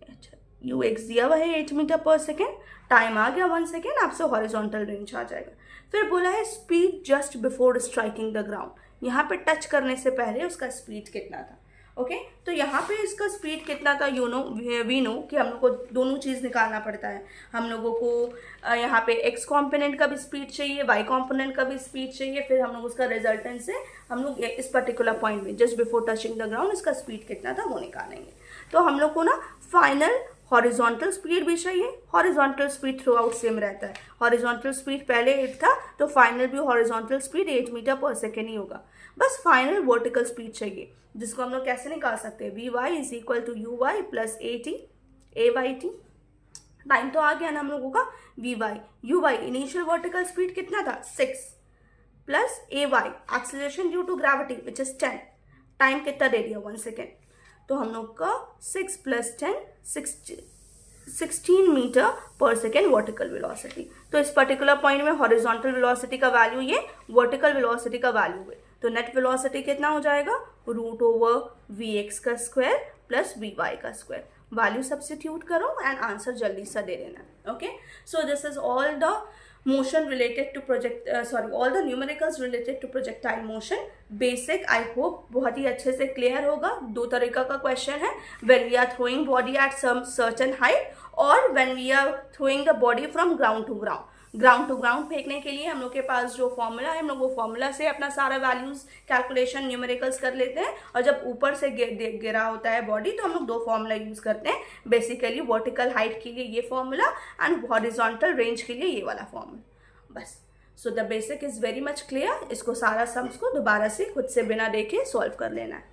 अच्छा यू एक्स दिया हुआ है 8 मीटर पर सेकेंड, टाइम आ गया 1 सेकेंड, आपसे हॉरिजॉन्टल रेंज आ जाएगा। फिर बोला है speed just before striking the ground, यहाँ पे टच करने से पहले उसका स्पीड कितना था। ओके तो यहाँ पे इसका स्पीड कितना था, यू नो वी नो कि हम लोग को दोनों चीज़ निकालना पड़ता है। हम लोगों को यहाँ पे एक्स कॉम्पोनेंट का भी स्पीड चाहिए, वाई कॉम्पोनेंट का भी स्पीड चाहिए, फिर हम लोग उसका रिजल्टेंट से हम लोग इस पर्टिकुलर पॉइंट में just before touching the ground इसका स्पीड कितना था वो निकालेंगे। तो हम लोग को ना फाइनल हॉरिजॉन्टल स्पीड भी चाहिए, horizontal speed through out same रहता है। हॉरिजॉन्टल स्पीड पहले 8 था तो फाइनल भी हॉरिजॉन्टल स्पीड 8 मीटर पर सेकेंड ही होगा। बस फाइनल वर्टिकल स्पीड चाहिए, जिसको हम लोग कैसे निकाल सकते हैं, v y is equal to u y plus a y t. Time तो आ गया ना हम लोगों का, v y u y initial vertical speed कितना था 6 plus a y acceleration due to gravity which is 10, time कितना दे दिया 1 सेकेंड। तो हम लोग का 6 प्लस 10 16 मीटर पर सेकेंड वर्टिकल वेलोसिटी। तो इस पर्टिकुलर पॉइंट में हॉरिजॉन्टल वेलोसिटी का वैल्यू ये, वर्टिकल वेलोसिटी का वैल्यू है, तो नेट वेलोसिटी कितना हो जाएगा, रूट ओवर वी एक्स का स्क्वायर प्लस वी वाई का स्क्वायर। वैल्यू सब्स्टिट्यूट करो एंड आंसर जल्दी से दे देना। Okay so this is all the motion related to all the numericals related to projectile motion basic। I hope बहुत ही अच्छे से clear होगा। दो तरीका का क्वेश्चन है, when we are throwing body at some certain height और when we are throwing the body from ground to ground। Ground to ground फेंकने के लिए हम लोग के पास जो फॉर्मूला है, हम लोग वो फॉर्मूला से अपना सारा वैल्यूज कैलकुलेशन न्यूमेरिकल्स कर लेते हैं, और जब ऊपर से गिरा होता है बॉडी तो हम लोग 2 फॉर्मूला यूज करते हैं बेसिकली, वर्टिकल हाइट के लिए ये फॉर्मूला एंड हॉरिजॉन्टल रेंज के लिए ये वाला फॉर्मूला। बस so the basic is very much clear. इसको सारा सम्स को दोबारा से खुद से बिना देखे सॉल्व कर लेना है।